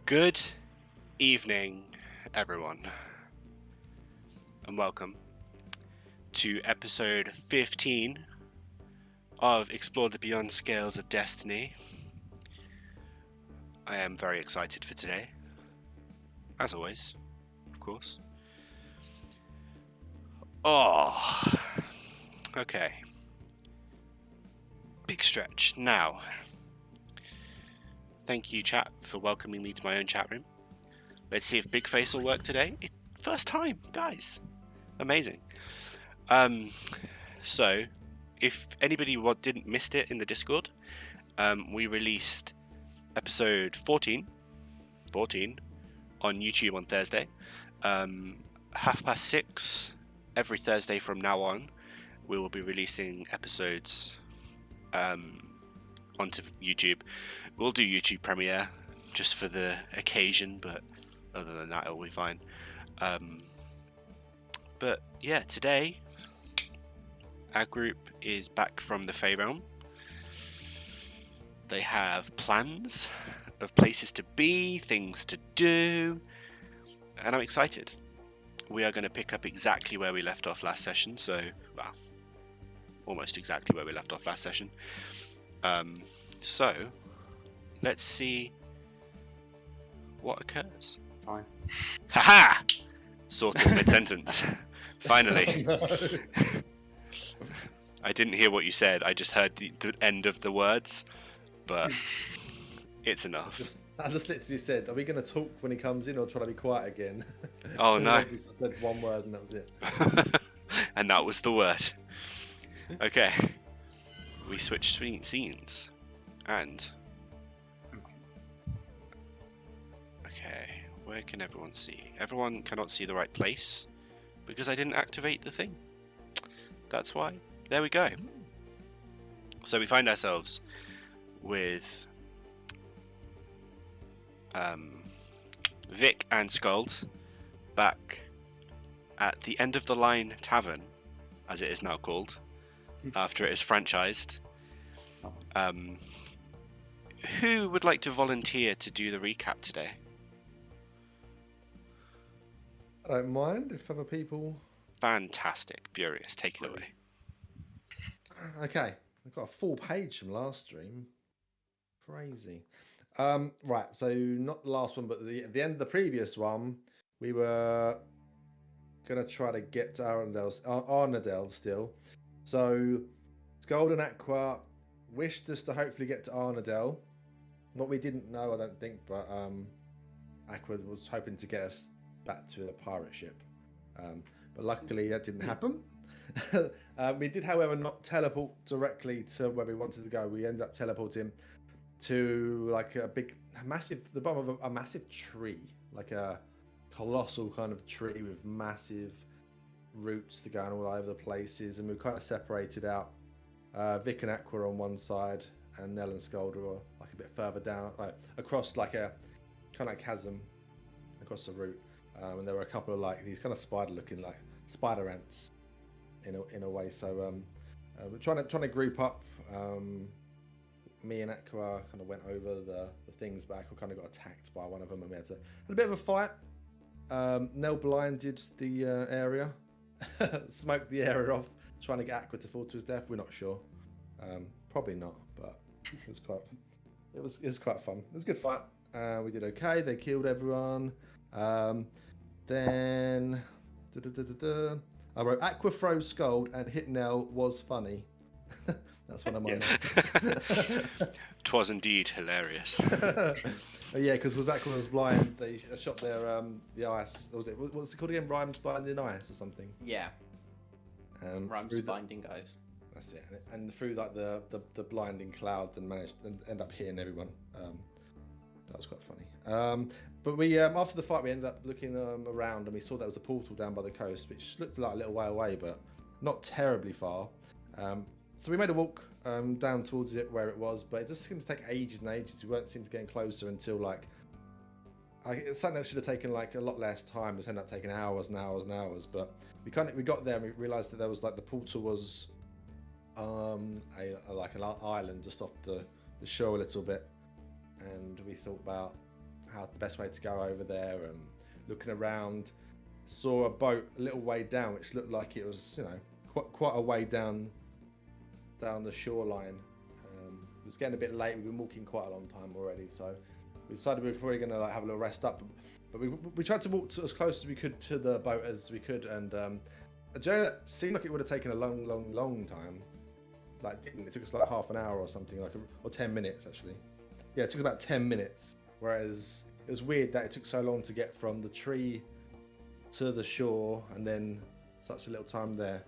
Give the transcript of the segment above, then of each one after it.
Good evening, everyone, and welcome to episode 15 of Explore the Beyond Scales of Destiny. I am very excited for today, as always, of course. Oh, okay. Big stretch. Now, thank you, chat, for welcoming me to my own chat room. Let's see if Big Face will work today. First time, guys. Amazing. So, if anybody didn't missed it in the Discord, we released episode 14 on YouTube on Thursday. 6:30 every Thursday from now on, we will be releasing episodes onto YouTube. We'll do YouTube premiere just for the occasion, but other than that, it'll be fine. But yeah, today our group is back from the Fey Realm. They have plans of places to be, things to do, and I'm excited. We are going to pick up exactly where we left off last session, well, almost exactly where we left off last session. So, let's see what occurs. Fine. Haha! Sorted mid-sentence. Finally. Oh, no. I didn't hear what you said, I just heard the end of the words, but it's enough. I just literally said, are we going to talk when he comes in or try to be quiet again? Oh no. He said one word and that was it. And that was the word. Okay. We switch scenes. And... okay, where can everyone see? Everyone cannot see the right place because I didn't activate the thing. That's why. There we go. So we find ourselves with Vic and Sköld back at the End of the Line Tavern, as it is now called, after it is franchised. Who would like to volunteer to do the recap today? I don't mind if other people... Fantastic. Furious, take it away. Okay, I've got a full page from last stream. Crazy. Right, so not the last one, but the end of the previous one, we were going to try to get to Arnadel still. So, Sköld and Aqua wished us to hopefully get to Arnadel. What we didn't know, I don't think, but Aqua was hoping to get us back to a pirate ship. But luckily that didn't happen. We did, however, not teleport directly to where we wanted to go. We ended up teleporting to like the bottom of a massive tree, like a colossal kind of tree with massive roots to go all over the places, and we kind of separated out. Vic and Aqua on one side, and Nell and Sköld were like a bit further down, like across like a kind of chasm across the route. And there were a couple of like these kind of spider-looking like spider ants in a way. So we're trying to group up. Me and Aqua kind of went over the things, but Aqua kind of got attacked by one of them, and we had a bit of a fight. Nell blinded the area, smoked the area off, trying to get Aqua to fall to his death. We're not sure. Probably not, but it was quite fun. It was a good fight. We did okay. They killed everyone. Then I wrote Aqua froze Sköld and hit Nell was funny. That's one of my notes. 'Twas indeed hilarious. Yeah, because Aqua was blind. They shot their the ice. What's it called again? Rhymes binding ice or something. Yeah. Rhymes binding ice. That's it. And through like the blinding cloud, and managed to end up hitting everyone. That was quite funny. But we after the fight, we ended up looking around, and we saw there was a portal down by the coast, which looked like a little way away, but not terribly far. So we made a walk down towards it where it was, but it just seemed to take ages and ages. We weren't seem to getting closer until like it's something that should have taken like a lot less time. It ended up taking hours and hours and hours. But we got there and we realised that there was like the portal was like an island just off the shore a little bit, and we thought about how the best way to go over there, and looking around, saw a boat a little way down, which looked like it was, quite a way down the shoreline. It was getting a bit late. We've been walking quite a long time already, so we decided we were probably going to have a little rest up. But we tried to walk as close as we could to the boat as we could, and a journey that seemed like it would have taken a long time. It took us like half an hour or something, or 10 minutes actually. Yeah, it took about 10 minutes. Whereas it was weird that it took so long to get from the tree to the shore, and then such a little time there.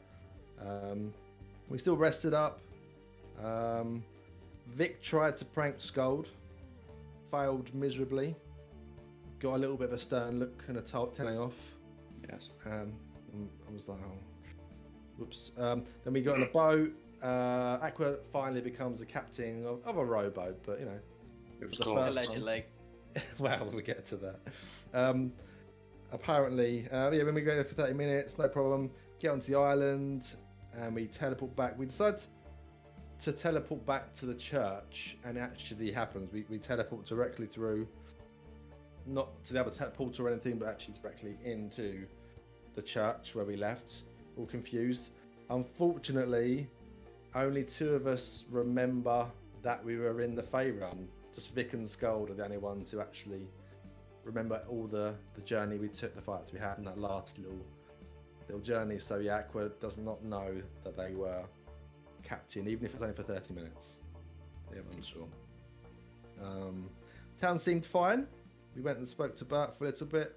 We still rested up. Vic tried to prank Sköld, failed miserably. Got a little bit of a stern look and a telling off. Yes. I was like, oh, whoops. Then we got on a boat. Aqua finally becomes the captain of a rowboat, but It was the cool. first Allegedly. well, we'll get to that. Apparently, when we go there for 30 minutes, no problem. Get onto the island, and we teleport back. We decide to teleport back to the church, and it actually happens. We teleport directly through, not to the other portal or anything, but actually directly into the church where we left. All confused. Unfortunately, only two of us remember that we were in the Fey realm. Just Vic and Sköld are the only ones who actually remember all the journey we took, the fights we had in that last little journey. So yeah, Aqua does not know that they were captain, even if it's only for 30 minutes. Yeah, I'm sure. Town seemed fine. We went and spoke to Bert for a little bit.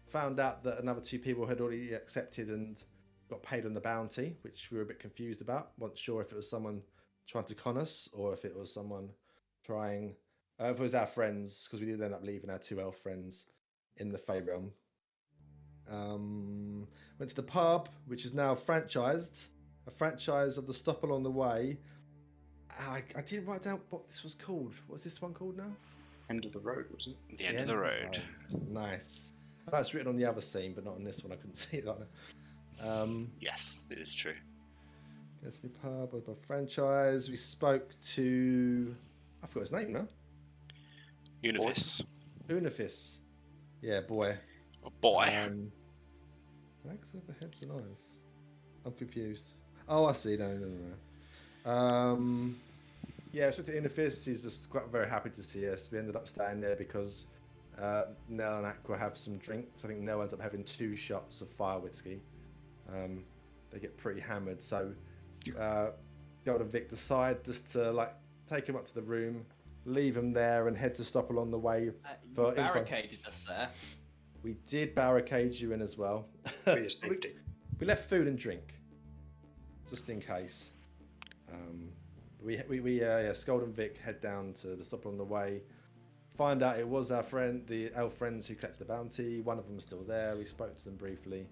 Found out that another two people had already accepted and got paid on the bounty, which we were a bit confused about. Wasn't sure if it was someone trying to con us or if it was someone trying. If it was our friends, because we did end up leaving our two elf friends in the Fey realm. Went to the pub, which is now franchised. A franchise of the stop along the way. I didn't write down what this was called. What's this one called now? End of the road, was it? The end of the road. Nice. I know it's written on the other scene, but not on this one. I couldn't see it on it. Yes, it is true. That's the pub, a franchise. We spoke to... I forgot his name now. Unifis. Unifis. Yeah, boy. Oh, boy. Legs over heads and eyes. I'm confused. Oh, I see. No. Yeah, I spoke to Unifis. He's just quite very happy to see us. We ended up staying there because Nell and Aqua have some drinks. I think Nell ends up having 2 shots of fire whiskey. They get pretty hammered, so Sköld and Vic decide just to take him up to the room, leave him there, and head to stop along the way. You barricaded us there. We did barricade you in as well. For your safety. We left food and drink, just in case. Sköld and Vic head down to the stop along the way. Find out it was the elf friends who collected the bounty. One of them was still there. We spoke to them briefly,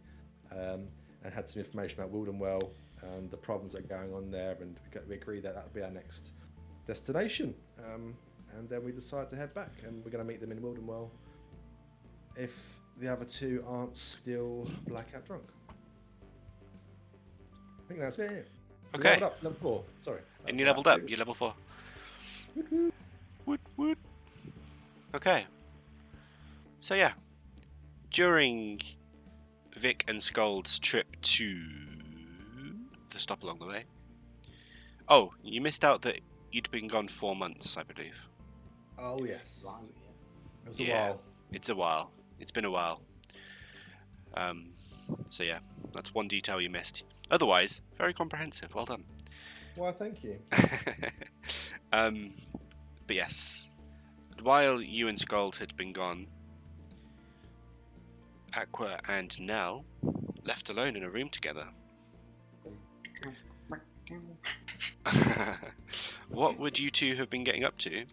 and had some information about Wildenwell and the problems that are going on there. And we agreed that would be our next destination. And then we decided to head back, and we're going to meet them in Wildenwell if the other two aren't still blackout drunk. I think that's it. Okay. Leveled up, level 4. Sorry. And you leveled up. You're level 4. Woot. Okay. So yeah, during Vic and Sköld's trip to the stop along the way. Oh, you missed out that you'd been gone 4 months, I believe. Oh yes. It was a while. It's a while. It's been a while. So yeah, that's one detail you missed. Otherwise, very comprehensive. Well done. Well, thank you. But yes, while you and Sköld had been gone, Aqua and Nell left alone in a room together. What would you two have been getting up to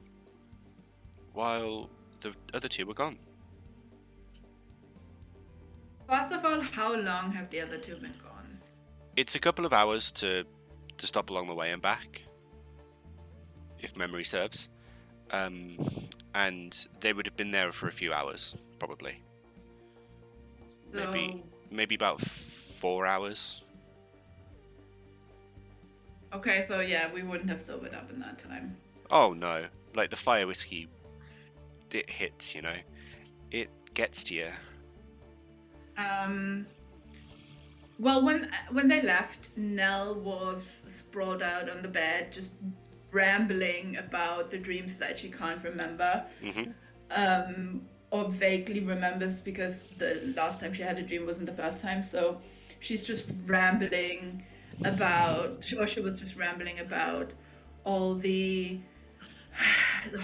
while the other two were gone? First of all, how long have the other two been gone? It's a couple of hours to stop along the way and back, if memory serves. And they would have been there for a few hours, probably. So, Maybe about 4 hours. okay, so yeah, we wouldn't have sobered up in that time. Oh no, like the fire whiskey, it hits, gets to you? Well, when they left, Nell was sprawled out on the bed, just rambling about the dreams that she can't remember, or vaguely remembers because the last time she had a dream wasn't the first time. So she's just rambling about, or she was just rambling about all the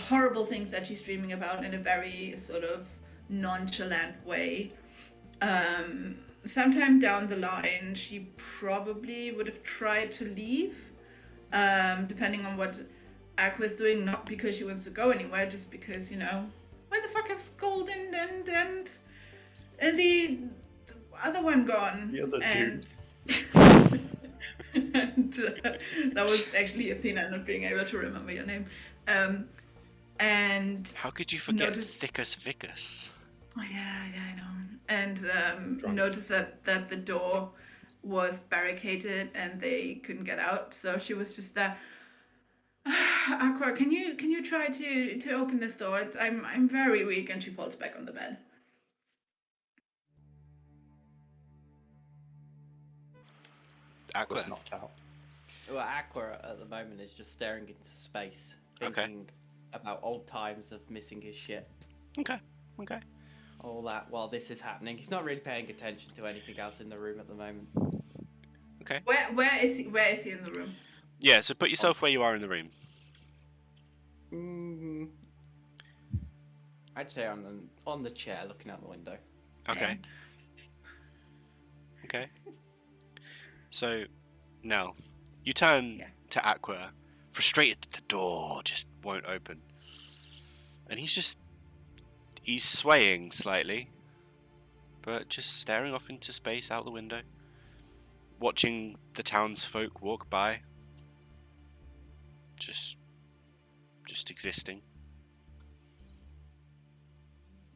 horrible things that she's dreaming about in a very sort of nonchalant way. Sometime down the line, she probably would have tried to leave, depending on what Aqua is doing, not because she wants to go anywhere, just because, you know, where the fuck have Sköld and the other one gone? The other dude. And that was actually Yathina not being able to remember your name. And How could you forget notice- Thickus Vicus? Oh, yeah, I know. And noticed that the door was barricaded and they couldn't get out. So she was just there. Aqua, can you try to open this door? I'm very weak, and she falls back on the bed. Aqua. Was knocked out. Well, Aqua at the moment is just staring into space, thinking about old times of missing his ship. Okay. All that while this is happening. He's not really paying attention to anything else in the room at the moment. Okay. Where is he in the room? Yeah, so put yourself where you are in the room. I'd say on the chair, looking out the window. Okay. Okay. So, Nell, you turn to Aqua, frustrated that the door just won't open. And he's swaying slightly, but just staring off into space out the window, watching the townsfolk walk by, just existing.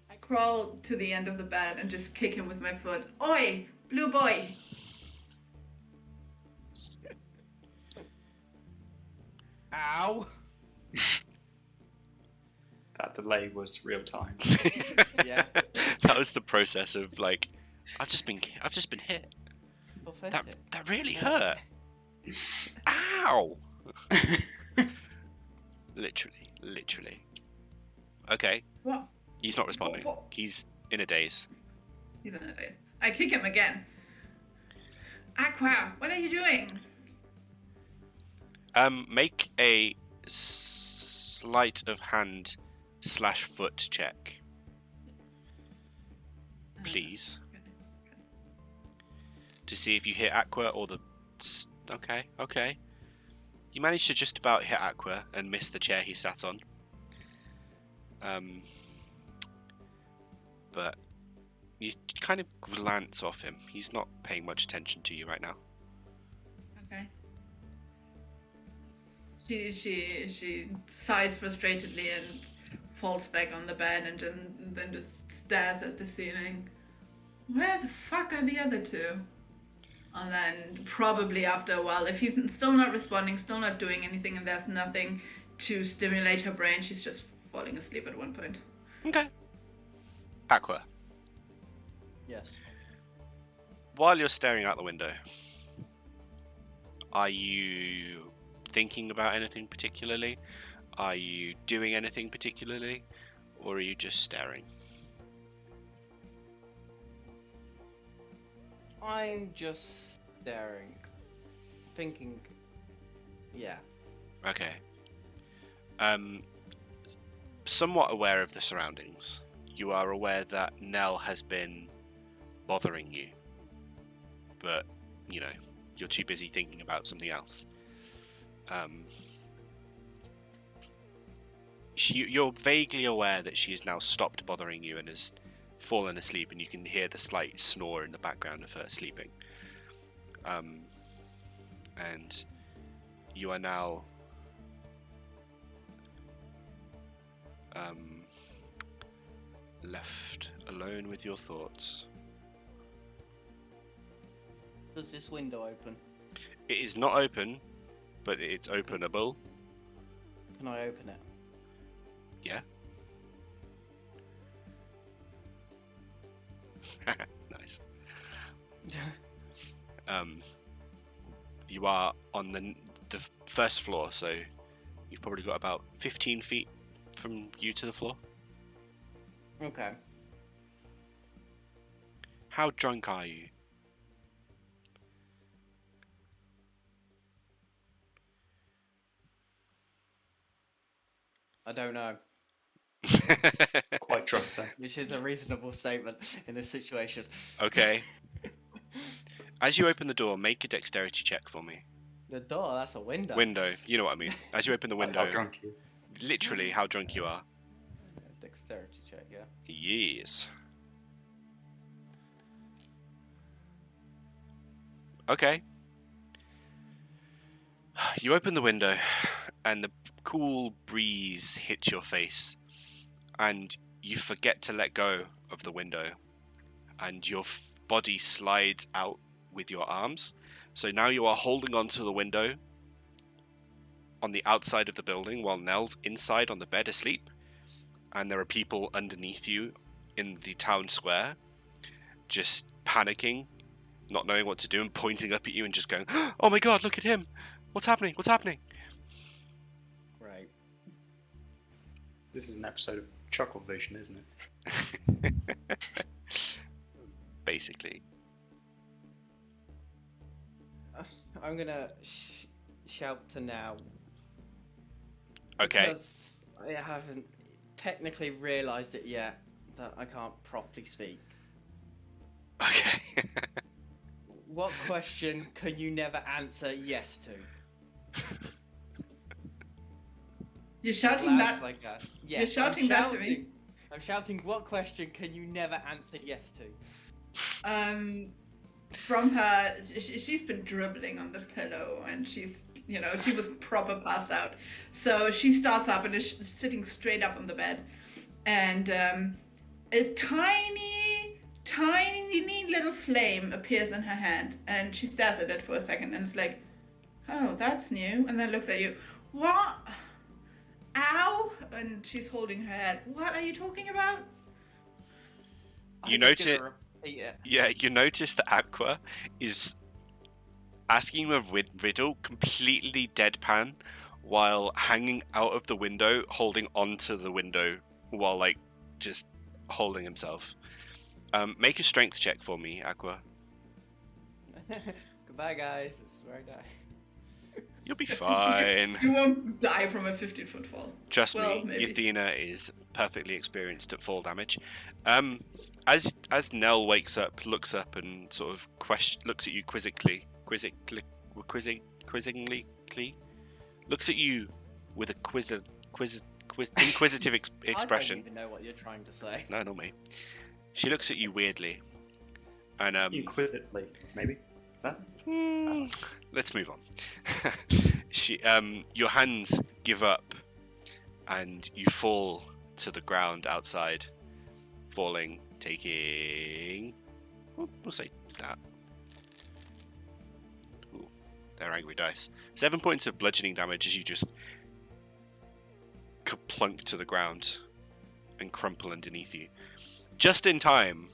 I crawl to the end of the bed and just kick him with my foot. Oi, blue boy! Ow! That delay was real time. Yeah. That was the process of like, I've just been hit. Authentic. That really hurt. Ow! Literally. Okay. What? He's not responding. What? He's in a daze. He's in a daze. I kick him again. Aqua, what are you doing? Make a sleight of hand / foot check, please, to see if you hit Aqua or the. Okay. You managed to just about hit Aqua and miss the chair he sat on. But you kind of glance off him. He's not paying much attention to you right now. Okay. She sighs frustratedly and falls back on the bed and then just stares at the ceiling. Where the fuck are the other two? And then probably after a while, if he's still not responding, still not doing anything, and there's nothing to stimulate her brain, she's just falling asleep at one point. Okay. Aqua, Yes. while you're staring out the window, are you thinking about anything particularly? Are you doing anything particularly? Or are you just staring? I'm just staring. Thinking. Yeah. Okay. Somewhat aware of the surroundings. You are aware that Nell has been bothering you. But, you know, you're too busy thinking about something else. You're vaguely aware that she has now stopped bothering you and has fallen asleep, and you can hear the slight snore in the background of her sleeping. And you are now left alone with your thoughts. Does this window open? It is not open, but it's openable. Can I open it? Yeah. Nice. You are on the first floor, so you've probably got about 15 feet from you to the floor. Okay. How drunk are you? I don't know. Quite drunk then. Which is a reasonable statement in this situation. Okay. As you open the door, make a dexterity check for me. The door, that's a window. Window, you know what I mean. As you open the That's how window, drunk he is. literally how drunk you are. Dexterity check, yeah. Yes. Okay. You open the window, and the cool breeze hits your face, and you forget to let go of the window, and your body slides out with your arms. So now you are holding onto the window on the outside of the building while Nell's inside on the bed asleep, and there are people underneath you in the town square just panicking, not knowing what to do, and pointing up at you and just going, "Oh my god, look at him! What's happening? What's happening?" Right. This is an episode of Chuckle Vision, isn't it? Basically. I'm gonna shout to now. Okay. Because I haven't technically realised it yet that I can't properly speak. Okay. What question can you never answer yes to? You're shouting Loud that. as I can. You're Yes, shouting that to me. I'm shouting, what question can you never answer yes to? From her, she's been dribbling on the pillow, and she was proper passed out. So she starts up and is sitting straight up on the bed, and a tiny little flame appears in her hand, and she stares at it for a second, and it's like, "Oh, that's new," and then looks at you. "What? Ow!" And she's holding her head. "What are you talking about?" You I'm just notice- gonna repeat it. Yeah, you notice that Aqua is asking you a riddle completely deadpan while hanging out of the window, holding onto the window while, like, just holding himself. Make a strength check for me, Aqua. Goodbye, guys. This is where I die. You'll be fine. You won't die from a 15-foot fall. Trust Well, me, maybe. Yathina is perfectly experienced at fall damage. As Nell wakes up, looks up, and sort of looks at you quizzically, looks at you with a inquisitive expression. I don't even know what you're trying to say. No, not me. She looks at you weirdly, and Inquisitively, maybe. Is that? let's move on. Your hands give up, and you fall to the ground outside, falling, taking. We'll say that. Ooh, they're angry dice. 7 points of bludgeoning damage as you just plunk to the ground and crumple underneath you. Just in time.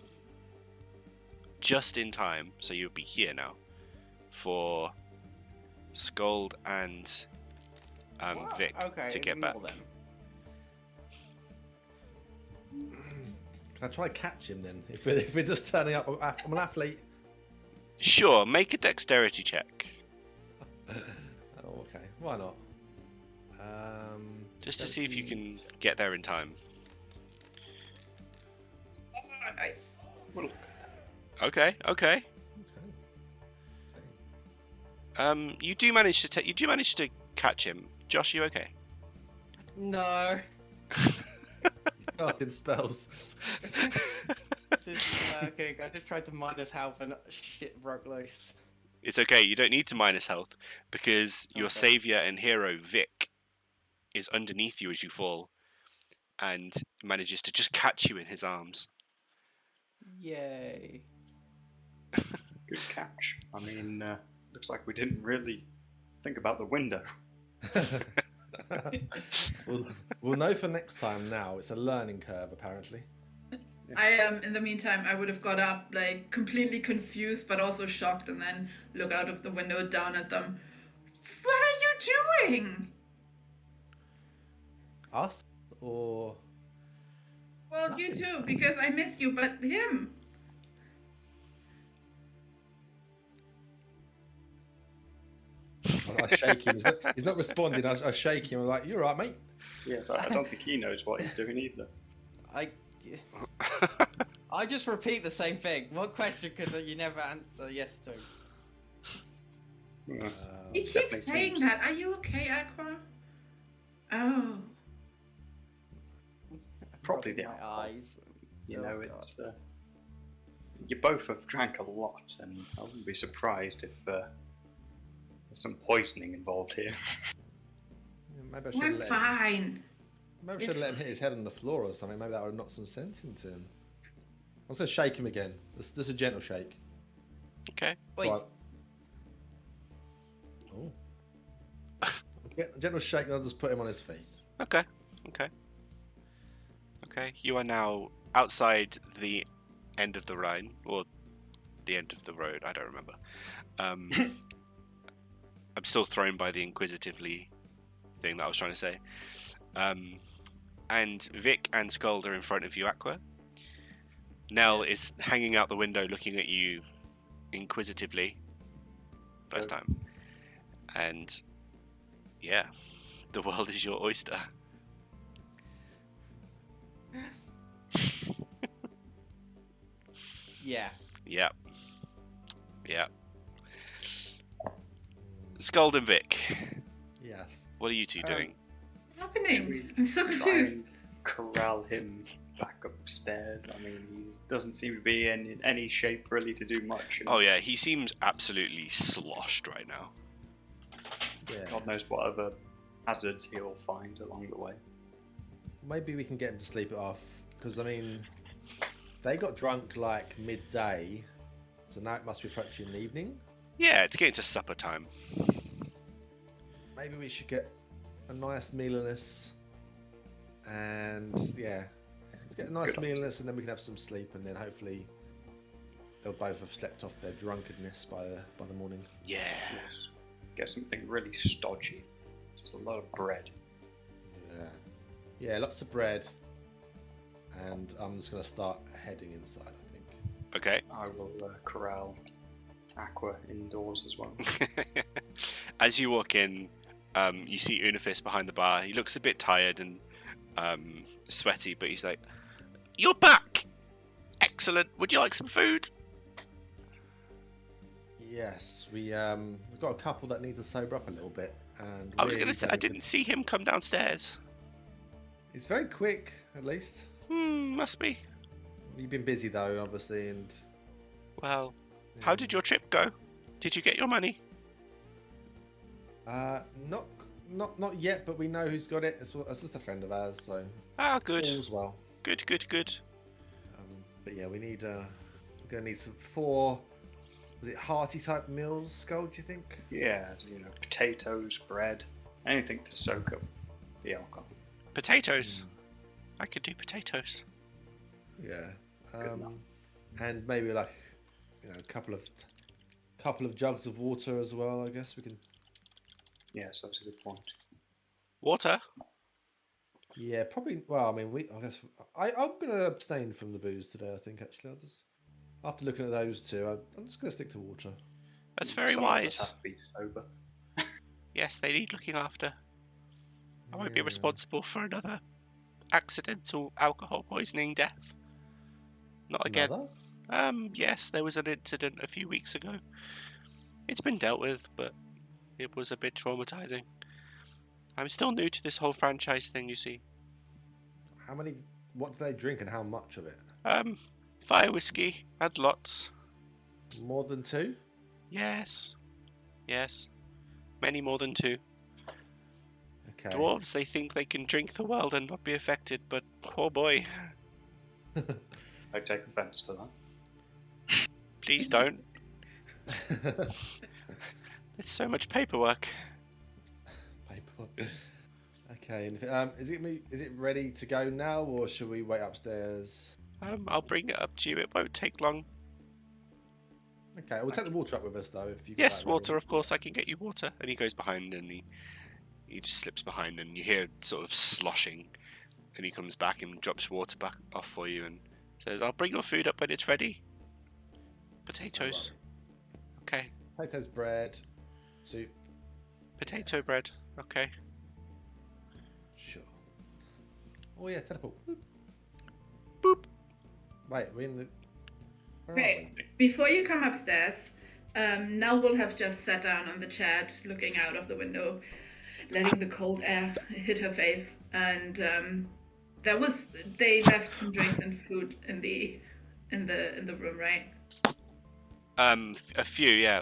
So you'll be here now for Sköld and What? Vic Okay, to get back. ignore them. Can I try and catch him then? If we're just turning up, I'm an athlete. Sure, make a dexterity check. Oh, okay. Why not? Just to see if you can get there in time. Oh, nice. Okay. Okay. You do manage to catch him. Josh, you okay? No. Fucking spells. This isn't working. I just tried to minus health and shit broke loose. It's okay. You don't need to minus health because your Okay. savior and hero Vic is underneath you as you fall, and manages to just catch you in his arms. Yay. Good catch. I mean, looks like we didn't really think about the window. we'll know for next time now. It's a learning curve, apparently. In the meantime, I would have got up, like, completely confused, but also shocked, and then look out of the window down at them. What are you doing? Us or Well, you Nothing. too, because I missed you, but him. I shake him. He's not responding. I shake him. I'm like, "You're right, mate." Yes, I don't think he knows what he's doing either. I just repeat the same thing. What question could you never answer yes to? Yeah. He Definitely keeps saying seems- that. Are you okay, Aqua? Oh. Probably Rubbing the my alcohol. eyes. You Oh, know, God. it's you both have drank a lot, and I wouldn't be surprised if there's some poisoning involved here. Maybe I Oh, should I'm let him. fine. Maybe I should let him hit his head on the floor or something. Maybe that would knock some sense into him. I'm gonna shake him again. Just a gentle shake. Okay. Wait, Right. Oh. Gentle shake, and I'll just put him on his feet. Okay. Okay. Okay. You are now outside the end of the Rhine, or the end of the road. I don't remember. I'm still thrown by the inquisitively thing that I was trying to say. And Vic and Sköld are in front of you, Aqua. Nell is hanging out the window looking at you inquisitively. First time. And yeah, the world is your oyster. yeah. Yep. Yep. Sköld and Vic, Yes. what are you two doing? What's Should happening? we I'm so try confused. and corral him back upstairs? I mean, he doesn't seem to be in any shape really to do much. And Oh yeah, he seems absolutely sloshed right now. Yeah. God knows what other hazards he'll find along the way. Maybe we can get him to sleep it off. Because, I mean, they got drunk like midday. So now it must be approaching the evening. Yeah, it's getting to supper time. Maybe we should get a nice meal in this. And, yeah. Let's get a nice Good meal in this and then we can have some sleep. And then hopefully they'll both have slept off their drunkenness by the morning. Yeah. Get something really stodgy. Just a lot of bread. Yeah. Yeah, lots of bread. And I'm just going to start heading inside, I think. Okay. I will corral Aqua indoors as well. As you walk in, you see Unifis behind the bar. He looks a bit tired and sweaty, but he's like, "You're back! Excellent. Would you like some food?" Yes, we've got a couple that need to sober up a little bit. And I was really gonna say I don't- didn't see him come downstairs. He's very quick, at least. Must be. You've been busy though, obviously, and Well, how did your trip go? Did you get your money? not yet, but we know who's got it. It's just a friend of ours, so Ah, good. all's well. Good. But yeah, we're gonna need some 4. Was it hearty type meals, Skull? Do you think? Yeah, potatoes, bread, anything to soak up the alcohol. Potatoes. I could do potatoes. Yeah. Good enough. And maybe like a couple of jugs of water as well. I guess we can. Yes, that's a good point. Water. Yeah, probably. Well, I mean, I guess I'm gonna abstain from the booze today. I think actually, after looking at those two, I'm just gonna stick to water. That's very Some of us wise. have to be sober. Yes, they need looking after. I won't be Yeah. responsible for another accidental alcohol poisoning death. Not again. Another? Yes, there was an incident a few weeks ago. It's been dealt with, but it was a bit traumatizing. I'm still new to this whole franchise thing, you see. How many? What do they drink and how much of it? Fire whiskey and lots. More than 2? Yes. Many more than 2. Okay. Dwarves, they think they can drink the world and not be affected, but oh boy. I take offence to that. Please don't. There's so much paperwork. Paper. Okay. And is it ready to go now, or should we wait upstairs? I'll bring it up to you. It won't take long. Okay, we'll take the water up with us though. If you got Yes, that ready. water, of course. I can get you water. And he goes behind and he just slips behind and you hear sort of sloshing. And he comes back and drops water back off for you and says, I'll bring your food up when it's ready. Potatoes. Okay. Potatoes, bread, soup. Potato bread. Okay. Sure. Oh yeah, teleport. Boop. Boop. Wait, we're in the. Where are Okay, we? before you come upstairs, Nell will have just sat down on the chair, just looking out of the window, letting the cold air hit her face, and they left some drinks and food in the room, right? A few, yeah.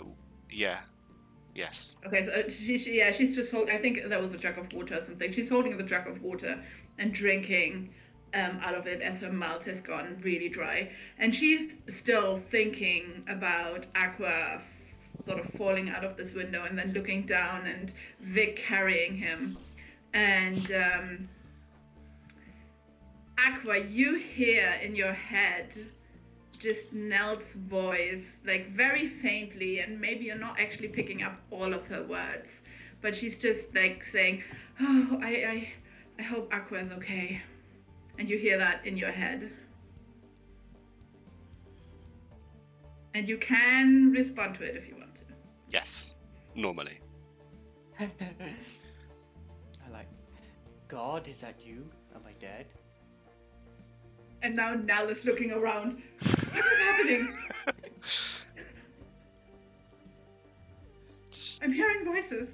Yes. Okay, so she's just holding. I think there was a jug of water or something. She's holding the jug of water and drinking out of it as her mouth has gone really dry, and she's still thinking about Aqua sort of falling out of this window and then looking down and Vic carrying him, and Aqua, you hear in your head just Nell's voice, like very faintly, and maybe you're not actually picking up all of her words, but she's just like saying, "Oh, I hope Aqua is okay," and you hear that in your head, and you can respond to it if you want to. Yes. Normally. I like, God, is that you? Am I dead? And now Nell is looking around. What is happening? I'm hearing voices.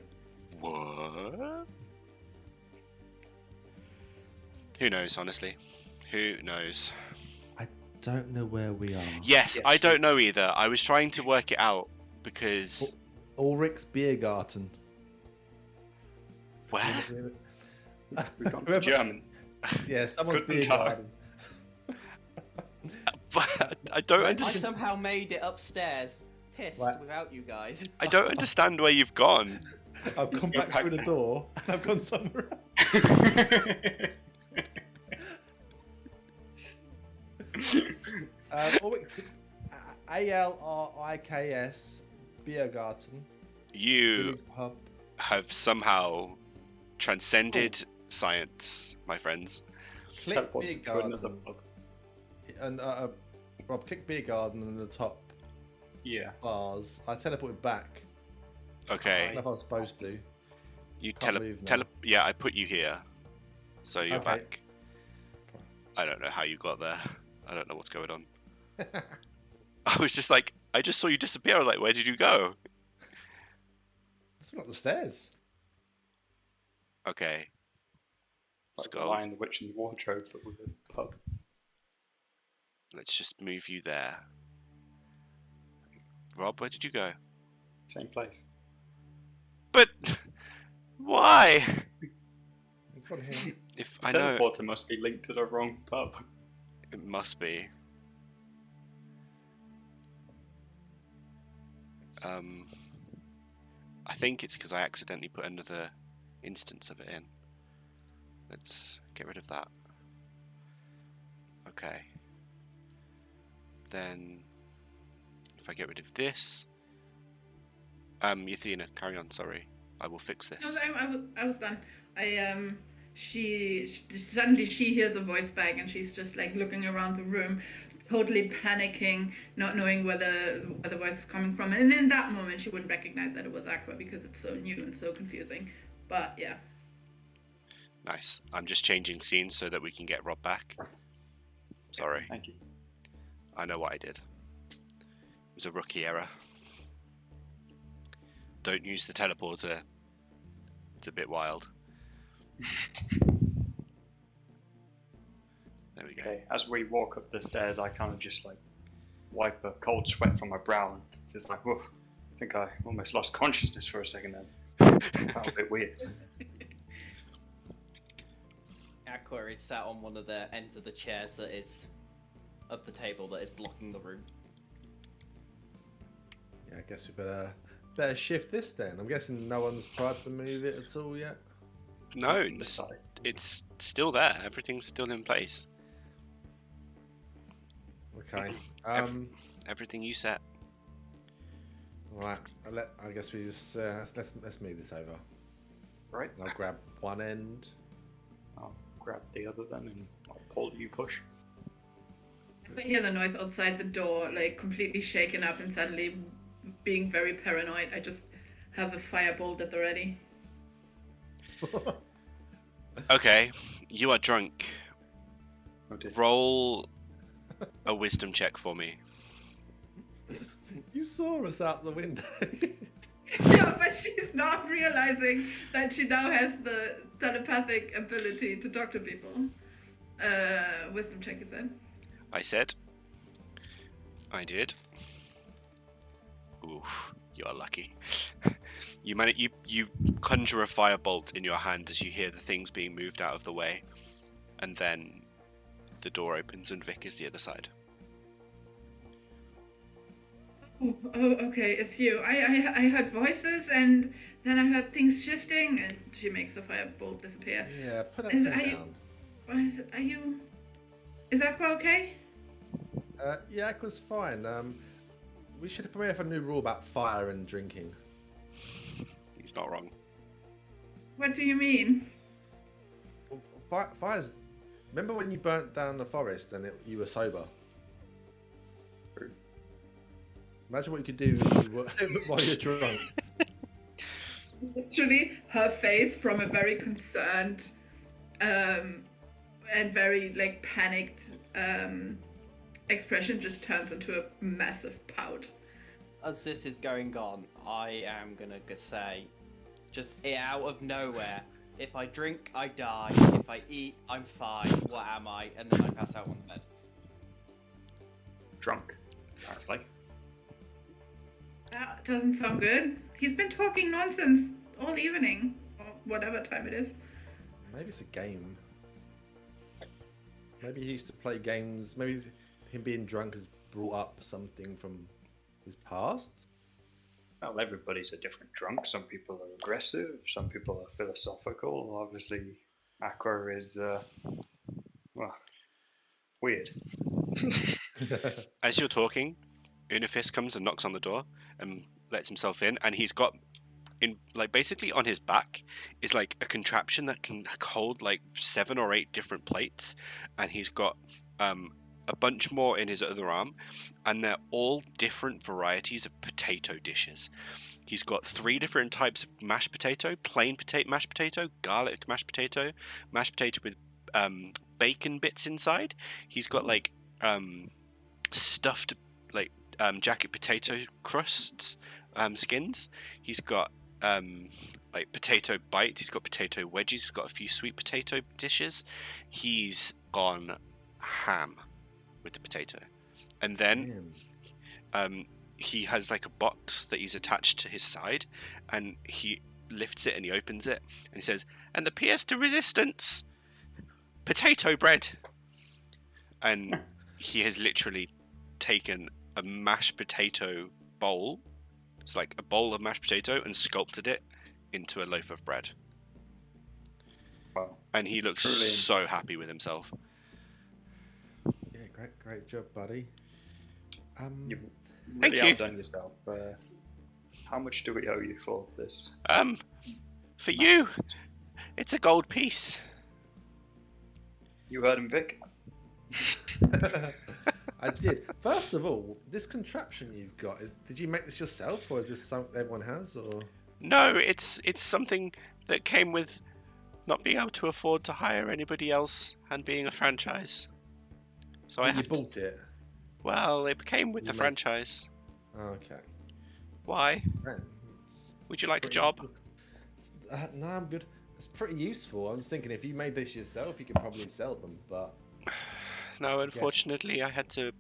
What? Who knows, honestly? Who knows? I don't know where we are. Yes, I don't know either. I was trying to work it out because... Ulrich's Beer Garden. Where? We've gone to German. Yeah, someone's Guten Beer Tag. Garden. I don't I understand. somehow made it upstairs, pissed What? without you guys. I don't understand where you've gone. I've come go back back through the now. door and I've gone somewhere else. Ulrich's Alriks Beer Garden. You Village pub. have somehow transcended science, my friends. Click Teleport Beer to another Garden. pub. And Rob, click Beer Garden and the top Yeah. bars. I teleported back. I Okay, don't know if I was supposed to. you Can't move now. yeah, I put you here, so you're Okay. back. I don't know how you got there. I don't know what's going on. I was just like, I just saw you disappear. I was like, where did you go? It's not the stairs. Okay, Like the Sköld. Lion, the Witch, and the Wardrobe, but with a pub. Let's just move you there. Rob, where did you go? Same place. But why? It's one here. If The I know, teleporter must be linked to the wrong pub. it must be. I think it's because I accidentally put another instance of it in. Let's get rid of that. Okay. Then, if I get rid of this, Yathina, carry on. Sorry, I will fix No, this. I was done. She suddenly she hears a voice back and she's just like looking around the room, totally panicking, not knowing where the voice is coming from. And in that moment, she wouldn't recognize that it was Aqua because it's so new and so confusing. But yeah. Nice. I'm just changing scenes so that we can get Rob back. Sorry, Thank you. I know what I did. It was a rookie error. Don't use the teleporter. It's a bit wild. There we go. Okay, as we walk up the stairs, I kind of just like wipe a cold sweat from my brow and just like, whoa, I think I almost lost consciousness for a second then. Felt a bit weird. Aqua is sat on one of the ends of the chairs that is of the table that is blocking the room. Yeah, I guess we better shift this then. I'm guessing no one's tried to move it at all yet. No, From this side. it's still there. Everything's still in place. Okay. Everything you set. Right. I guess we just let's move this over. Right. I'll grab one end. I'll grab the other then, and I'll pull. You push. As I hear the noise outside the door, like completely shaken up and suddenly being very paranoid, I just have a firebolt at the ready. Okay, you are drunk. Oh, dear. Roll a wisdom check for me. You saw us out the window. Yeah, but she's not realizing that she now has the telepathic ability to talk to people. Wisdom check, you said? I said. I did. Oof, you are lucky. You conjure a firebolt in your hand as you hear the things being moved out of the way, and then the door opens and Vic is the other side. Oh, okay, it's you. I heard voices and then I heard things shifting and she makes the firebolt disappear. Yeah, put that Is- thing are you- down. Are you... Is Aqua okay? Yeah, it was fine. We should probably have a new rule about fire and drinking. He's not wrong. What do you mean? Fires. Remember when you burnt down the forest and you were sober? True. Imagine what you could do while you're drunk. Literally, her face from a very concerned and very like panicked expression just turns into a massive pout. As this is going on, I am gonna say, just out of nowhere, if I drink, I die. If I eat, I'm fine. What am I? And then I pass out on the bed. Drunk, apparently. That doesn't sound good. He's been talking nonsense all evening, or whatever time it is. Maybe it's a game. Maybe he used to play games. Maybe him being drunk has brought up something from his past. Well, everybody's a different drunk. Some people are aggressive. Some people are philosophical. Obviously, Aqua is well, weird. As you're talking, Unifis comes and knocks on the door and lets himself in, and he's got basically on his back is like a contraption that can hold like 7 or 8 different plates, and he's got a bunch more in his other arm, and they're all different varieties of potato dishes. He's got 3 different types of mashed potato: plain potato, mashed potato, garlic mashed potato with bacon bits inside. He's got like stuffed like jacket potato crusts, skins. He's got like potato bites. He's got potato wedges. He's got a few sweet potato dishes. He's gone ham with the potato, and then he has like a box that he's attached to his side, and he lifts it and he opens it and he says, "And the pièce de resistance, potato bread." And he has literally taken a mashed potato bowl. It's like a bowl of mashed potato, and sculpted it into a loaf of bread. Wow. And he looks Truly. so happy with himself. Yeah, great job, buddy. You've Thank really you. outdone yourself. How much do we owe you for this? For you, it's a gold piece. You heard him, Vic. I did. First of all, this contraption you've got did you make this yourself, or is this something everyone has, or? No, it's something that came with not being able to afford to hire anybody else and being a franchise. So I You have to, bought it. well, it came with You the made- franchise. Okay. Why? Man, Would you like a pretty- job? No, I'm good. It's pretty useful. I was thinking if you made this yourself, you could probably sell them, but No, unfortunately, I had to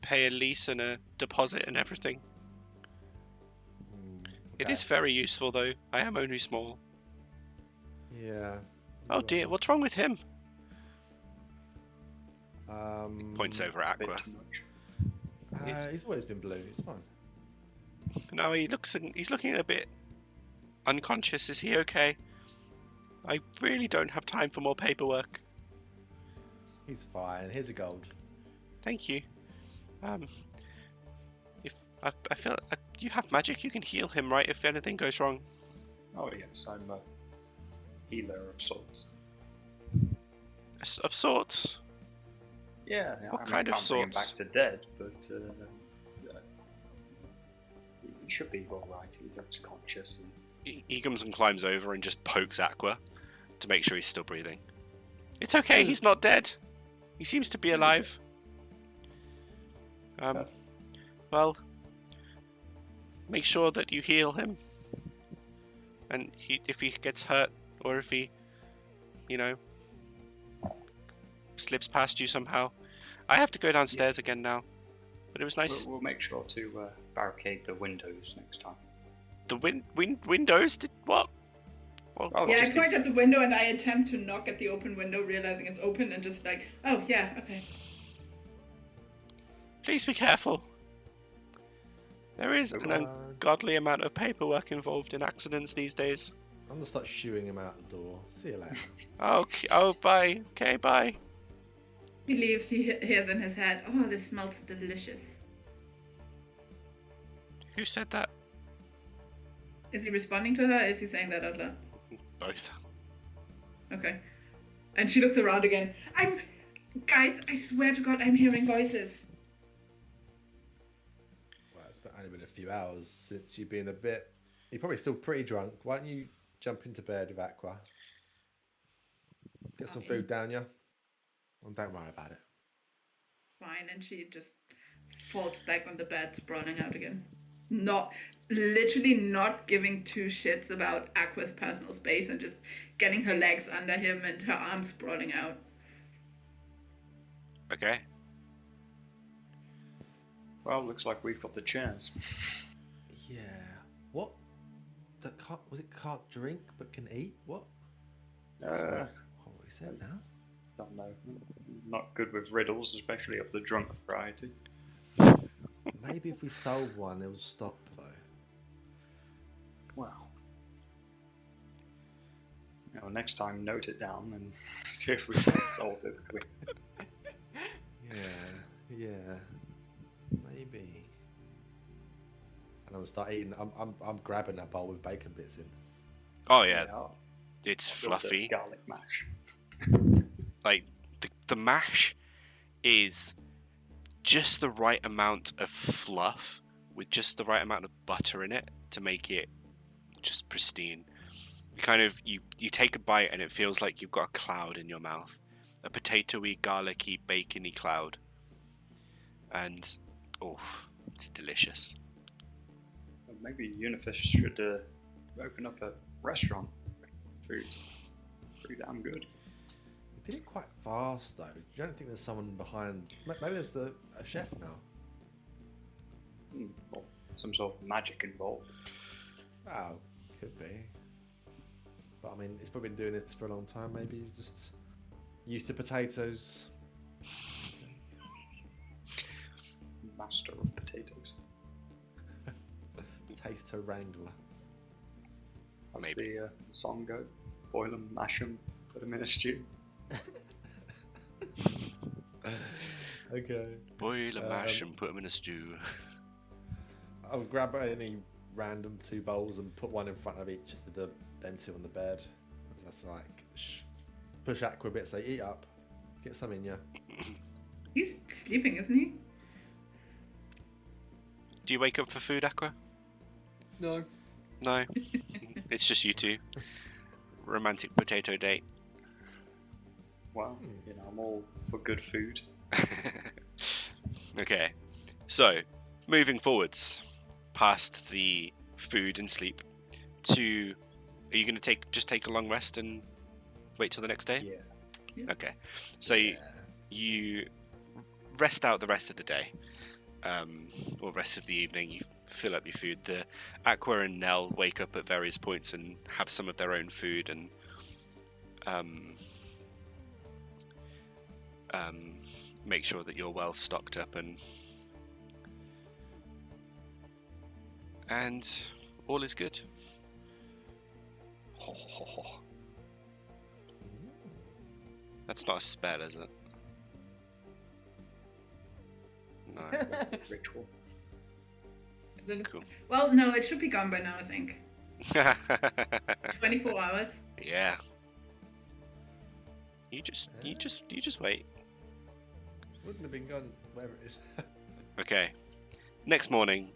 pay a lease and a deposit and everything. It is very useful, though. I am only small. Yeah. Oh you dear, are. what's wrong with him? Points Mm, over at A bit Aqua. too much. He's always been blue. It's fine. No, he's looking a bit unconscious. Is he okay? I really don't have time for more paperwork. He's fine. Here's a gold. Thank you. If I feel you have magic, you can heal him, right? If anything goes wrong. Oh yes, I'm a healer of sorts. Of sorts. Yeah, What I kind of can't bring him sorts? back to dead, but he should be all right. He looks conscious. And... He comes and climbs over and just pokes Aqua to make sure he's still breathing. It's okay. He's not dead. He seems to be alive. Well, make sure that you heal him. And if he gets hurt, or if he, slips past you somehow. I have to go downstairs again now. But it was nice. We'll make sure to barricade the windows next time. The windows? Did what? Well, Oh, Yeah, I just point at the window and I attempt to knock at the open window, realizing it's open, and just like, oh yeah, okay. please be careful. There is an ungodly amount of paperwork involved in accidents these days. I'm gonna start shooing him out the door. See you later. Okay. Oh, bye. Okay, bye. He leaves, he hears in his head, oh, this smells delicious. Who said that? Is he responding to her, or is he saying that out loud? Both. Okay. And she looks around again. Guys, I swear to God, I'm hearing voices. Well, it's only been a few hours since you've been you're probably still pretty drunk. Why don't you jump into bed with Aqua? Get some food down you. And don't worry about it. Fine, and she just falls back on the bed, sprawling out again. Literally not giving two shits about Aqua's personal space, and just getting her legs under him and her arms sprawling out. Okay. Well, looks like we've got the chance. Yeah. What? Can't drink but can eat? What? What we said now? Don't know. Not good with riddles, especially of the drunk variety. Maybe if we solve one, it'll stop though. Well, next time note it down and see if we can solve it. Yeah. Maybe. And I'm gonna start eating. I'm grabbing that bowl with bacon bits in. Oh yeah, it's Build a fluffy. garlic mash. Like the mash is just the right amount of fluff with just the right amount of butter in it to make it just pristine. You take a bite and it feels like you've got a cloud in your mouth, a potatoey, garlicky, bacony cloud, and it's delicious. Well, maybe Unifish should open up a restaurant. Food's pretty damn good. We did it quite fast though. You don't think there's someone behind? Maybe there's a chef now. Or some sort of magic involved. Oh, could be. But I mean, he's probably been doing this for a long time. Maybe he's just used to potatoes. Master of potatoes. Potato wrangler. How's Maybe. the song go? Boil them, mash them, put them in a stew. Okay. Boil a mash and put them in a stew. I'll grab any random 2 bowls and put one in front of each with them 2 on the bed. That's like push Aqua a bit, say eat up, get some in you. He's sleeping, isn't he? Do you wake up for food, Aqua? No. No. It's just you two. Romantic potato date. Well, I'm all for good food. Okay. So, moving forwards past the food and sleep to... Are you going to take a long rest and wait till the next day? Yeah. Okay. So you rest out the rest of the day. Or rest of the evening. You fill up your food. The Aqua and Nell wake up at various points and have some of their own food and make sure that you're well stocked up and all is good. Ho, ho, ho. That's not a spell, is it? No. Ritual. Cool. Well, no, it should be gone by now, I think. 24 hours. Yeah. You just wait. Wouldn't have been gone, wherever it is. Okay. Next morning,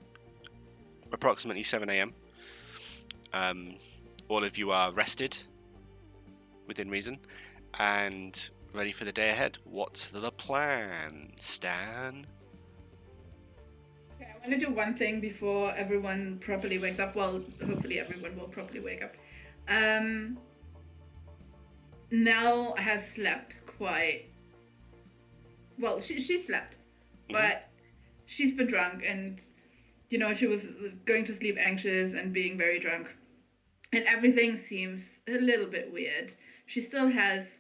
approximately 7 a.m. All of you are rested, within reason, and ready for the day ahead. What's the plan, Stan? Okay, I want to do one thing before everyone properly wakes up. Well, hopefully everyone will properly wake up. Nell has slept quite well. She slept, but she's been drunk, and she was going to sleep anxious and being very drunk, and everything seems a little bit weird. She still has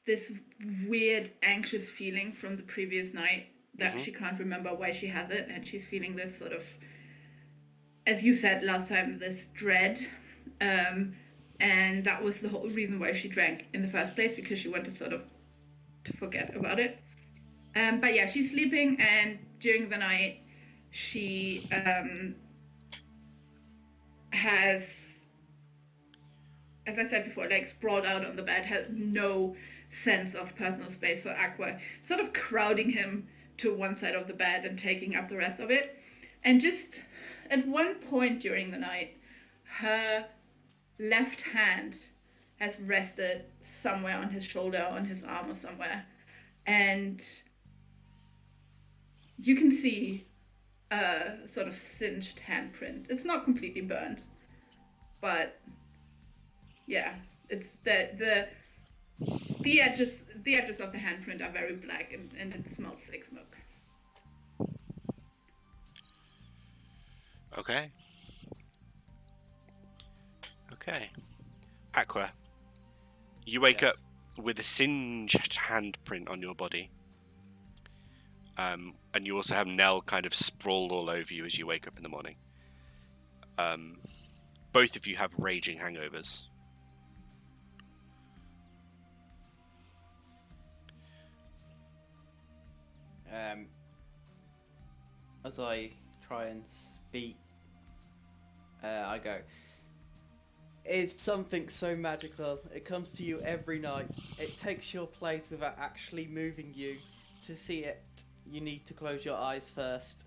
this weird anxious feeling from the previous night that she can't remember why she has it, and she's feeling this sort of, as you said last time, this dread, and that was the whole reason why she drank in the first place, because she wanted sort of to forget about it. But yeah, she's sleeping, and during the night she has, as I said before, like sprawled out on the bed, has no sense of personal space for Aqua, sort of crowding him to one side of the bed and taking up the rest of it. And just at one point during the night, her left hand has rested somewhere on his shoulder, on his arm or somewhere. And you can see a sort of singed handprint. It's not completely burnt, but yeah, it's the edges of the handprint are very black, and it smells like smoke. Okay. Aqua, you wake up with a singed handprint on your body. And you also have Nell kind of sprawled all over you as you wake up in the morning. Both of you have raging hangovers. As I try and speak, I go, it's something so magical. It comes to you every night. It takes your place without actually moving you. To see it, you need to close your eyes first.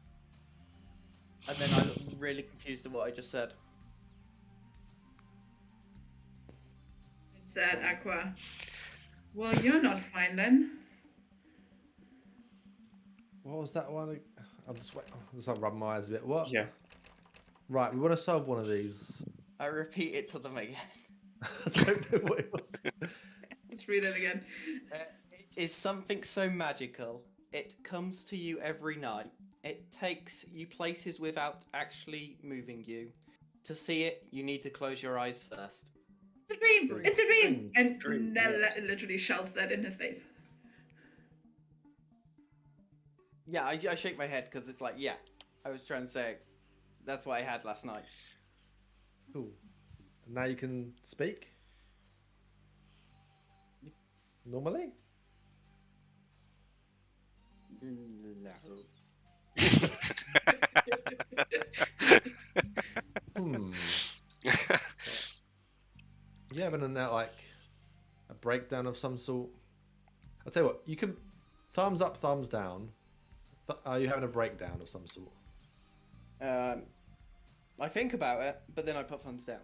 And then I look really confused at what I just said. It's sad, Aqua. Well, you're not fine then. What was that one? I'll just rub my eyes a bit. What? Yeah. Right, we want to solve one of these. I repeat it to them again. I don't know what it was. Let's read it again. It is something so magical. It comes to you every night. It takes you places without actually moving you. To see it, you need to close your eyes first. It's a dream! It's a dream! And Dream, Nell literally shouts that in his face. Yeah, I shake my head because it's like, yeah, I was trying to say, that's what I had last night. Cool. Now you can speak? Normally? No. You having a breakdown of some sort? I'll tell you what, you can thumbs up, thumbs down. Are you having a breakdown of some sort? I think about it, but then I put thumbs down.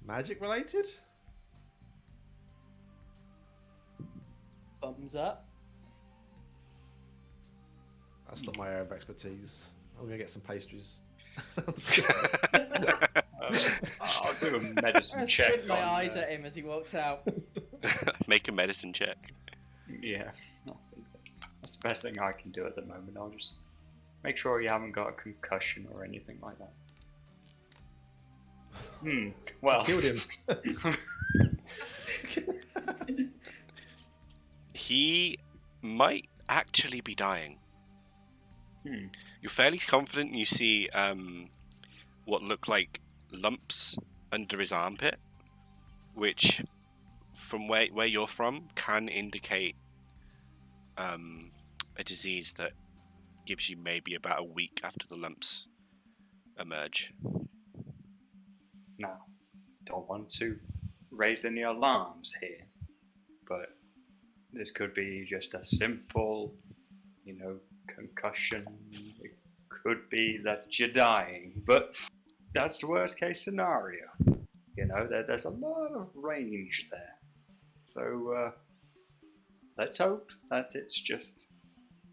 Magic related? Thumbs up. That's not my area of expertise. I'm gonna get some pastries. I'll do a medicine I check. squint my eyes at him as he walks out. Make a medicine check. Yeah, that's the best thing I can do at the moment. I'll just make sure you haven't got a concussion or anything like that. Well, Killed him. He might actually be dying. You're fairly confident you see what look like lumps under his armpit, which from where you're from can indicate a disease that gives you maybe about a week after the lumps emerge. Now, don't want to raise any alarms here, but this could be just a simple, concussion. It could be that you're dying, but that's the worst case scenario. There's a lot of range there. So let's hope that it's just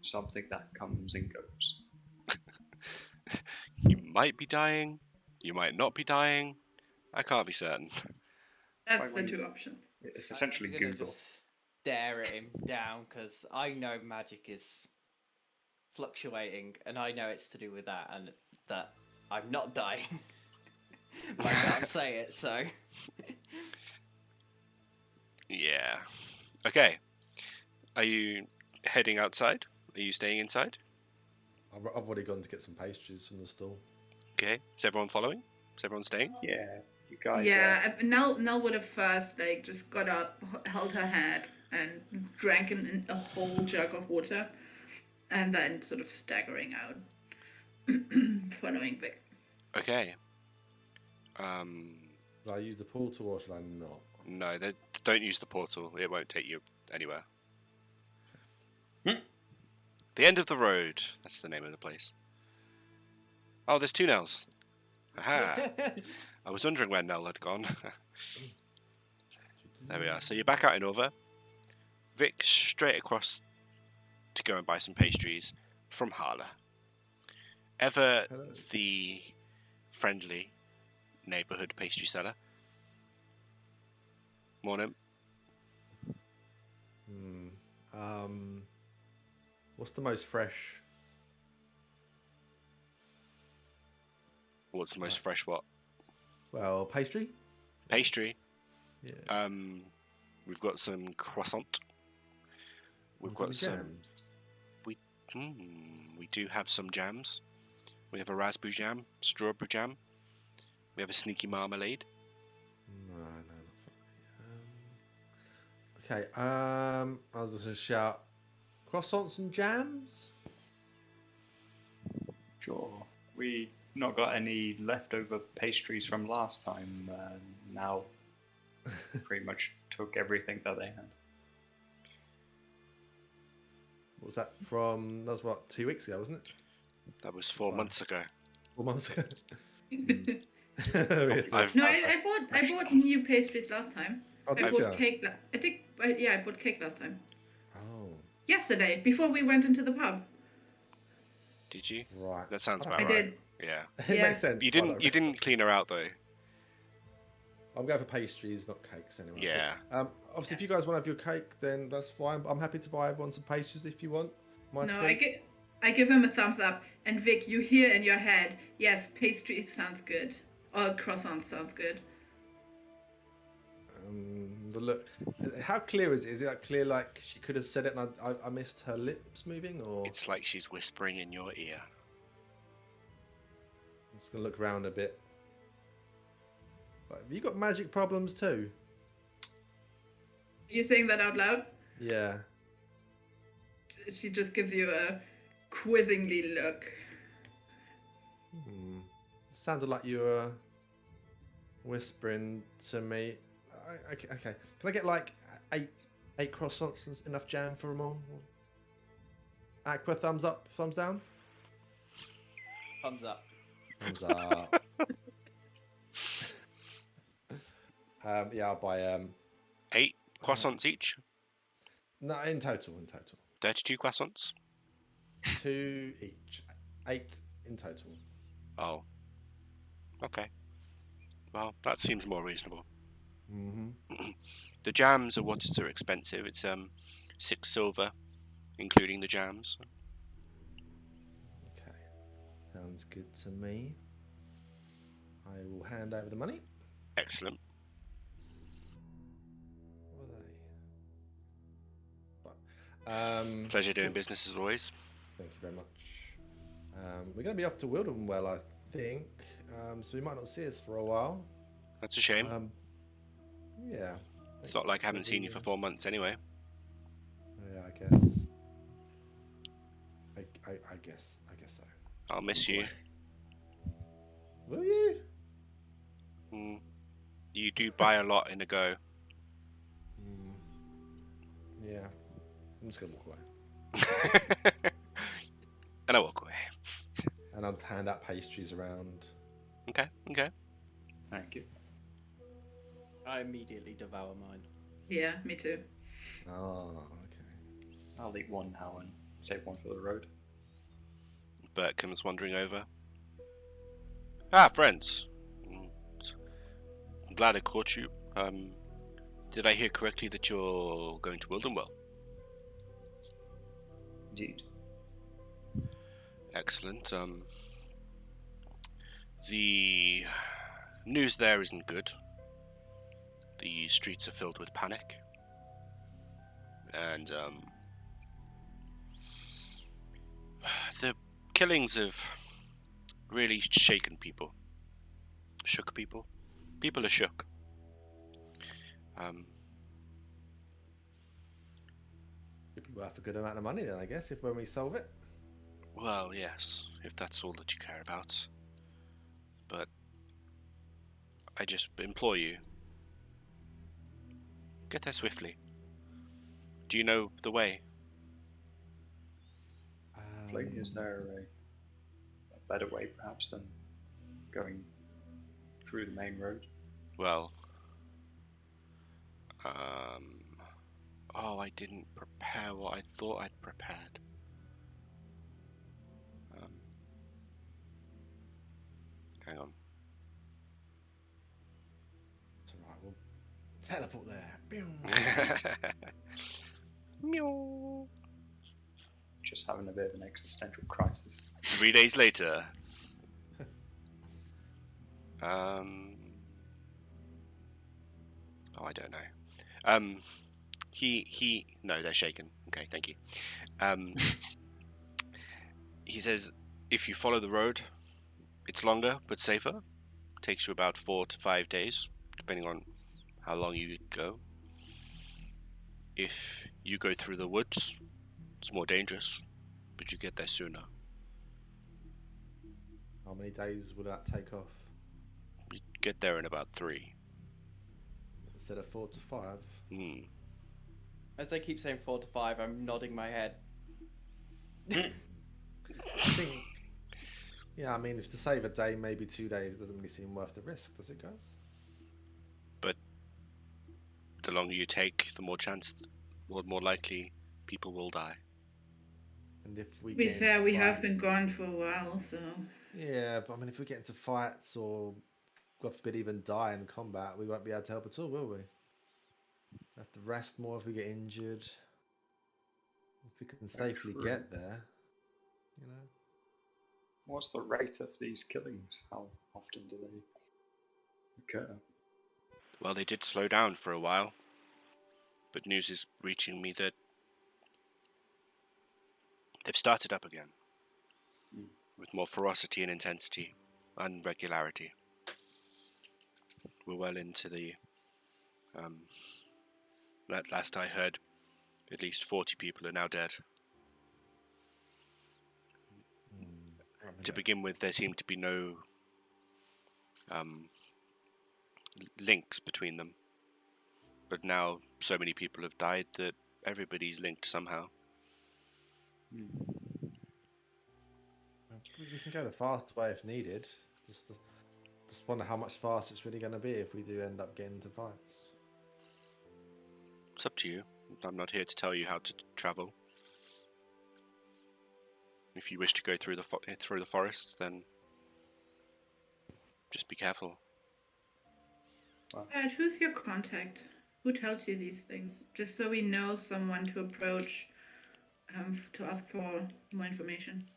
something that comes and goes. You might be dying, you might not be dying. I can't be certain. That's Like the when two options. It's essentially I'm gonna Google. just stare at him down because I know magic is fluctuating, and I know it's to do with that, and that I'm not dying. But I can't say it, so. Yeah. Okay. Are you heading outside? Are you staying inside? I've already gone to get some pastries from the stall. Okay. Is everyone following? Is everyone staying? Yeah, you guys. Yeah, Nell would have first just got up, held her head, and drank a whole jug of water, and then sort of staggering out, following Vic. Okay. Should I use the portal or should I not? No, don't use the portal. It won't take you anywhere. The end of the road. That's the name of the place. Oh, there's two Nells. Aha! I was wondering where Nell had gone. There we are. So you're back out in Over. Vic straight across to go and buy some pastries from Harla. Ever Hello. the friendly neighbourhood pastry seller. Morning. What's the most fresh? What's the most fresh what? Well, pastry. Pastry. Yeah. We've got some croissant. We've got some jams. We do have some jams. We have a raspberry jam, strawberry jam. We have a sneaky marmalade. No, not for me. Okay. I was just gonna shout croissants and jams. Sure. We not got any leftover pastries from last time. Now, pretty much took everything that they had. What was that from? That was what, 2 weeks ago, wasn't it? That was 4 months ago. 4 months ago. No, I bought new pastries last time. Oh, I did bought you? cake. I bought cake last time. Oh, Yesterday, before we went into the pub. Did you? right. That sounds about I right. did. Yeah. It Yeah. makes sense. You didn't clean her out though. I'm going for pastries, not cakes anyway. Yeah. Obviously, if you guys want to have your cake, then that's fine. I'm happy to buy everyone some pastries if you want. My No, treat. I give him a thumbs up. And Vic, you hear in your head, yes, pastries sounds good. Or croissants sounds good. The look. How clear is it? Is it like clear like she could have said it and I missed her lips moving, or It's like she's whispering in your ear. I'm just gonna look around a bit. Like, have you got magic problems too? Are you saying that out loud? Yeah. She just gives you a quizzingly look. Sounded like you were whispering to me. Okay. Can I get like eight croissants and enough jam for them all? Aqua, thumbs up, thumbs down? Thumbs up. Thumbs up. Yeah, I'll buy 8 croissants each. no, in total. 32 croissants. 2 each. 8 in total. Oh. Okay. Well, that seems more reasonable. The jams are what are expensive. It's 6 silver, including the jams. Okay. Sounds good to me. I will hand over the money. Excellent. What are they? Pleasure doing business as always. Thank you very much. We're going to be off to Wildenwell, I think. So we might not see us for a while. That's a shame. Yeah. It's not like I haven't seen you for 4 months anyway. Yeah, I guess. I guess so. I'll miss you. Will you? Mm. You do buy a lot in a go. Yeah. I'm just gonna walk away. And I walk away. And I'll just hand out pastries around. Okay. Thank you. I immediately devour mine. Yeah, me too. Oh, okay. I'll eat one now and save one for the road. Bert comes wandering over. Ah, friends. I'm glad I caught you. Did I hear correctly that you're going to Wildenwell? Indeed. Excellent. The news there isn't good. The streets are filled with panic. And, the killings have really shaken people. Shook people. People are shook. It'd be worth a good amount of money then, I guess, if when we solve it. Well, yes, if that's all that you care about. But I just implore you, get there swiftly. Do you know the way? Is there a better way, perhaps, than going through the main road? Well, oh, I didn't prepare what I thought I'd prepared. Hang on. It's alright, we'll teleport there. Meow. Just having a bit of an existential crisis. 3 days later. Oh, I don't know. No, they're shaken. Okay, thank you. He says, if you follow the road, it's longer but safer. Takes you about 4 to 5 days, depending on how long you go. If you go through the woods, it's more dangerous, but you get there sooner. How many days would that take off? You get there in about 3. Instead of 4 to 5? As I keep saying 4 to 5, I'm nodding my head. I think, yeah, I mean, if to save a day, maybe 2 days, it doesn't really seem worth the risk, does it, guys? But the longer you take, the more likely people will die. And if we To be get fair, into we have fight- been gone for a while, so. Yeah, but I mean, if we get into fights or, God forbid, even die in combat, we won't be able to help at all, will we? Have to rest more if we get injured. If we can safely true. get there, you know. What's the rate of these killings? How often do they occur? Well, they did slow down for a while, but news is reaching me that they've started up again, with more ferocity and intensity and regularity. We're well into the, last I heard, at least 40 people are now dead. To begin with, there seemed to be no links between them. But now so many people have died that everybody's linked somehow. We can go the fast way if needed. Just wonder how much fast it's really going to be if we do end up getting into fights. It's up to you. I'm not here to tell you how to travel. If you wish to go through the forest, then just be careful. Dad, who's your contact? Who tells you these things? Just so we know someone to approach to ask for more information.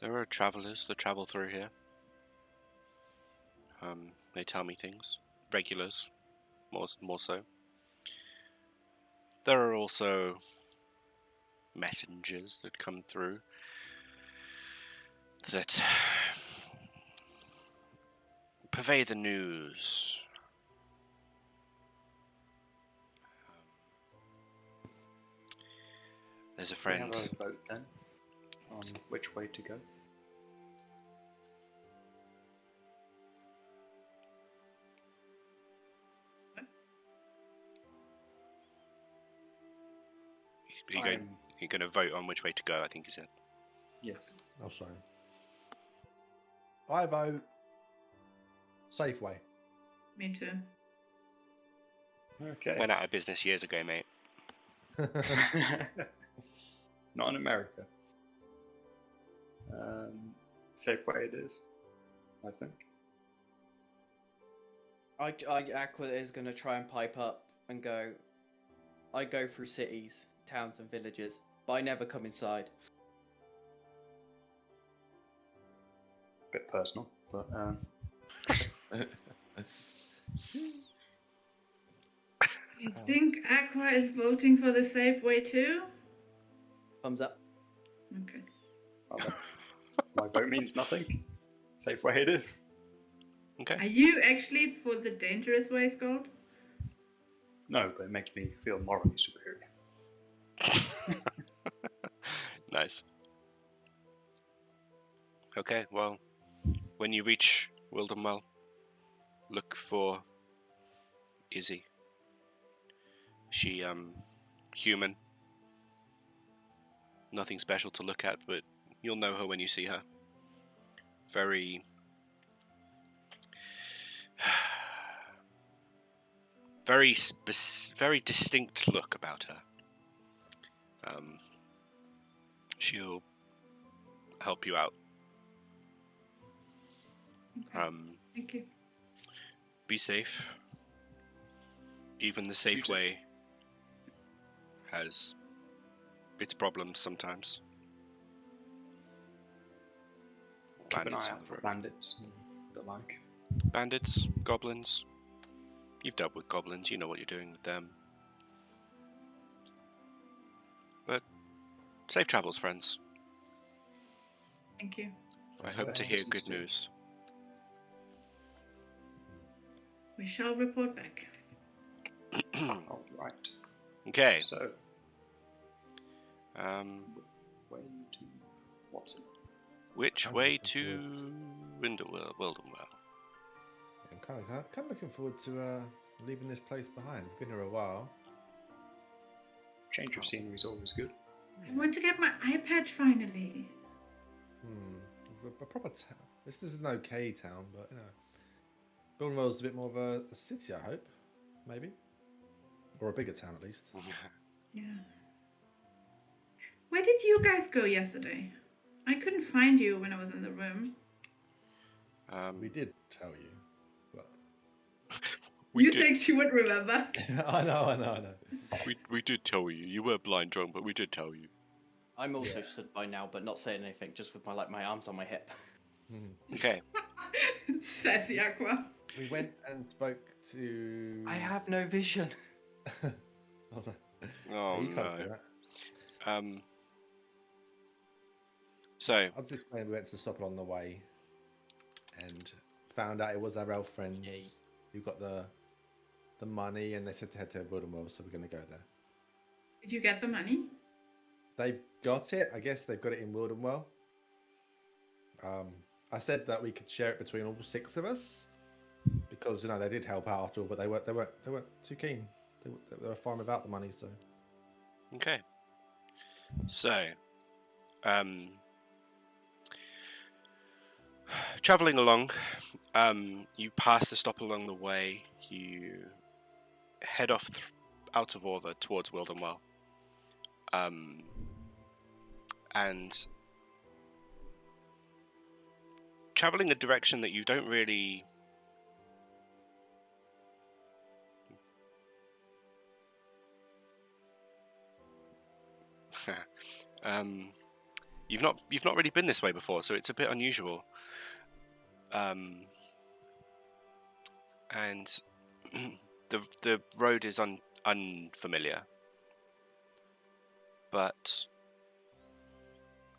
There are travelers that travel through here. They tell me things. Regulars, more so. There are also messengers that come through that purvey the news. There's a We friend. have a vote then on which way to go. You're going to vote on which way to go, I think you said. Yes. Oh, sorry. I vote Safeway. Me too. Okay. Went out of business years ago, mate. Not in America. Safeway it is, I think. Aqua is going to try and pipe up and go. I go through cities, towns, and villages, but I never come inside. Bit personal, but You think Aqua is voting for the safe way too? Thumbs up. Okay. my vote means nothing. Safeway it is. Okay. Are you actually for the dangerous way, Sköld? No, but it makes me feel morally superior. Nice. Okay, well, when you reach Wildenwell, look for Izzy. She, human. Nothing special to look at, but you'll know her when you see her. Very... very distinct look about her. She'll help you out. Okay. Thank you. Be safe. Even the safe way has its problems sometimes. Keep an Bandits eye on out the for road. bandits and the like. Bandits, goblins. You've dealt with goblins, you know what you're doing with them. But safe travels, friends. Thank you. I hope to hear good news. We shall report back. All right. Okay. So, way to Watson. Which I'm way looking to Wildenwell? I'm kind of looking forward to leaving this place behind. Been here a while. Change of scenery is always good. I want to get my eye patch finally. A proper town. This is an okay town, but you know, Wildenwell's a bit more of a city, I hope, maybe, or a bigger town at least. Yeah. Where did you guys go yesterday? I couldn't find you when I was in the room. We did tell you, but You think she would remember? I know. We did tell you. You were blind drunk, but we did tell you. I'm also stood by now, but not saying anything, just with my arms on my hip. Okay. Sassy Aqua. We went and spoke to. I have no vision. Oh, no. Oh, You can't do no. that. So, I'll just explain. We went to stop along the way, and found out it was our elf friends who got the money, and they said to head to Wildenwell, so we're going to go there. Did you get the money? They've got it. I guess they've got it in Wildenwell. I said that we could share it between all 6 of us because you know they did help out after all, but they weren't too keen. They were fine without the money. So okay. So, traveling along, you pass the stop along the way. You head off out of Orva towards Wildenwell. And traveling a direction that you don't really you've not really been this way before, so it's a bit unusual. And the road is unfamiliar, but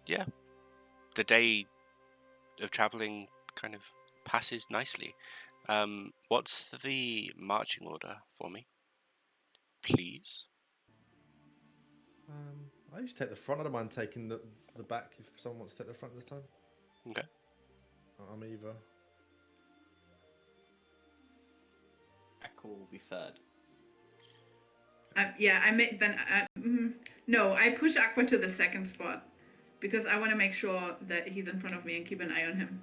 yeah, the day of traveling kind of passes nicely. What's the marching order for me, please? I usually take the front. I don't mind taking the back if someone wants to take the front this time. Okay. I'm either. Aqua will be third. Yeah, I make then. No, I push Aqua to the second spot because I want to make sure that he's in front of me and keep an eye on him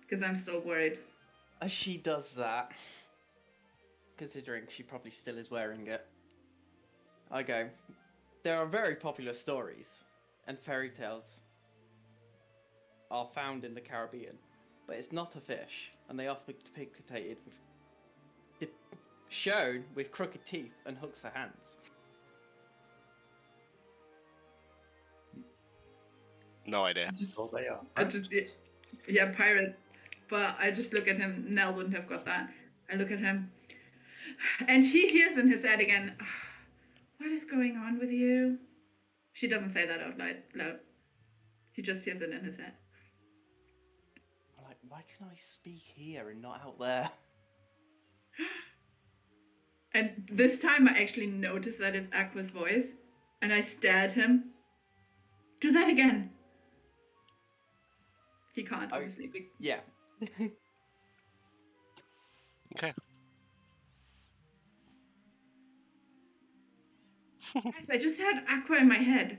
because I'm still worried. As she does that, considering she probably still is wearing it, I go, there are very popular stories and fairy tales are found in the Caribbean, but it's not a fish, and they are depicted with shown with crooked teeth and hooks for hands. No idea. So they are. Yeah, pirate. But I just look at him. Nell wouldn't have got that. I look at him, and he hears in his head again. What is going on with you? She doesn't say that out loud. He just hears it in his head. I'm like, why can I speak here and not out there? And this time I actually noticed that it's Aqua's voice, and I stare at him. Do that again. He can't, obviously. Yeah. Okay. Guys, I just had Aqua in my head.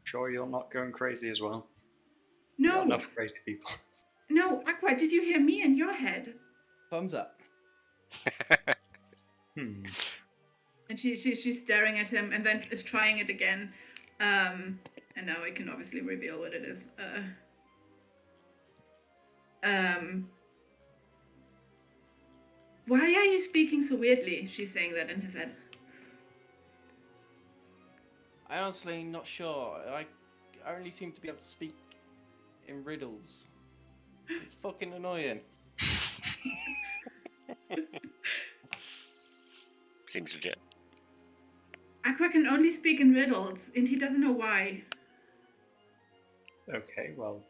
Sure, you're not going crazy as well. No, Not enough crazy people. no, Aqua, did you hear me in your head? Thumbs up. And she's staring at him and then is trying it again. And now I can obviously reveal what it is. Why are you speaking so weirdly? She's saying that in his head. I honestly not sure. I only seem to be able to speak in riddles. It's fucking annoying. Seems legit. Aqua can only speak in riddles, and he doesn't know why. Okay, well,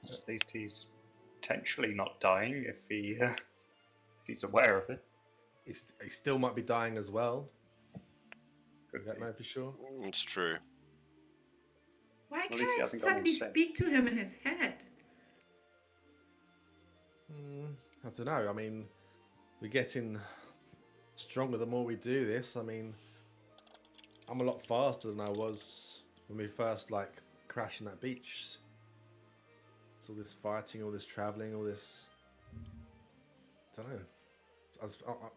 at least he's potentially not dying if he's aware of it. He still might be dying as well. Could I don't be. know for sure. It's true. Why At can't least he I hasn't gone suddenly insane. speak to him in his head? I don't know. I mean, we're getting stronger the more we do this. I mean, I'm a lot faster than I was when we first crashed on that beach. It's all this fighting, all this traveling, all this. I don't know. I'm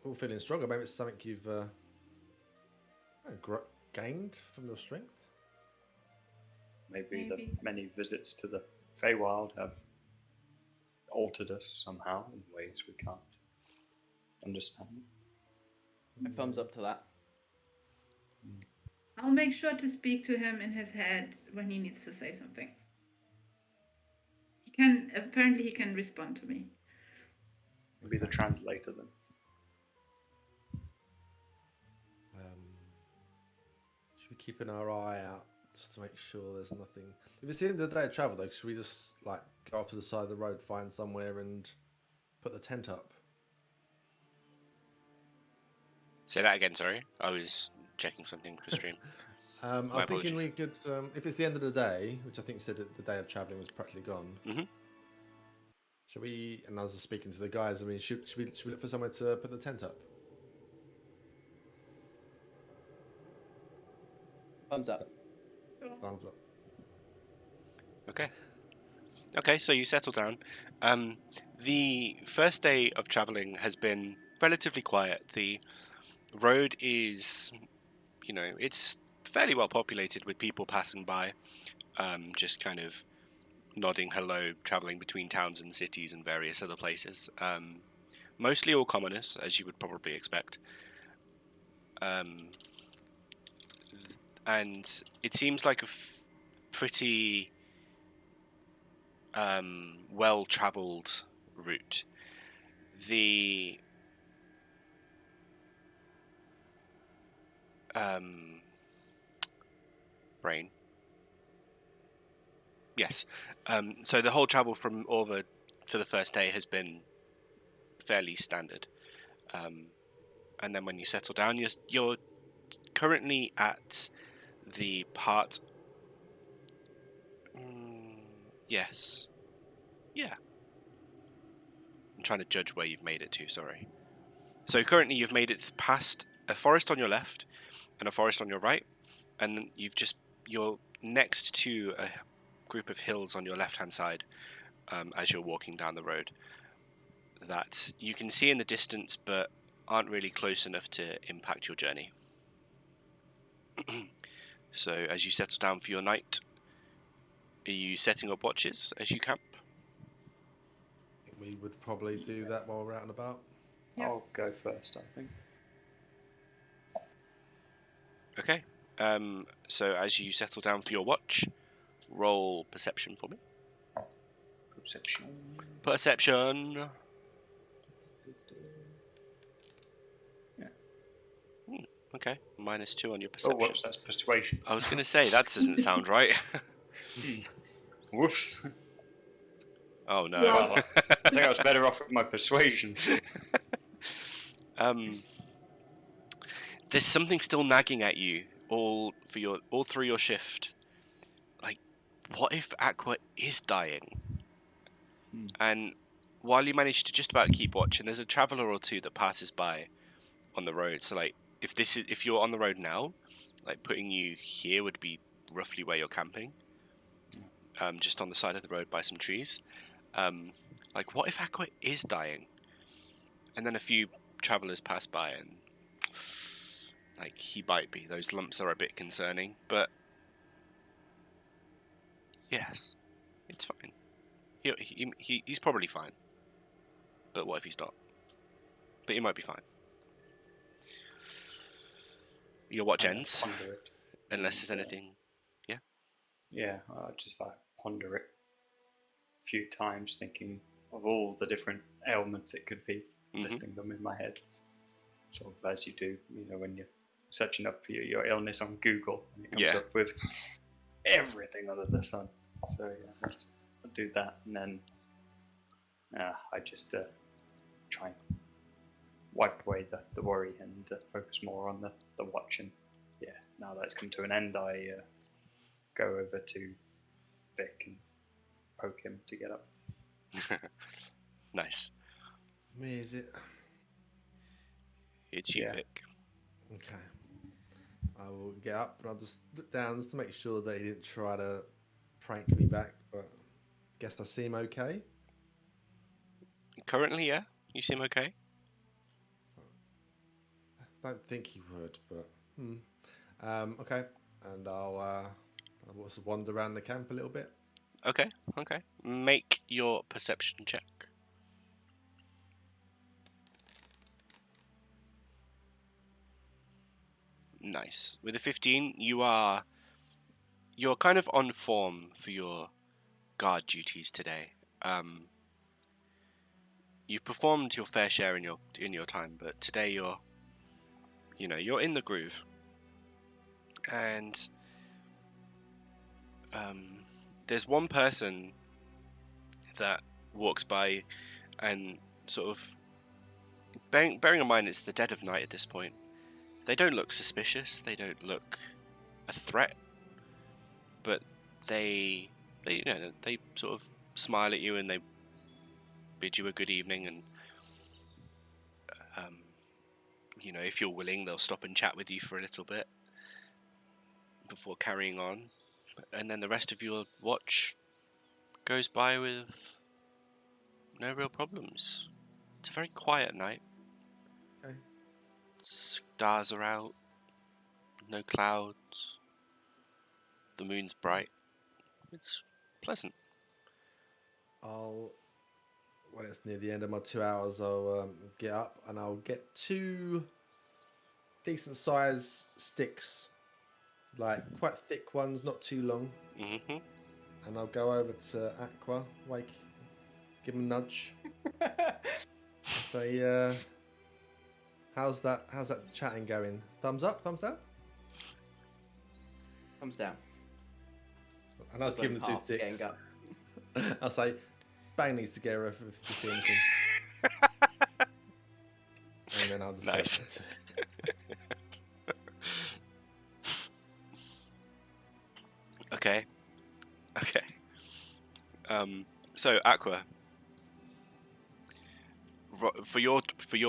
all feeling stronger. Maybe it's something you've gained from your strength. Maybe Maybe. the many visits to the Feywild have altered us somehow in ways we can't understand. A thumbs up to that. I'll make sure to speak to him in his head when he needs to say something. Apparently he can respond to me. Maybe the translator then. Should we keep our eye out just to make sure there's nothing? If it's the end of the day of travel, though, should we just go off to the side of the road, find somewhere, and put the tent up? Say that again, sorry. I was checking something for stream. I'm My thinking we apologies. could, if it's the end of the day, which I think you said that the day of traveling was practically gone. Mhm. Should we? And I was just speaking to the guys. I mean, should we look for somewhere to put the tent up? Thumbs up. Thumbs up. Okay, so you settle down. The first day of traveling has been relatively quiet. The road is, it's fairly well populated with people passing by, just kind of nodding hello, traveling between towns and cities and various other places. Mostly all commoners, as you would probably expect. And it seems like a pretty well-traveled route. The brain. Yes. So the whole travel from Orva for the first day has been fairly standard. And then when you settle down, you're currently at the part. Yes. Yeah. I'm trying to judge where you've made it to. Sorry. So currently you've made it past a forest on your left and a forest on your right, and then you're next to a group of hills on your left-hand side as you're walking down the road that you can see in the distance, but aren't really close enough to impact your journey. So as you settle down for your night, are you setting up watches as you camp? We would probably do that while we're out and about. Yeah. I'll go first, I think. Okay. So as you settle down for your watch, roll perception for me. Perception. Perception. Yeah. Okay. -2 on your Oh, perception. whoops, that's persuasion. I was going to say, that doesn't sound right. Whoops. Oh no. Well, Well, I think I was better off with my persuasion. There's something still nagging at you all through your shift. Like, what if Aqua is dying? And while you manage to just about keep watch, and there's a traveler or two that passes by on the road. So like, if you're on the road now, like putting you here would be roughly where you're camping. Just on the side of the road by some trees. Like, what if Aqua is dying? And then a few travelers pass by, and like, he might be. Those lumps are a bit concerning, but yes, it's fine. He's probably fine. But what if he's not? But he might be fine. Your watch ends, Ponder it. unless there's anything. Yeah. Yeah, I just like ponder it a few times, thinking of all the different ailments it could be, listing them in my head. Sort of as you do, when you're searching up for your illness on Google, and it comes up with everything under the sun. So yeah, I'll do that, and then I just try and wipe away the worry and focus more on the watch. And yeah, now that it's come to an end, I go over to Vic and poke him to get up. Nice. Where is it? It's you, Vic. Okay. I will get up, but I'll just look down just to make sure that he didn't try to prank me back. But guess I seem okay. Currently, yeah. You seem okay. I don't think he would, but okay. And I'll just wander around the camp a little bit. Okay. Make your perception check. Nice. With a 15, you're kind of on form for your guard duties today. You've performed your fair share in your time, but today you're in the groove. And there's one person that walks by, and sort of bearing in mind it's the dead of night at this point. They don't look suspicious. They don't look a threat, but they sort of smile at you and they bid you a good evening. And if you're willing, they'll stop and chat with you for a little bit before carrying on. And then the rest of your watch goes by with no real problems. It's a very quiet night. Okay. Stars are out, no clouds, the moon's bright. It's pleasant. When it's near the end of my 2 hours, I'll get up and I'll get 2 decent sized sticks, like quite thick ones, not too long. Mm-hmm. And I'll go over to Aqua, give him a nudge. Say, how's that chatting going? Thumbs up, thumbs down? Thumbs down. And I was giving the two Half ticks. gang up. I'll say, bang these together if you see anything. And then I'll just Nice. go into it. Okay. So Aqua, for your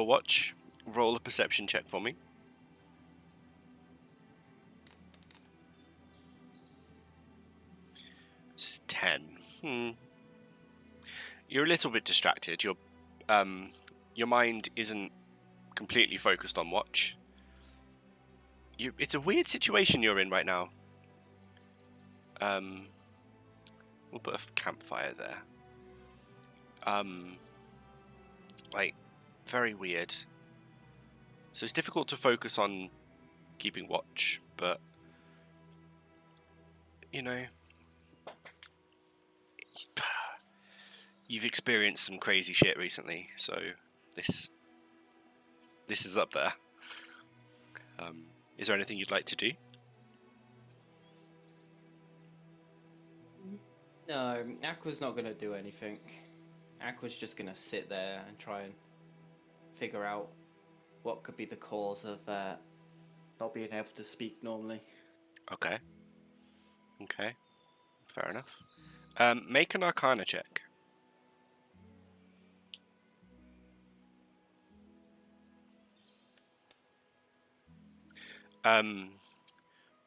watch, roll a perception check for me. It's 10. You're a little bit distracted. Your mind isn't completely focused on watch. It's a weird situation you're in right now. We'll put a campfire there. Like, very weird. So it's difficult to focus on keeping watch, but you know, you've experienced some crazy shit recently, so this is up there. Is there anything you'd like to do? No, Aqua's not going to do anything. Aqua's just going to sit there and try and figure out what could be the cause of not being able to speak normally. Okay, fair enough. Make an Arcana check.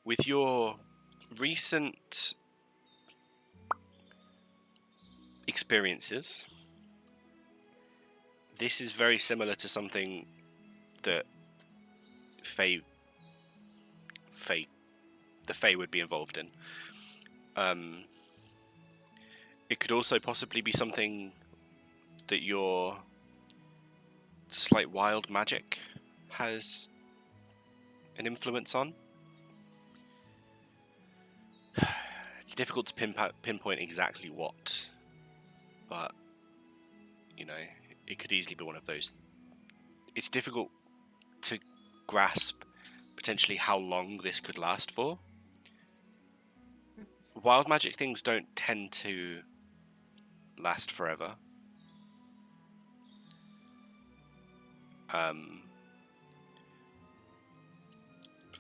With your recent experiences, this is very similar to something that the Fae would be involved in. It could also possibly be something that your slight wild magic has an influence on. It's difficult to pinpoint exactly what, but you know, it could easily be one of those. It's difficult to grasp potentially how long this could last for. Wild magic things don't tend to last forever.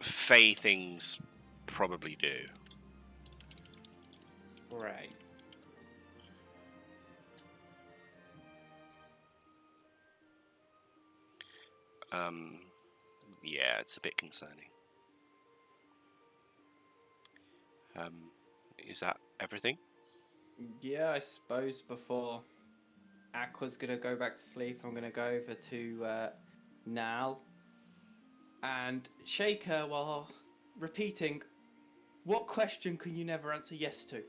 Fae things probably do. Right. Yeah, it's a bit concerning. Is that everything? Yeah, I suppose before Aqua's going to go back to sleep, I'm going to go over to Nal and shake her while repeating, what question can you never answer yes to?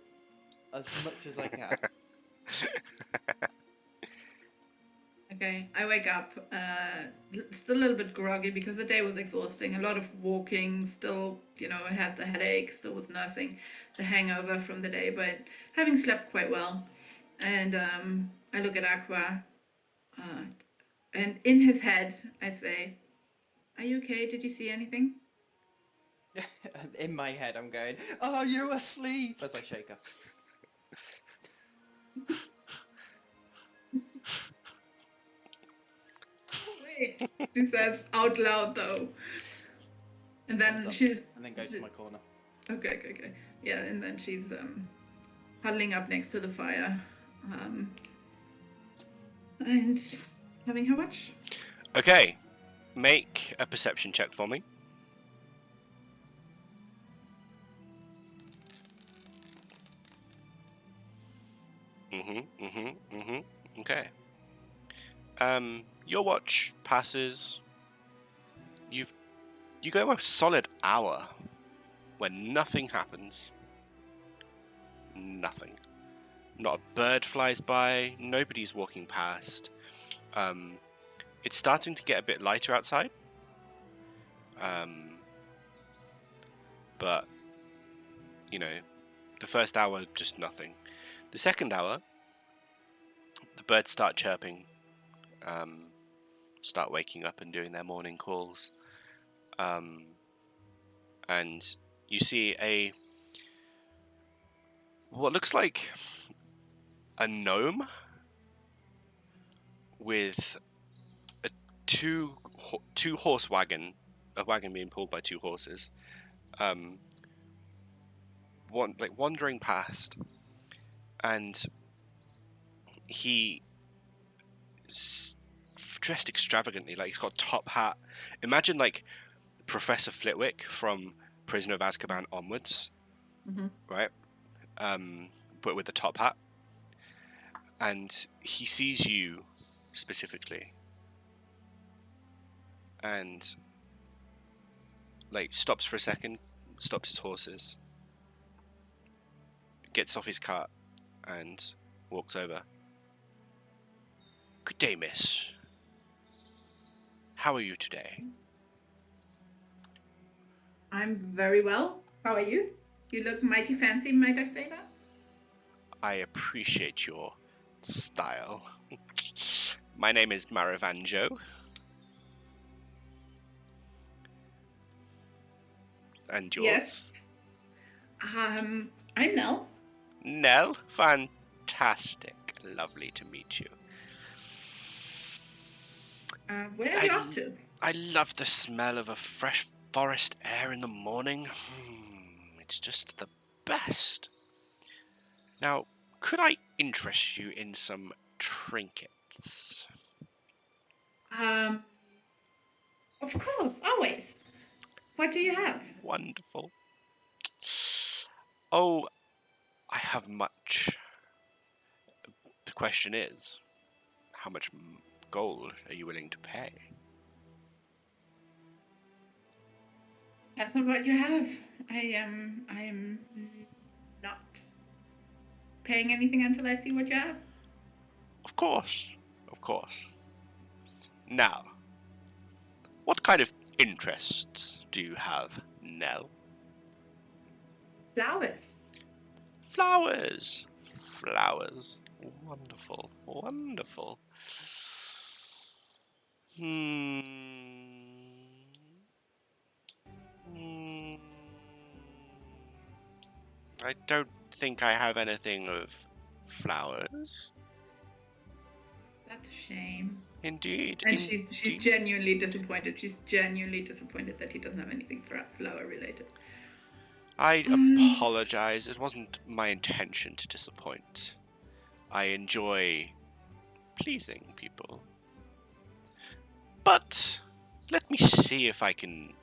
As much as I can. Okay, I wake up still a little bit groggy because the day was exhausting. A lot of walking, still, I had the headache, still was nursing the hangover from the day, but having slept quite well. And I look at Aqua, and in his head, I say, "Are you okay? Did you see anything?" And in my head, I'm going, "Are you asleep?" as I shake her. Wait, she says out loud though. And Thumbs then up, she's and then go to my corner. okay. Yeah, and then she's huddling up next to the fire, and having her watch. Okay, make a perception check for me. Okay. Your watch passes. You go a solid hour when nothing happens. Nothing. Not a bird flies by. Nobody's walking past. It's starting to get a bit lighter outside. But the first hour, just nothing. The second hour, the birds start chirping, start waking up and doing their morning calls. And you see a what looks like a gnome with a two horse wagon, a wagon being pulled by two horses, wandering past, and he dressed extravagantly. Like, he's got a top hat. Imagine like Professor Flitwick from Prisoner of Azkaban onwards, right? But with the top hat, and he sees you specifically, and like stops for a second, stops his horses, gets off his cart, and walks over. Good day, miss. How are you today? I'm very well. How are you? You look mighty fancy, might I say that? I appreciate your style. My name is Maravanjo. And yours? Yes. I'm Nell. Nell? Fantastic. Lovely to meet you. Where are you off to? I love the smell of a fresh forest air in the morning. It's just the best. Now, could I interest you in some trinkets? Of course, always. What do you have? Wonderful. Oh, I have much. The question is, how much gold are you willing to pay? That's not what you have. I am not paying anything until I see what you have. Of course, of course. Now, what kind of interests do you have, Nell? Flowers. Flowers. Flowers. Wonderful, wonderful. I don't think I have anything of flowers. That's a shame. Indeed. And she's genuinely disappointed. She's genuinely disappointed that he doesn't have anything flower related. I apologize. It wasn't my intention to disappoint. I enjoy pleasing people. But let me see if I can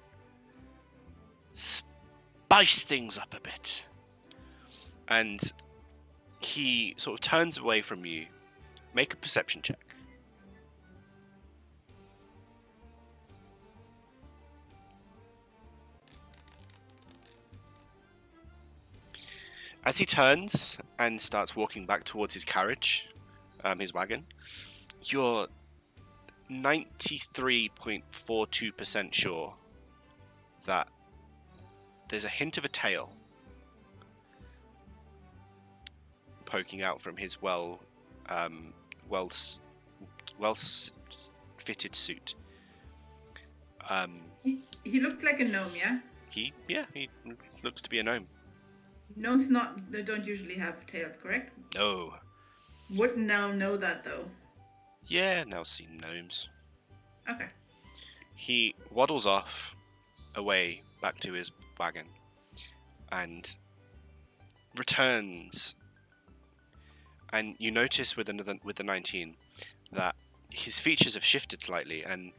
spice things up a bit. And he sort of turns away from you. Make a perception check. As he turns and starts walking back towards his carriage, his wagon, you're 93.42% sure that there's a hint of a tail poking out from his well fitted suit. He looks like a gnome, yeah? He looks to be a gnome. Gnomes they don't usually have tails, correct? No. Wouldn't Nell know that though? Yeah, Nell's seen gnomes. Okay. He waddles off away back to his wagon and returns. And you notice with the 19 that his features have shifted slightly, and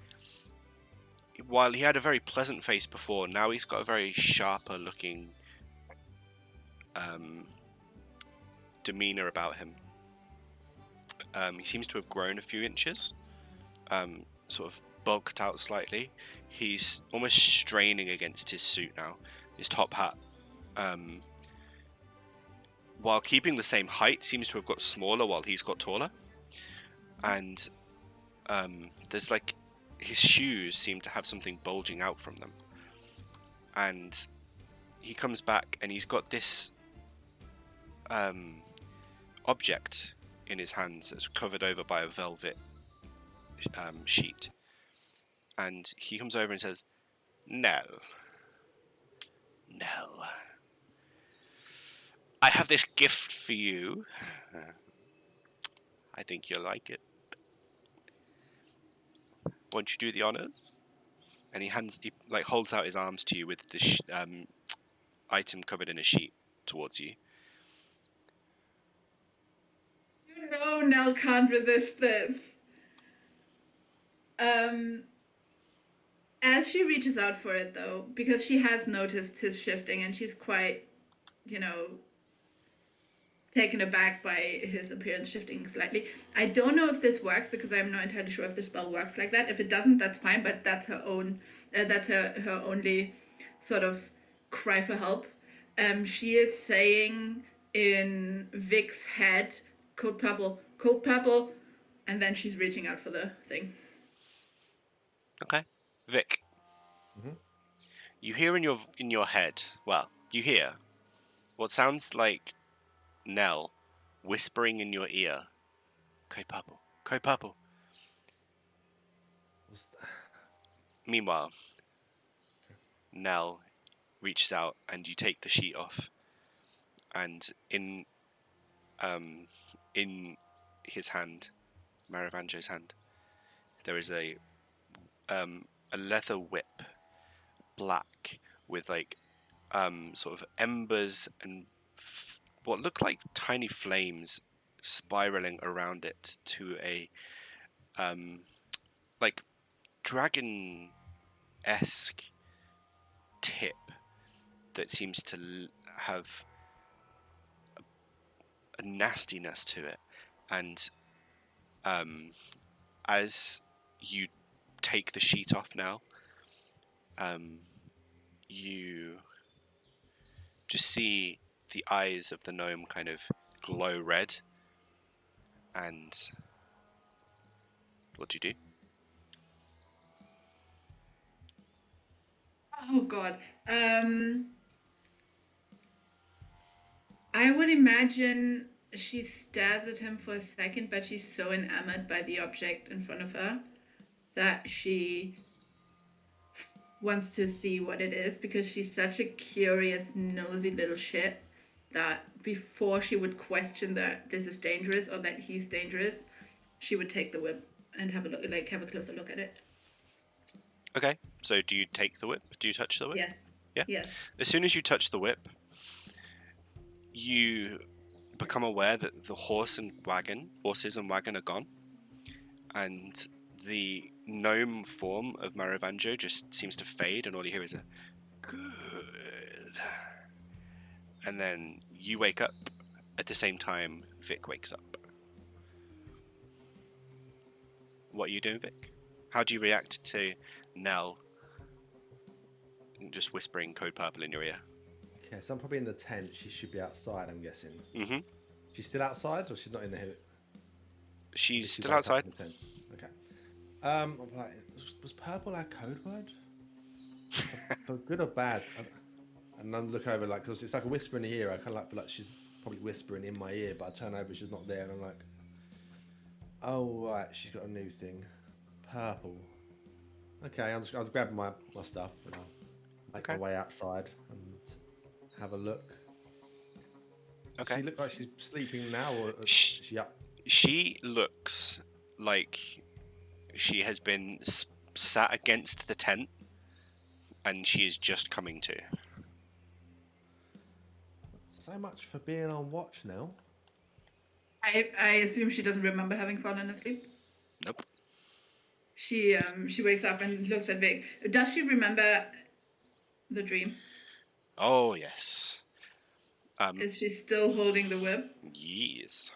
while he had a very pleasant face before, now he's got a very sharper looking demeanor about him. He seems to have grown a few inches, sort of bulked out slightly. He's almost straining against his suit now, his top hat. While keeping the same height, seems to have got smaller while he's got taller. And there's like, his shoes seem to have something bulging out from them. And he comes back and he's got this object in his hands that's covered over by a velvet sheet. And he comes over and says, Nell, I have this gift for you. I think you'll like it. Won't you do the honors? And he holds out his arms to you with this item covered in a sheet towards you. You know Nell can't resist this. As she reaches out for it, though, because she has noticed his shifting and she's quite, taken aback by his appearance shifting slightly. I don't know if this works because I'm not entirely sure if the spell works like that. If it doesn't, that's fine, but that's her own, that's her only sort of cry for help. She is saying in Vic's head, code purple, and then she's reaching out for the thing. Okay, Vic. Mhm. You hear in your head. Well, you hear what sounds like Nell whispering in your ear. Code purple. Code purple. Meanwhile, Nell reaches out and you take the sheet off, and in his hand, Maravanjo's hand, there is a leather whip, black, with sort of embers and what look like tiny flames spiraling around it to a like dragon-esque tip that seems to have a nastiness to it. And as you take the sheet off now, you just see the eyes of the gnome kind of glow red. And what do you do? Oh god. I would imagine she stares at him for a second, but she's so enamored by the object in front of her that she wants to see what it is because she's such a curious, nosy little shit that before she would question that this is dangerous or that he's dangerous, she would take the whip and have a look, like have a closer look at it. Okay, so do you take the whip? Do you touch the whip? Yeah. Yeah? Yes. As soon as you touch the whip, you become aware that the horses and wagon are gone, and the gnome form of Maravanjo just seems to fade, and all you hear is a good. And then you wake up at the same time Vic wakes up. What are you doing, Vic? How do you react to Nell just whispering code purple in your ear? Okay, so I'm probably in the tent. She should be outside, I'm guessing. Mm-hmm. She's still outside, or she's not in the hill? She's She still wakes up outside. in the tent. Okay. I'm like, was purple our code word? For good or bad? And I look over, like, because it's like a whisper in the ear. I kind of like feel like she's probably whispering in my ear, but I turn over, she's not there, and I'm like, oh right, she's got a new thing, purple. Okay, I'll grab my stuff and I'll make my way outside and have a look. Okay. Does she look like she's sleeping now, or is she up? She looks like she has been sat against the tent, and she is just coming to. So much for being on watch now. I assume she doesn't remember having fallen asleep. Nope. She wakes up and looks at Vic. Does she remember the dream? Oh yes. Is she still holding the whip? Yes.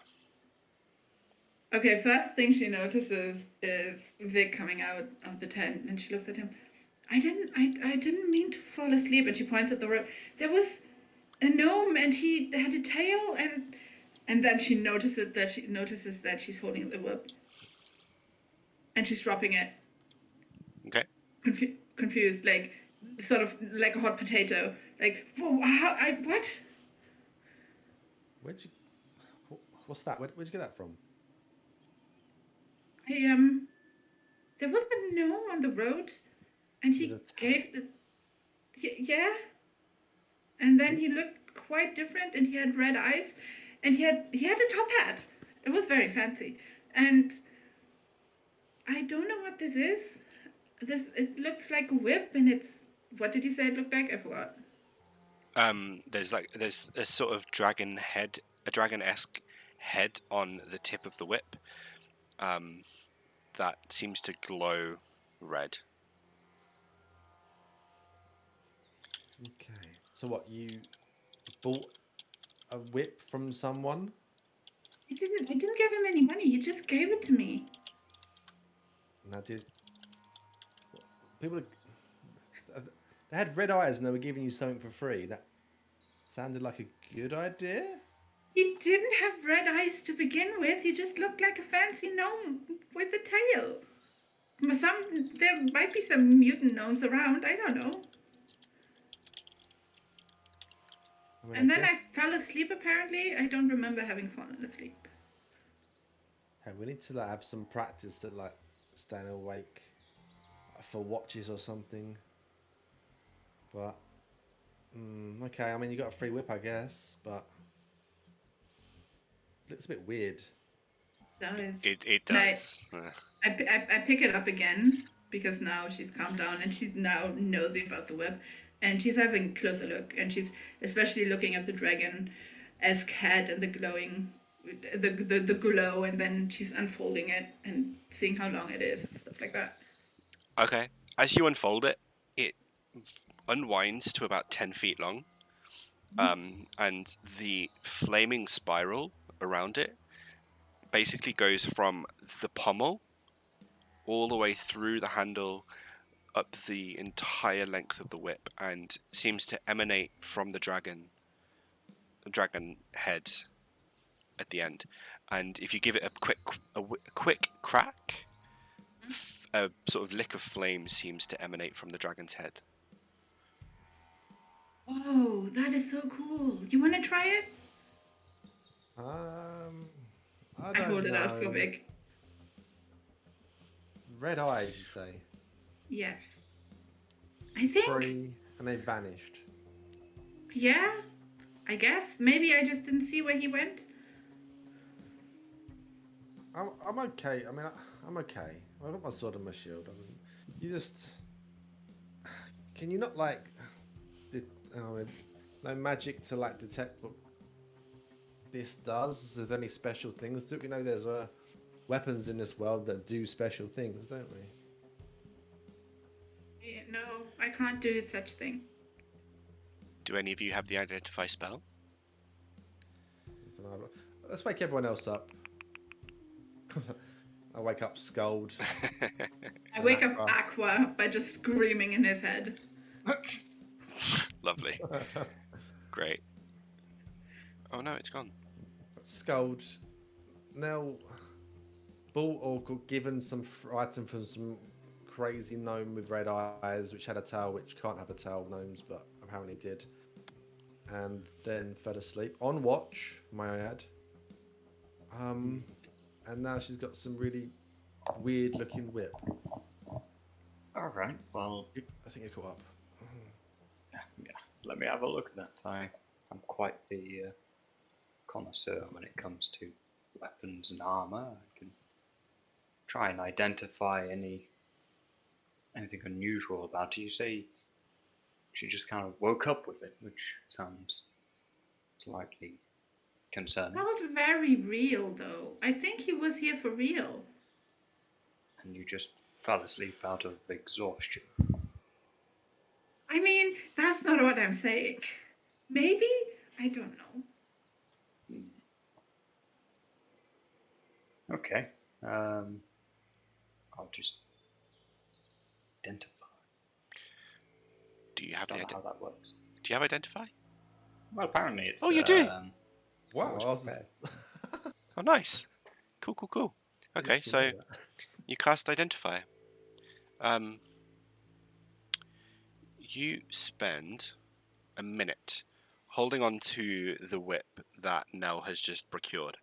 Okay, first thing she notices is Vic coming out of the tent, and she looks at him. I didn't mean to fall asleep, and she points at the rope. There was a gnome, and he had a tail, and then she notices that she's holding the whip, and she's dropping it. Okay. Confused, like sort of like a hot potato. Like, what? What's that? Where'd you get that from? There was a gnome on the road, and he gave the. Yeah. And then he looked quite different, and he had red eyes, and he had a top hat. It was very fancy, and I don't know what this is. It looks like a whip, and it's what did you say it looked like? I forgot. There's a sort of a dragon-esque head on the tip of the whip. That seems to glow red. Okay. So what, you bought a whip from someone? I didn't give him any money. He just gave it to me. And I did. People, they had red eyes and they were giving you something for free. That sounded like a good idea. He didn't have red eyes to begin with. He just looked like a fancy gnome with a tail. There might be some mutant gnomes around. I don't know. I mean, And then guess- I fell asleep. Apparently, I don't remember having fallen asleep. Hey, we need to have some practice to staying awake for watches or something. But okay, I mean you got a free whip, I guess, but it looks a bit weird. Does. It Nice. does. I pick it up again because now she's calmed down and she's now nosy about the whip, and she's having a closer look, and she's especially looking at the dragon-esque head and the glowing, the glow, and then she's unfolding it and seeing how long it is and stuff like that. Okay. As you unfold it, it unwinds to about 10 feet long. And the flaming spiral around it basically goes from the pommel all the way through the handle up the entire length of the whip and seems to emanate from the dragon head at the end. And if you give it a quick crack, a sort of lick of flame seems to emanate from the dragon's head. Whoa, that is so cool. You want to try it? I I don't hold it know. out for Vic. Red eyes, you say? Yes. I think, Free, and they vanished. yeah, I guess. Maybe I just didn't see where he went. I'm okay. I mean, I'm okay. I've got my sword and my shield. You just can you not no magic to detect what this does? Is there any special things to it? We know there's weapons in this world that do special things, don't we? Yeah, no, I can't do such thing. Do any of you have the identify spell? Let's wake everyone else up. I wake up Sköld. I wake up Aqua. Aqua by just screaming in his head. Lovely. Great. Oh no, it's gone. Sköld now bought or got given some item from some crazy gnome with red eyes, which had a tail, which can't have a tail, gnomes, but apparently did. And then fell asleep on watch, may I add. And now she's got some really weird looking whip. All right. Well, I think it caught up. yeah. Let me have a look at that. I'm quite the connoisseur when it comes to weapons and armor. I can try and identify anything unusual about it. You say she just kind of woke up with it, which sounds slightly concerning. Not very real, though. I think he was here for real. And you just fell asleep out of exhaustion. I mean, that's not what I'm saying. Maybe? I don't know. Okay. I'll just identify. Do you have Don't know how that works. Do you have identify? Well, apparently it's. Oh, you do? Wow, always I was prepared. Oh, nice. Cool. Okay, so you cast identify. You spend a minute holding on to the whip that Nell has just procured.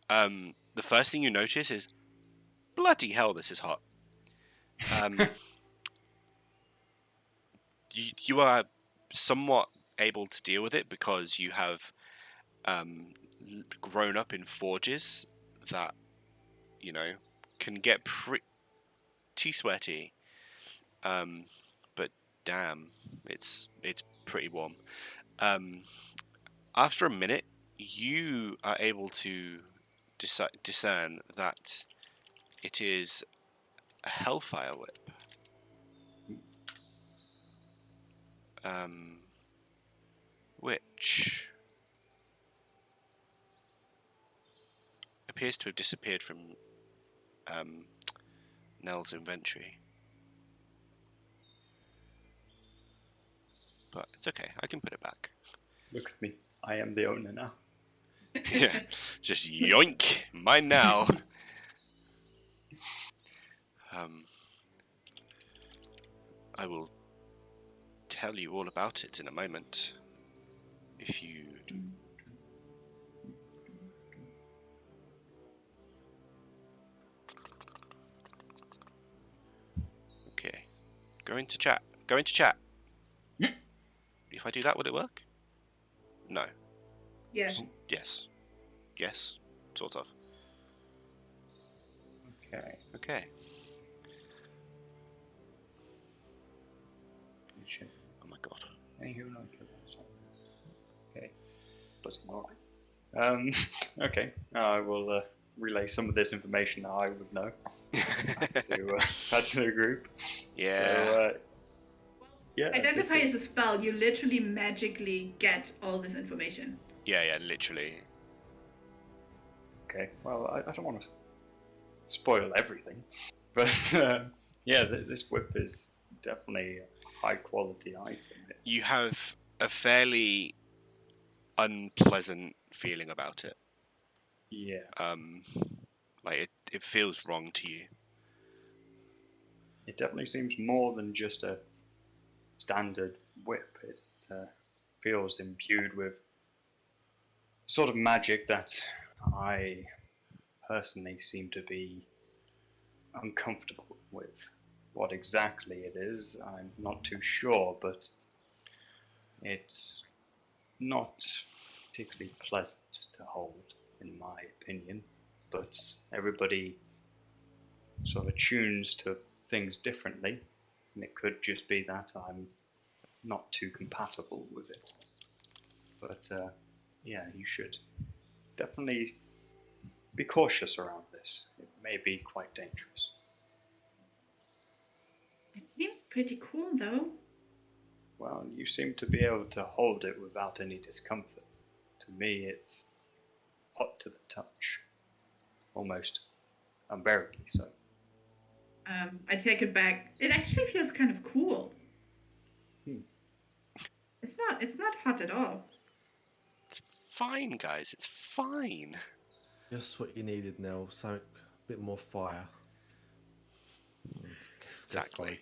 The first thing you notice is, bloody hell, this is hot. You are somewhat able to deal with it because you have grown up in forges that, you know, can get pretty sweaty. But damn, it's pretty warm. After a minute, you are able to discern that it is a hellfire whip. Which appears to have disappeared from Nell's inventory. But it's okay, I can put it back. Look at me. I am the owner now. Yeah, just yoink, mine now. I will tell you all about it in a moment. If you... Okay. Go into chat. Go into chat. If I do that, will it work? No. Yes. Yes. Yes. Sort of. Okay. Okay. Oh my god. Okay. But okay. I will relay some of this information that I would know to the group. Yeah. So, yeah. Identify is a spell. You literally magically get all this information. Yeah, literally. Okay. Well, I don't want to spoil everything, but yeah, this whip is definitely a high quality item. You have a fairly unpleasant feeling about it. Yeah. Like it feels wrong to you. It definitely seems more than just a standard whip. It feels imbued with sort of magic that I personally seem to be uncomfortable with. What exactly it is, I'm not too sure, but it's not particularly pleasant to hold, in my opinion. But everybody sort of tunes to things differently, and it could just be that I'm not too compatible with it. But yeah, you should definitely be cautious around this. It may be quite dangerous. It seems pretty cool, though. Well, you seem to be able to hold it without any discomfort. To me, it's hot to the touch, almost unbearably so. I take it back. It actually feels kind of cool. It's not hot at all. It's fine, guys. It's fine. Just what you needed, Nell. So a bit more fire. Exactly.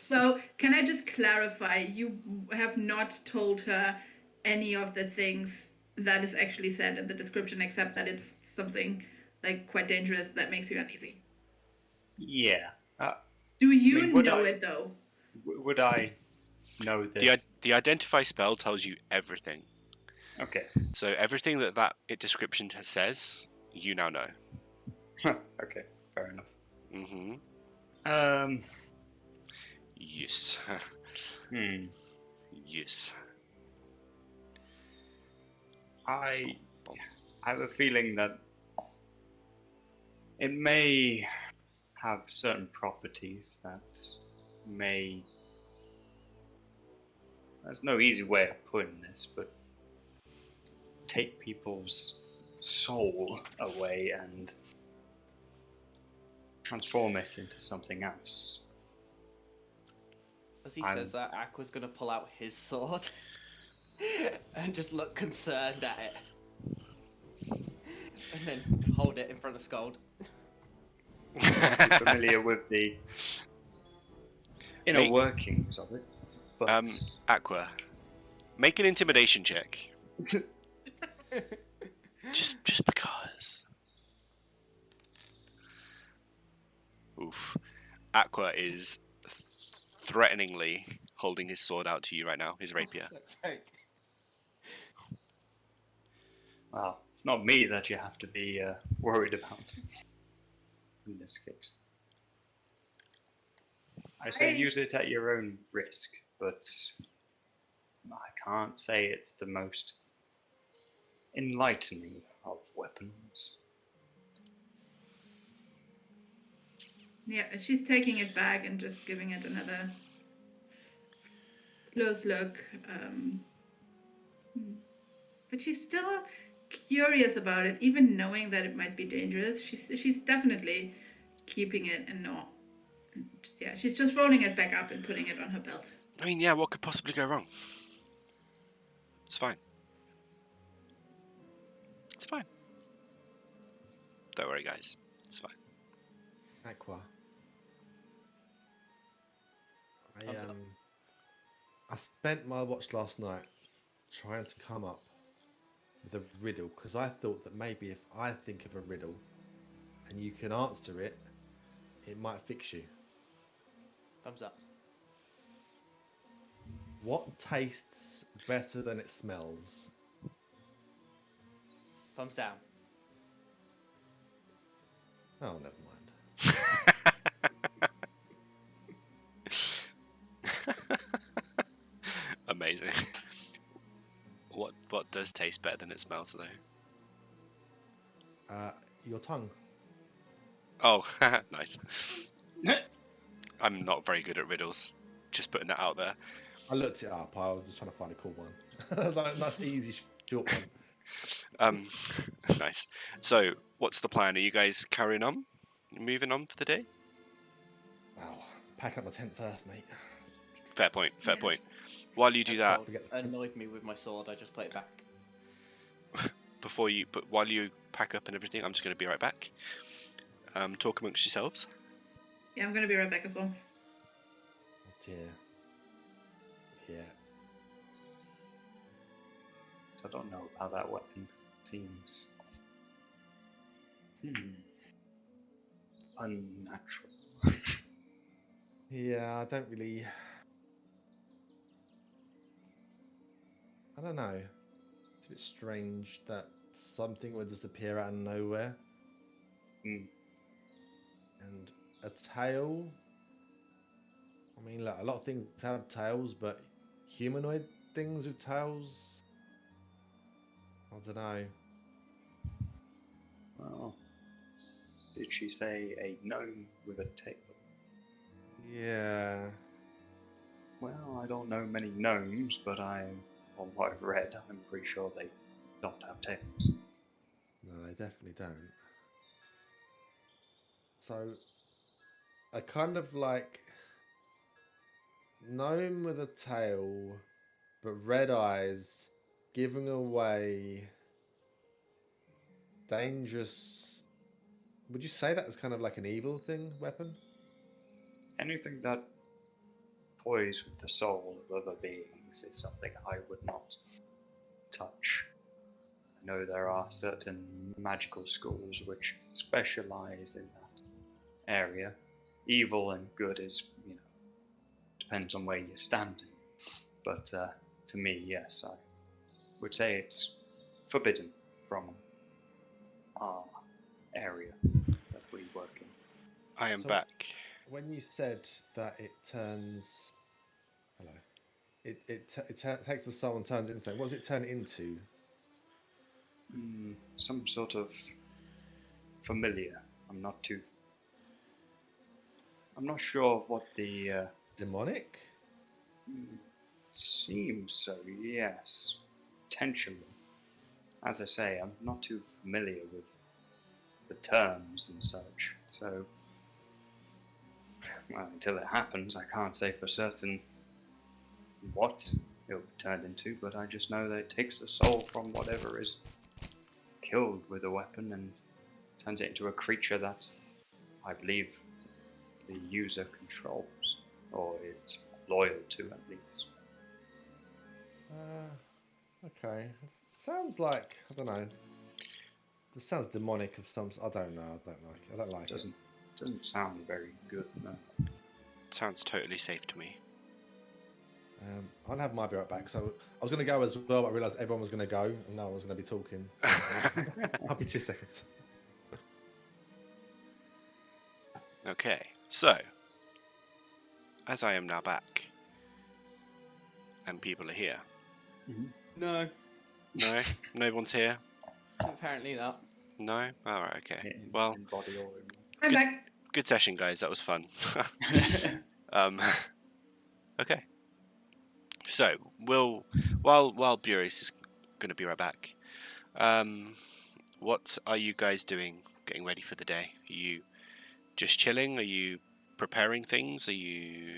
So, can I just clarify? You have not told her any of the things that is actually said in the description, except that it's something like quite dangerous that makes you uneasy. Yeah. Do you would know I- it though? Would I know this? The identify spell tells you everything. Okay. So everything that description says, you now know. Okay, fair enough. Mm-hmm. Yes. Yes. I have a feeling that it may have certain properties that may... There's no easy way of putting this, but take people's soul away and transform it into something else. As he says that, Aqua's gonna pull out his sword and just look concerned at it. And then hold it in front of Sköld. I'm familiar with the inner workings of it. But... Aqua, make an intimidation check. just because. Oof. Aqua is threateningly holding his sword out to you right now, his rapier. For fuck's sake. Well, it's not me that you have to be worried about in this case. I say use it at your own risk, but I can't say it's the most enlightening of weapons. Yeah, she's taking it back and just giving it another close look. But she's still curious about it, even knowing that it might be dangerous. She's definitely keeping it and not. Yeah, she's just rolling it back up and putting it on her belt. I mean, yeah, what could possibly go wrong? It's fine. It's fine. Don't worry, guys. It's fine. Aqua. Thumbs up. I spent my watch last night trying to come up with a riddle because I thought that maybe if I think of a riddle and you can answer it, it might fix you. Thumbs up. What tastes better than it smells? Thumbs down. Oh, never mind. Amazing. What does taste better than it smells, though? Your tongue. Oh, nice. I'm not very good at riddles. Just putting that out there. I looked it up. I was just trying to find a cool one. That's the easy short one. Nice. So, what's the plan? Are you guys carrying on? Moving on for the day? Wow. Pack up my tent first, mate. Fair point, fair Yeah. point. While you do that, Sköld annoyed me with my sword. I just put it back. while you pack up and everything, I'm just going to be right back. Talk amongst yourselves. Yeah, I'm gonna be right back as well. Oh dear. Yeah. I don't know how that weapon seems. Unnatural. Yeah, I don't really. I don't know. It's a bit strange that something would just appear out of nowhere. Hmm. And a tail. I mean, look, a lot of things have tails, but humanoid things with tails. I don't know. Well, did she say a gnome with a tail? Yeah. Well, I don't know many gnomes, but from what I've read, I'm pretty sure they don't have tails. No, they definitely don't. So, I kind of like gnome with a tail, but red eyes, giving away dangerous. Would you say that as kind of like an evil thing, weapon? Anything that toys with the soul of other beings is something I would not touch. I know there are certain magical schools which specialize in that area. Evil and good is, depends on where you're standing. But to me, yes, I would say it's forbidden from our area that we work in. I am So- back. When you said that it turns, hello, it takes the soul and turns it into something. What does it turn into? Some sort of familiar. I'm not sure what the Demonic? seems so. Yes, potentially. As I say, I'm not too familiar with the terms and such. So, well, until it happens, I can't say for certain what it'll be turned into. But I just know that it takes the soul from whatever is killed with a weapon and turns it into a creature that I believe the user controls, or it's loyal to at least. Okay. It sounds like, I don't know. It sounds demonic of some. I don't know. I don't like it. I don't like it. Doesn't sound very good, no. Sounds totally safe to me. I'll have my be right back. So I was going to go as well, but I realised everyone was going to go, and no one was going to be talking. So I'll be 2 seconds. Okay, so as I am now back, and people are here. No, No, no one's here. apparently not. No. All right. Okay. Well, in body or I'm Good. back. good session, guys. That was fun. in... Okay. So while Buris is going to be right back. What are you guys doing? Getting ready for the day? Are you just chilling? Are you preparing things? Are you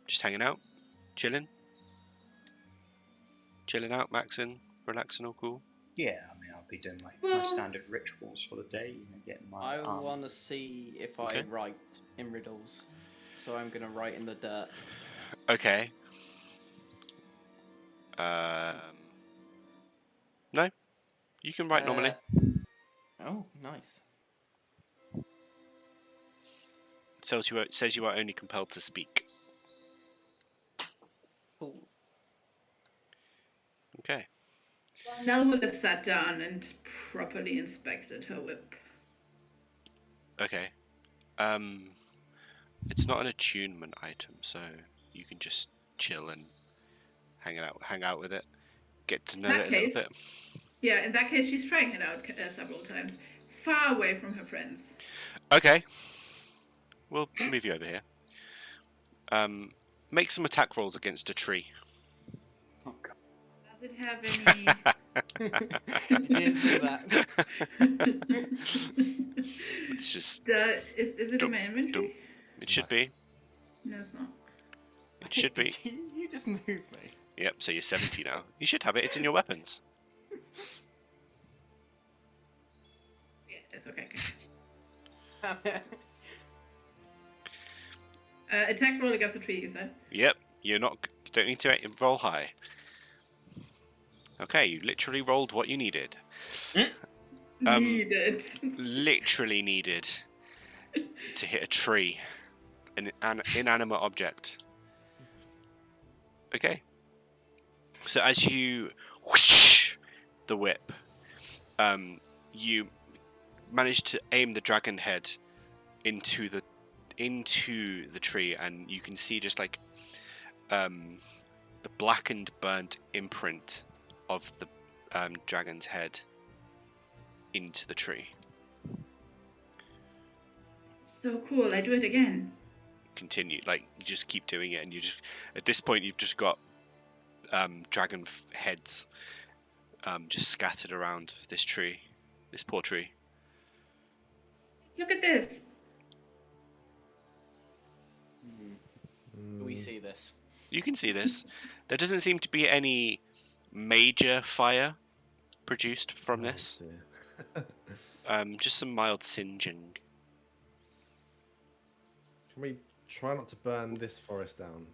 just hanging out, chilling out, maxing, relaxing, all cool? Yeah, I mean, I'll be doing my Well- standard rituals for the day, getting my I want to see if Okay. I write in riddles. So I'm going to write in the dirt. Okay. No, you can write normally. Oh, nice. Says you are only compelled to speak. Cool. Okay. Nell would have sat down and properly inspected her whip. Okay. It's not an attunement item, so you can just chill and hang out with it, get to know In it that a little case- bit. Yeah, in that case, she's trying it out several times, far away from her friends. Okay. We'll move you over here. Make some attack rolls against a tree. Oh, God. Does it have any? You didn't see that. It's just. Is it Dum, in my inventory? It should be. No, it's not. It should be. You just moved me. Yep. So you're 70 now. You should have it. It's in your weapons. Yeah, it's okay. Attack roll against the tree, you said? Yep. You don't need to roll high. Okay. You literally rolled what you needed. Needed. Literally needed to hit a tree, an inanimate object. Okay. So as you whoosh the whip, you manage to aim the dragon head into the tree, and you can see just like the blackened, burnt imprint of the dragon's head into the tree. So cool, I do it again. Continue, like you just keep doing it, and you just at this point you've just got dragon heads just scattered around this poor tree. Look at this. We see this. You can see this. There doesn't seem to be any major fire produced from this. Dear. Just some mild singeing. Can we try not to burn this forest down?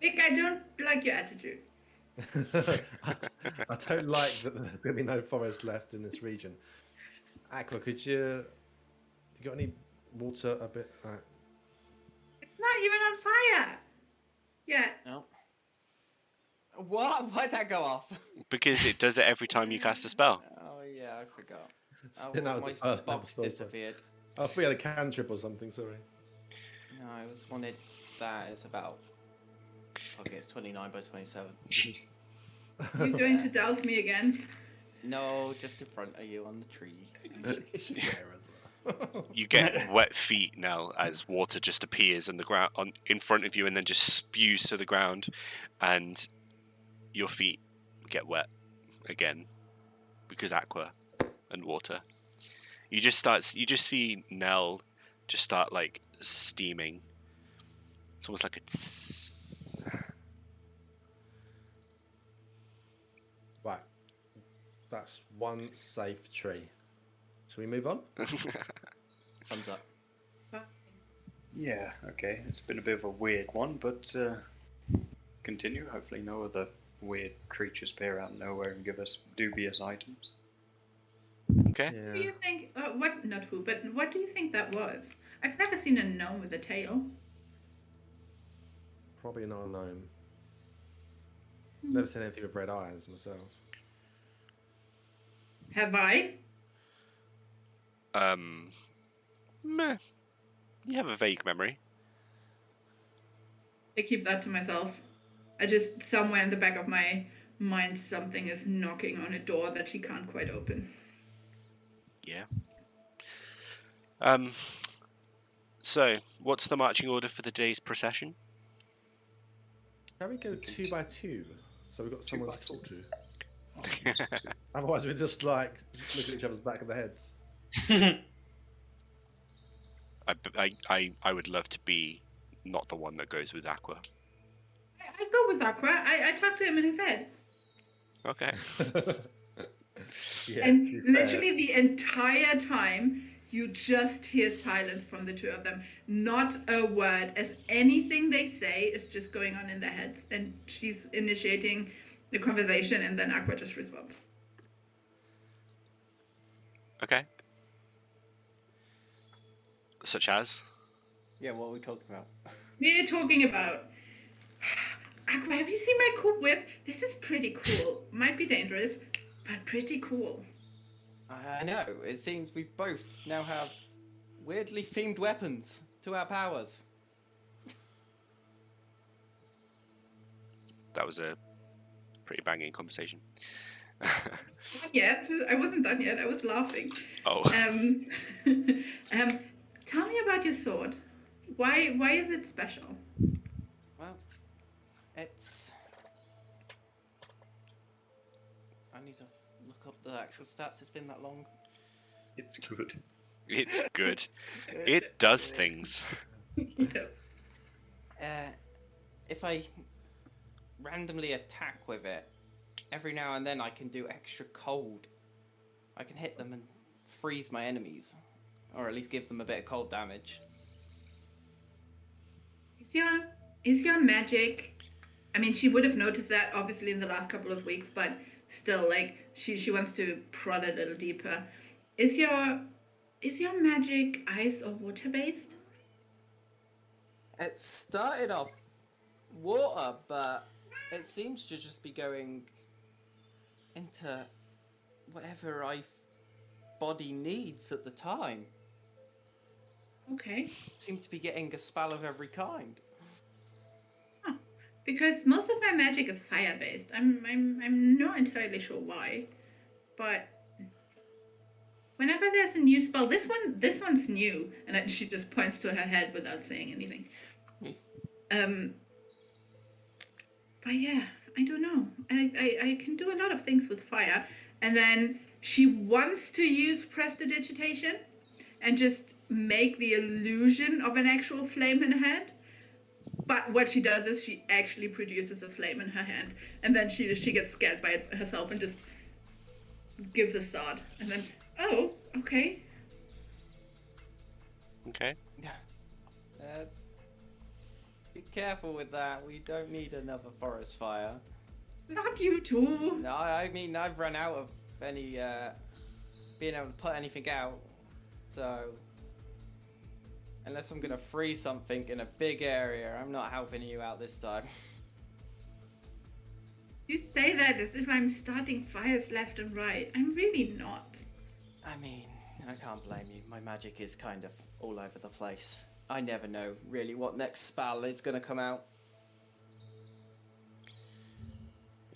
Vic, I don't like your attitude. I don't like that there's going to be no forest left in this region. Aqua, could you got any water a bit? It's not even on fire. Yeah. No. What? Why'd that go off? Because it does it every time you cast a spell. Oh yeah, I forgot. Oh, Yeah, that was my the first box episode. disappeared. I thought we had a cantrip or something, sorry. No, I was wanted. That is about. Okay, it's 29 by 27. Jeez. You going to douse me again? No, just in front of you on the tree. You should wear as well. You get wet feet now as water just appears in the ground in front of you, and then just spews to the ground, and your feet get wet again because aqua and water. You just see Nell just start like steaming. It's almost like it's Right. That's one safe tree. Shall we move on? Thumbs up. Yeah, okay. It's been a bit of a weird one, but continue. Hopefully no other weird creatures appear out of nowhere and give us dubious items. okay. Who do you think? What? Not who, but what do you think that was? I've never seen a gnome with a tail. Probably not a gnome. Never seen anything with red eyes myself. Have I? Meh. You have a vague memory. I keep that to myself. I just, somewhere in the back of my mind, something is knocking on a door that she can't quite open. Yeah. So, what's the marching order for the day's procession? Can we go 2 by 2? So we've got Two someone by to talk two. to. Otherwise, we're just like look at each other's back of the heads. I would love to be not the one that goes with Aqua. I go with Aqua. I talk to him in his head. Okay. Yeah, And to be fair. literally the entire time, you just hear silence from the two of them. Not a word, as anything they say is just going on in their heads. And she's initiating the conversation, and then Aqua just responds. Okay. Such as? Yeah, what are we talking about? We're talking about Aqua. Have you seen my cool whip? This is pretty cool. Might be dangerous, but pretty cool. I know. It seems we both now have weirdly themed weapons to our powers. That was a pretty banging conversation. Not yet. I wasn't done yet. I was laughing. Oh. Tell me about your sword. Why is it special? Well, it's... I need to look up the actual stats. It's been that long. It's good. It's good. It does things. Yeah. If I randomly attack with it, every now and then I can do extra cold. I can hit them and freeze my enemies, or at least give them a bit of cold damage. Is your magic? I mean, she would have noticed that obviously in the last couple of weeks, but still, like she wants to prod a little deeper. Is your magic ice or water based? It started off water, but it seems to just be going into whatever body needs at the time. Okay. Seem to be getting a spell of every kind. Huh. Because most of my magic is fire based. I'm not entirely sure why, but whenever there's a new spell, this one's new, and then she just points to her head without saying anything. But yeah, I don't know. I can do a lot of things with fire, and then she wants to use prestidigitation, and just make the illusion of an actual flame in her hand. But what she does is she actually produces a flame in her hand, and then she gets scared by it herself and just gives a start, and then oh, okay. Okay. Be careful with that. We don't need another forest fire. Not you too. No, I mean I've run out of any being able to put anything out. So unless I'm gonna freeze something in a big area, I'm not helping you out this time. You say that as if I'm starting fires left and right. I'm really not. I mean, I can't blame you. My magic is kind of all over the place. I never know really what next spell is gonna come out.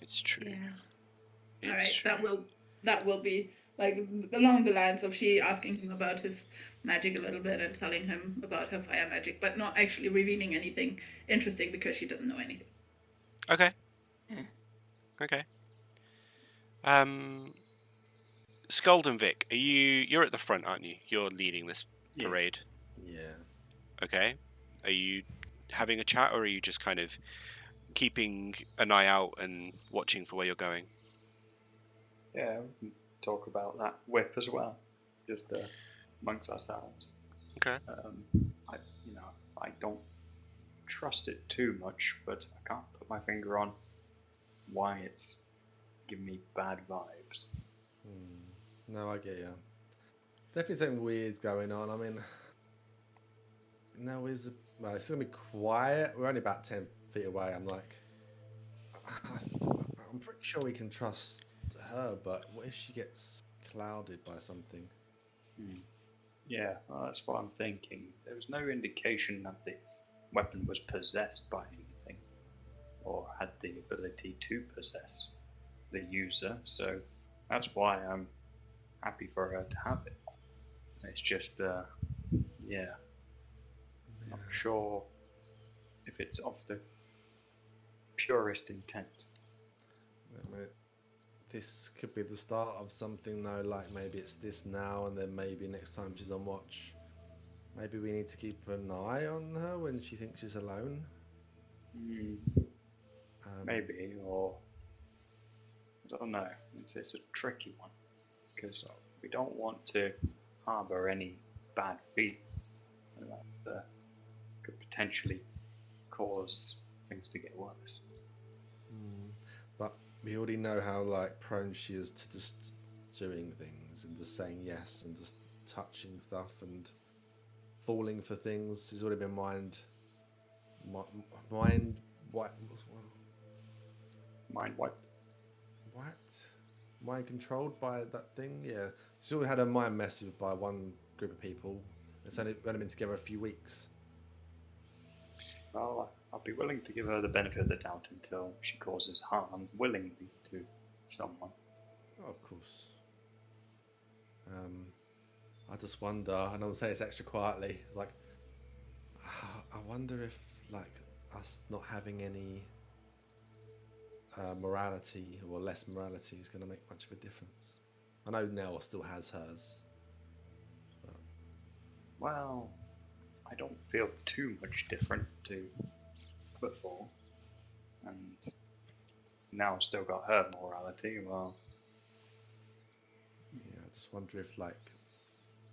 It's true. Yeah. All right. That will be like along the lines of she asking him about his magic a little bit and telling him about her fire magic, but not actually revealing anything interesting because she doesn't know anything. Okay. Okay. Sköld and Vic, you're at the front, aren't you? You're leading this Yeah. parade. Yeah. Okay. Are you having a chat, or are you just kind of keeping an eye out and watching for where you're going? Yeah, we can talk about that whip as well, just amongst ourselves. Okay. I don't trust it too much, but I can't put my finger on why it's giving me bad vibes. No, I get you. Definitely something weird going on. I mean, no, it's going to be quiet. We're only about 10, feet away. I'm like, I'm pretty sure we can trust her, but what if she gets clouded by something? Yeah, well, that's what I'm thinking. There was no indication that the weapon was possessed by anything, or had the ability to possess the user, so that's why I'm happy for her to have it. It's just, yeah, not sure if it's of the purest intent. I mean, this could be the start of something though, like maybe it's this now and then maybe next time she's on watch. Maybe we need to keep an eye on her when she thinks she's alone. Maybe, or I don't know. It's a tricky one because we don't want to harbour any bad feelings that could potentially cause things to get worse. But we already know how like prone she is to just doing things and just saying yes and just touching stuff and falling for things. She's already been mind what? Mind wipe. What? Mind controlled by that thing? Yeah. She's already had her mind messed with by one group of people. It's only been together a few weeks. Well, I'll be willing to give her the benefit of the doubt until she causes harm willingly to someone. Oh, of course. I just wonder, and I'll say this extra quietly, like, I wonder if, like, us not having any morality or less morality is going to make much of a difference. I know Nell still has hers. But... Well, I don't feel too much different to before, and now I've still got her morality. Well, yeah, I just wonder if, like,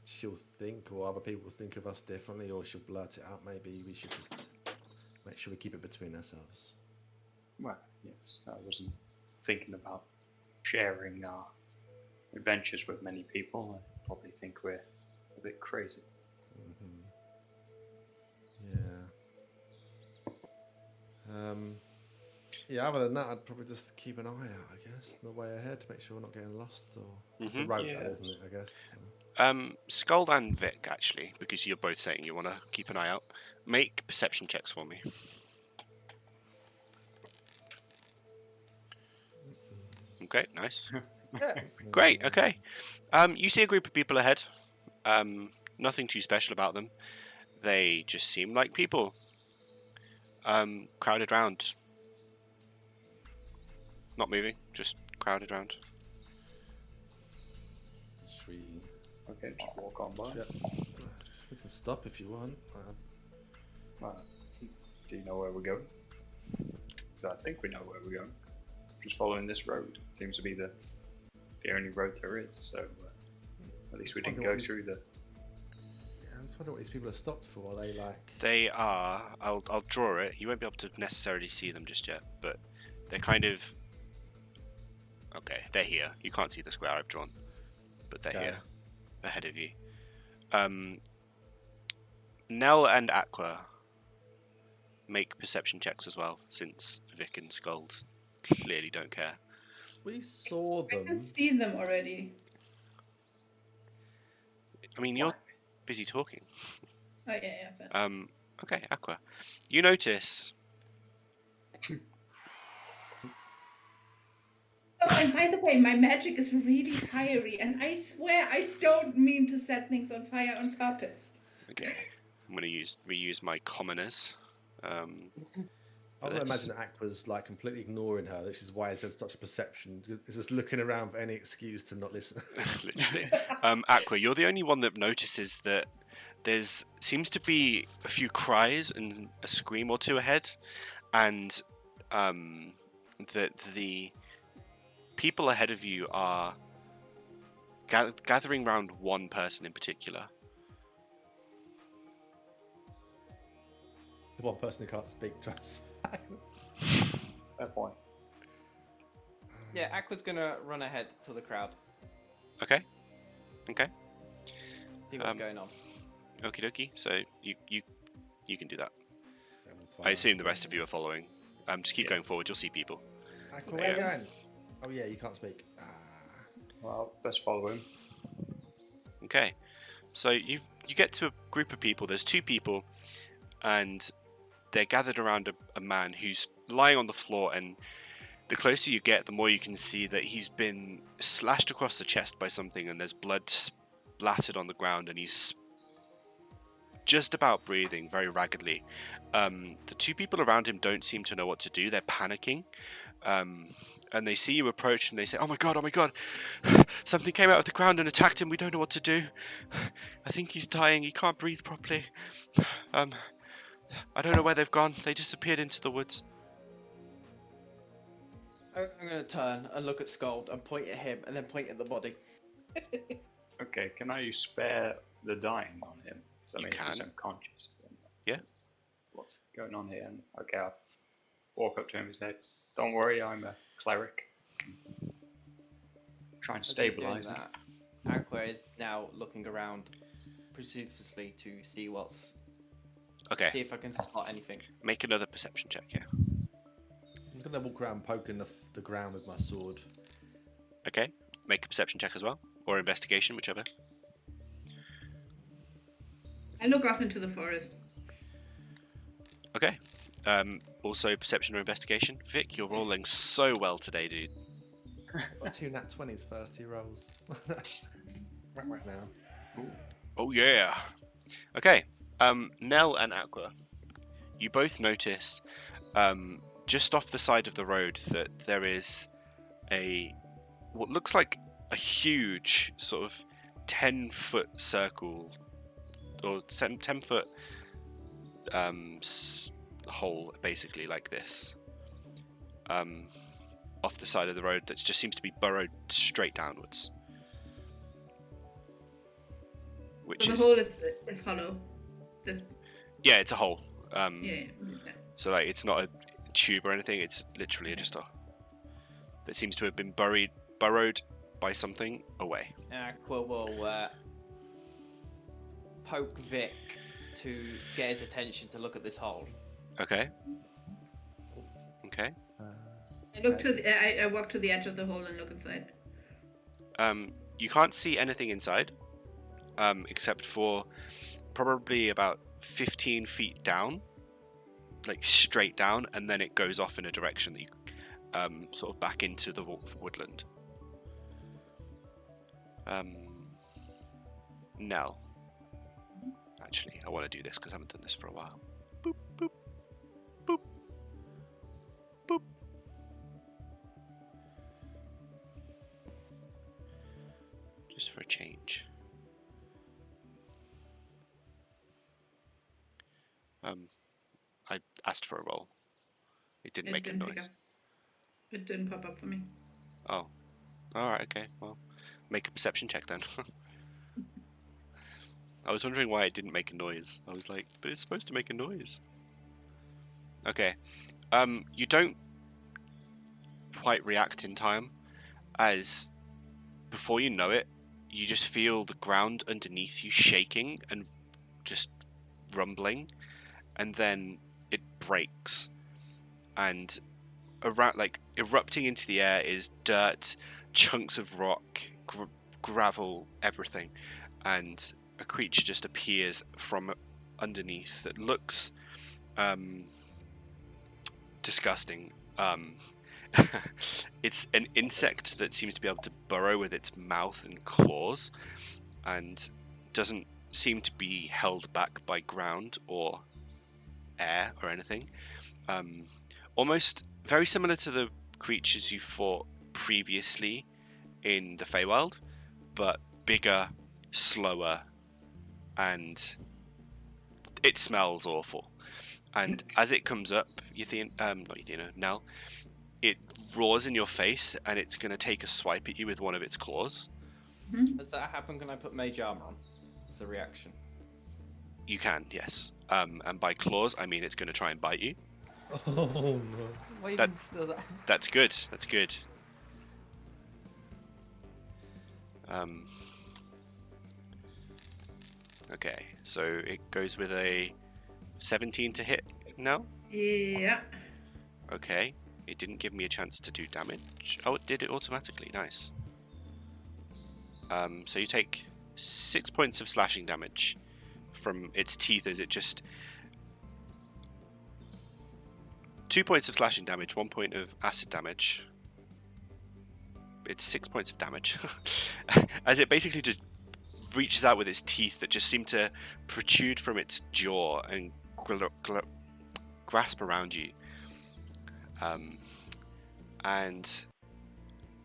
she'll think or other people think of us differently, or she'll blurt it out. Maybe we should just make sure we keep it between ourselves. well, yes, I wasn't thinking about sharing our adventures with many people. I probably think we're a bit crazy. Yeah. Yeah, other than that, I'd probably just keep an eye out, I guess, the way ahead to make sure we're not getting lost. Or it's the road, Yeah. though, isn't it, I guess? Sköld and Vic, actually, because you're both saying you want to keep an eye out, make perception checks for me. Okay, nice. Great, okay. You see a group of people ahead. Nothing too special about them. They just seem like people. Crowded round. Not moving, just crowded round. Should we... Okay, just walk on by. Yep. We can stop if you want. Do you know where we're going? Because I think we know where we're going. Just following this road. It seems to be the only road there is, so at least we didn't go through the... Yeah, I'm just wondering what these people are stopped for. Are they like... They are, I'll draw it. You won't be able to necessarily see them just yet, but they're kind of... Okay, they're here. You can't see the square I've drawn, but they're here, ahead of you. Nell and Aqua, make perception checks as well, since Vic and Sköld clearly don't care. We saw I've them. seen them already. I mean, you're busy talking. Oh yeah, but... Okay, Aqua. You notice... Oh, and by the way, my magic is really fiery, and I swear I don't mean to set things on fire on purpose. Okay, I'm going to reuse my commoners. I would imagine that Aqua's like completely ignoring her. This is why it's had such a perception. It's just looking around for any excuse to not listen. Literally. Aqua, you're the only one that notices that there's seems to be a few cries and a scream or two ahead, and that the people ahead of you are gathering around one person in particular. The one person who can't speak to us. Fair point. Yeah, Aqua's gonna run ahead to the crowd. Okay. See what's going on. Okie dokie. So you can do that. I assume the rest of you are following. Just keep going forward. You'll see people. Aqua, where are you going? Oh yeah, you can't speak. Well, let's follow him. Okay. So you get to a group of people. There's 2 people, and they're gathered around a man who's lying on the floor. And the closer you get, the more you can see that he's been slashed across the chest by something, and there's blood splattered on the ground, and he's just about breathing very raggedly. The 2 people around him don't seem to know what to do. They're panicking. And they see you approach and they say, oh my god, something came out of the ground and attacked him. We don't know what to do. I think he's dying. He can't breathe properly. I don't know where they've gone. They disappeared into the woods. I'm going to turn and look at Sköld and point at him and then point at the body. Okay, can I spare the dying on him? So You he's can. unconscious. Yeah. What's going on here? And, okay, I'll walk up to him and say, don't worry, I'm a cleric. Try and As he's doing stabilize him. that, Aqua is now looking around presumptuously to see Okay. see if I can spot anything. Make another perception check, yeah. I'm gonna walk around poking the ground with my sword. Okay. Make a perception check as well. Or investigation, whichever. I look off into the forest. Okay. Also perception or investigation. Vic, you're rolling so well today, dude. Got 2 nat 20s first 2 rolls. right now. Oh yeah. Okay. Nell and Aqua, you both notice just off the side of the road that there is what looks like a huge sort of 10-foot circle or 10-foot hole, basically like this, off the side of the road that just seems to be burrowed straight downwards. Which So is the hole is hollow. Just yeah, it's a hole. yeah. So like it's not a tube or anything. It's literally just a that seems to have been burrowed by something away. Aqua will poke Vic to get his attention to look at this hole. Okay. Okay. I look to I walk to the edge of the hole and look inside. You can't see anything inside, except for probably about 15 feet down, like straight down, and then it goes off in a direction that you sort of back into the woodland. Nell. Actually, I want to do this because I haven't done this for a while. Boop, boop, boop, boop. Just for a change. I asked for a roll. It didn't make a pick noise. up. It didn't pop up for me. Oh. Alright, okay. Well, make a perception check then. I was wondering why it didn't make a noise. I was like, but it's supposed to make a noise. Okay. You don't quite react in time, as before you know it, you just feel the ground underneath you shaking and just rumbling, and then it breaks, and around, like, erupting into the air is dirt, chunks of rock, gravel, everything, and a creature just appears from underneath that looks disgusting. It's an insect that seems to be able to burrow with its mouth and claws, and doesn't seem to be held back by ground or air or anything. Almost very similar to the creatures you fought previously in the Feywild, but bigger, slower, and it smells awful. And as it comes up, Nell, it roars in your face, and it's going to take a swipe at you with one of its claws. Does that happen? Can I put mage armor on as a reaction? You can, yes. And by claws, I mean it's going to try and bite you. Oh no. Why That- even that? That's good. That's good. Okay, so it goes with a 17 to hit now. Yeah. Okay. It didn't give me a chance to do damage. Oh, it did it automatically. Nice. So you take 6 points of slashing damage from its teeth as it just... 2 points of slashing damage, 1 point of acid damage. It's 6 points of damage. As it basically just reaches out with its teeth that just seem to protrude from its jaw and grasp around you. And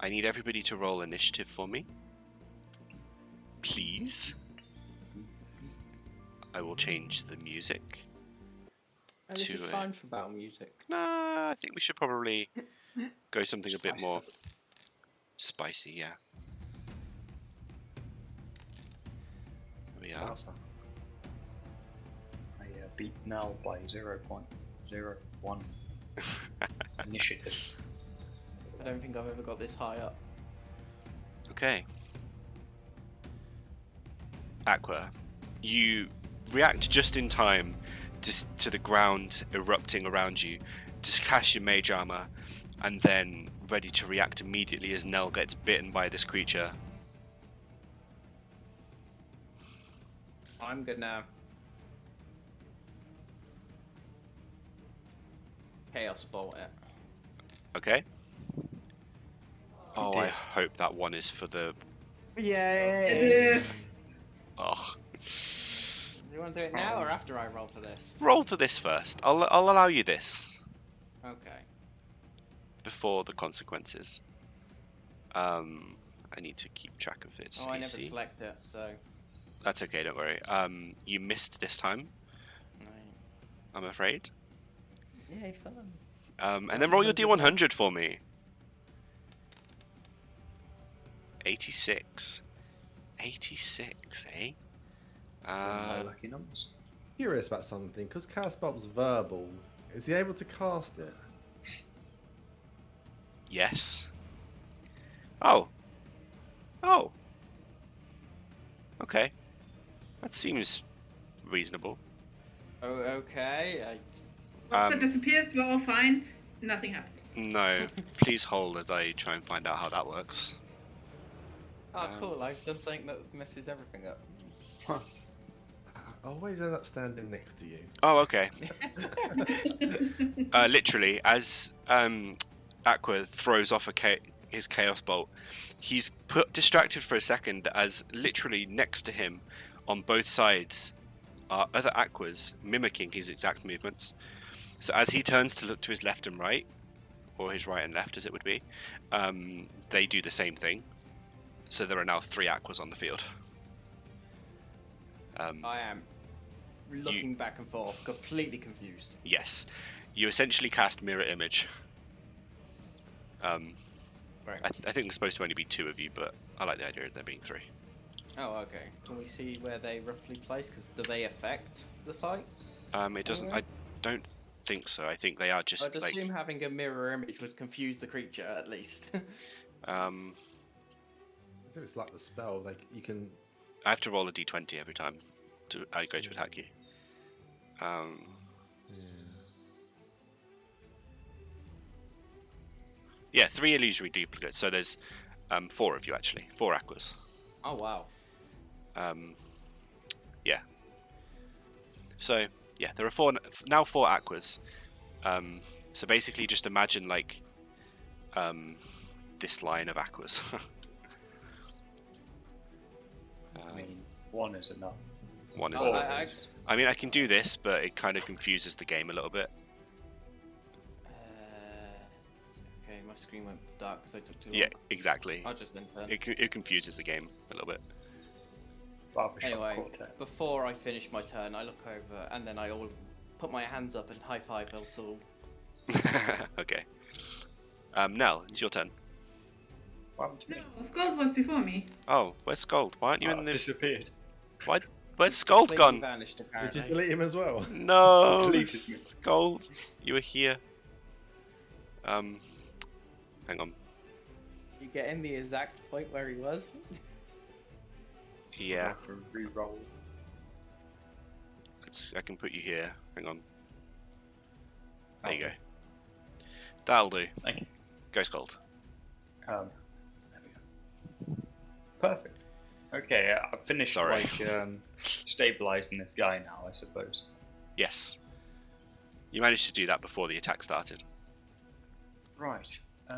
I need everybody to roll initiative for me. Please. I will change the music. And this To is a- fine for battle music. Nah, I think we should probably go something a bit more spicy, yeah. Here we are. Wowza. I beat Nell by 0.01 initiatives. I don't think I've ever got this high up. Okay. Aqua, you react just in time to the ground erupting around you, to cast your mage armor, and then ready to react immediately as Nell gets bitten by this creature. I'm gonna Chaos Bolt it. Okay? Oh, I dear. hope that one is for the... It is. Oh. Do you want to do it now or after I roll for this? Roll for this first. I'll allow you this Okay. before the consequences. I need to keep track of its Oh, I never AC. select it, so. That's okay, don't worry. You missed this time, Right. I'm afraid. Yay, fun. And then roll your D100 for me. 86. 86, eh? My lucky numbers. Curious about something, because cast bulb's verbal. Is he able to cast it? Yes. Oh. Oh. Okay. That seems reasonable. Oh, okay. Officer disappears, we're all fine. Nothing happened. No. Please hold as I try and find out how that works. Oh, cool. I've done something that messes everything up. I always end up standing next to you. Oh, okay. Literally, as Aqua throws off his Chaos Bolt, he's distracted for a second as literally next to him on both sides are other Aquas mimicking his exact movements. So as he turns to look to his left and right, or his right and left as it would be, they do the same thing. So there are now 3 Aquas on the field. I am looking back and forth, completely confused. Yes. You essentially cast Mirror Image. Right. I think there's supposed to only be 2 of you, but I like the idea of there being 3. Oh, okay. Can we see where they roughly place? Because do they affect the fight? It doesn't. I don't think so. I think they are just I'd like. assume having a mirror image would confuse the creature at least. As if it's like the spell, like you can. I have to roll a d20 every time I go to attack you. Yeah, 3 illusory duplicates. So there's 4 of you actually, 4 Aquas. Oh wow. Yeah. So yeah, there are now 4 Aquas. So basically, just imagine like this line of Aquas. I mean, one is enough. 1 is Oh, enough. I mean, I can do this, but it kind of confuses the game a little bit. Okay, my screen went dark because I took too long. Yeah, exactly. I'll just then turn. It confuses the game a little bit. Barbershop Anyway, quartet. before I finish my turn, I look over and then I all put my hands up and high five also. Okay. Nell, it's your turn. What happened to No, me? Sköld was before me. Oh, where's Sköld? Why aren't you in the? Disappeared. Why? Where's Sköld Completely gone? Vanished, Did apparently. you delete him as well? No, Deleted me. Sköld, you were here. Hang on. You get in the exact point where he was. Yeah, For a re-roll. I can put you here. Hang on. There you go. That'll do. Thank you. Go Sköld. There we go. Perfect. Okay, I've finished Sorry. stabilizing this guy now, I suppose. Yes. You managed to do that before the attack started. Right. Do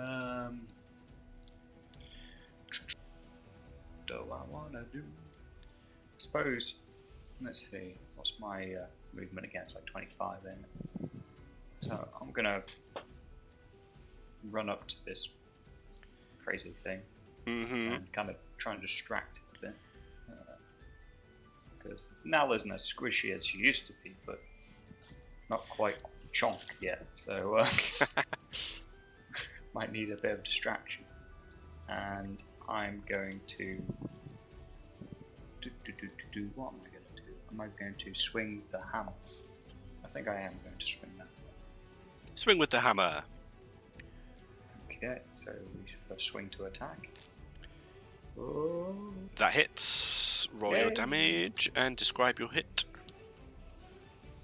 I wanna do? I suppose. Let's see. What's my movement again? It's like 25 then. So I'm gonna run up to this crazy thing and kind of try and distract it a bit. Because Nell isn't as squishy as she used to be, but not quite chonk yet. So might need a bit of distraction. And I'm going to what am I going to do? Am I going to swing the hammer? I think I am going to swing that. Swing with the hammer. Okay, so we first swing to attack. Oh. That hits. Roll your Yay. damage and describe your hit.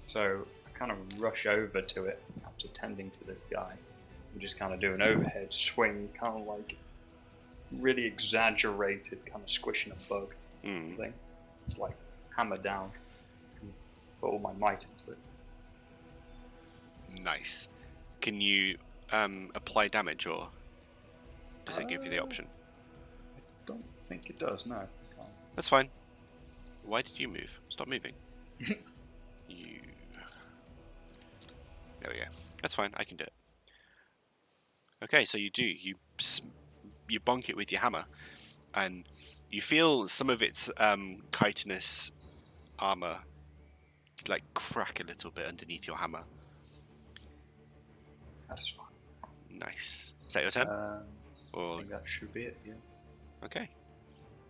So I kind of rush over to it after tending to this guy and just kind of do an overhead swing, kind of like really exaggerated, kind of squishing a bug thing. It's like hammer down, put all my might into it. Nice. Can you apply damage, or does it give you the option? I don't think it does, no. That's fine. Why did you move? Stop moving. You. There we go. That's fine. I can do it. Okay, so you do. You bonk it with your hammer, and you feel some of its chitinous armor like crack a little bit underneath your hammer. That's fine. Nice. Is that your turn? I Or think that should be it, yeah. okay.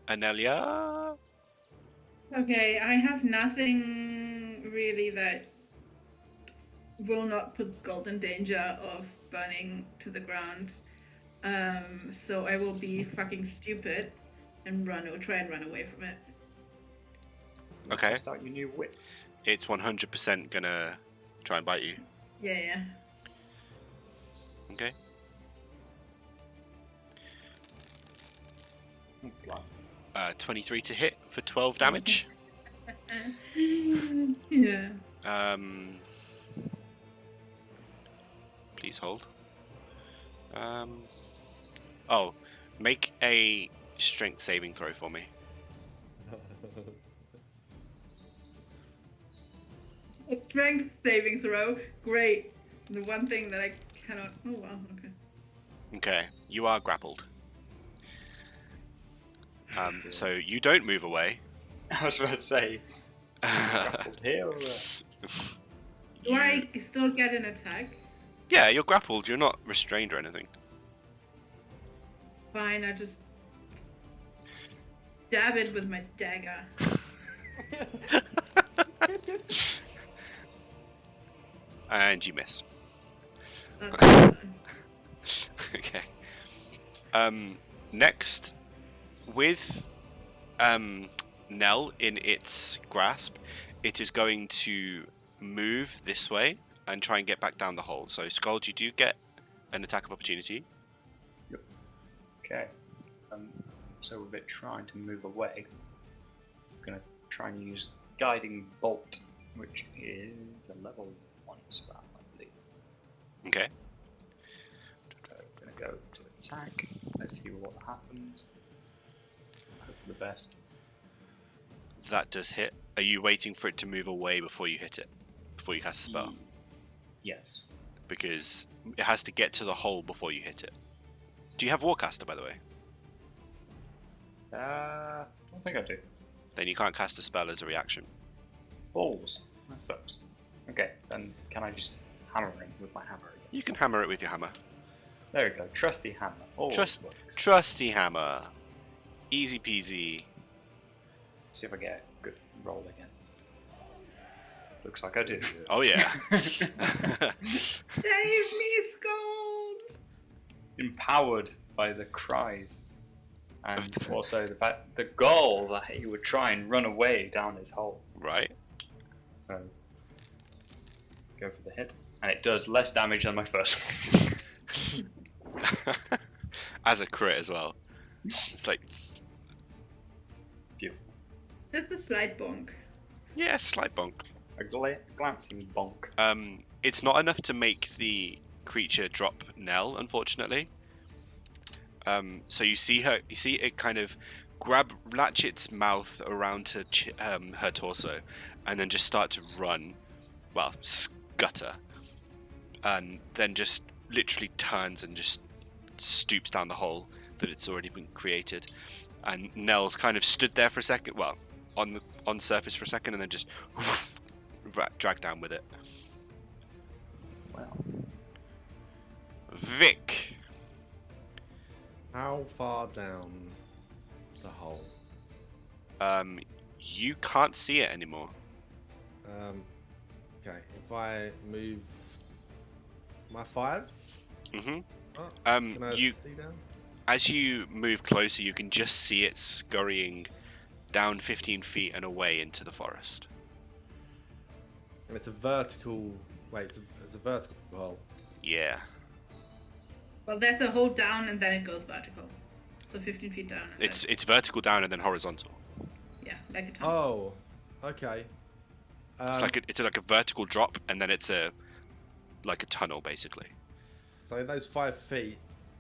Anelia. Okay, I have nothing really that will not put Sköld in danger of burning to the ground. So I will be fucking stupid and try and run away from it. Okay. Test out your new whip. It's 100% gonna try and bite you. Yeah. Okay. Oh, blimey. 23 to hit for 12 damage. Yeah. Please hold. Oh, make a strength saving throw for me. A strength saving throw. Great. The one thing that I cannot. Oh wow. Okay. Okay, you are grappled. So you don't move away. I was about to say, grappled here or Do I still get an attack? Yeah, you're grappled. You're not restrained or anything. Fine, I just stab it with my dagger. And you miss. That's fine. Okay. Next, with Nell in its grasp, it is going to move this way and try and get back down the hole. So, Sköld, you do get an attack of opportunity. Okay. So with it trying to move away, I'm going to try and use Guiding Bolt, which is a level 1 spell, I believe. Okay. I'm going to go to attack. Let's see what happens. Hope for the best. That does hit. Are you waiting for it to move away before you hit it? Before you cast a spell? Yes. Because it has to get to the hole before you hit it. Do you have Warcaster, by the way? I don't think I do. Then you can't cast a spell as a reaction. Balls. That sucks. Okay, then can I just hammer him with my hammer again? You can hammer it with your hammer. There we go. Trusty hammer. Oh, Trusty hammer. Easy peasy. see if I get a good roll again. Looks like I do. Oh yeah. Save me, Sköld! Empowered by the cries. And also the goal that he would try and run away down his hole. Right. So, go for the hit. And it does less damage than my first one. As a crit as well. It's like, Just a slight bonk. yeah, slight bonk. A glancing bonk. It's not enough to make the creature drop Nell, unfortunately. So you see it kind of latch its mouth around her torso, and then just start to run, well, scutter, and then just literally turns and just stoops down the hole that it's already been created. And Nell's kind of stood there for a second, well, on surface for a second, and then just dragged down with it. Wow. Vic. How far down the hole? You can't see it anymore. Okay, if I move my 5, Mm-hmm. can I You see down? As you move closer, you can just see it scurrying down 15 feet and away into the forest. And it's a vertical. Wait, it's a vertical hole. Yeah. Well, there's a hole down and then it goes vertical. So 15 feet down. And It's vertical down and then horizontal. yeah, like a tunnel. Oh, okay. It's like a vertical drop, and then it's like a tunnel basically. So in those 5 feet,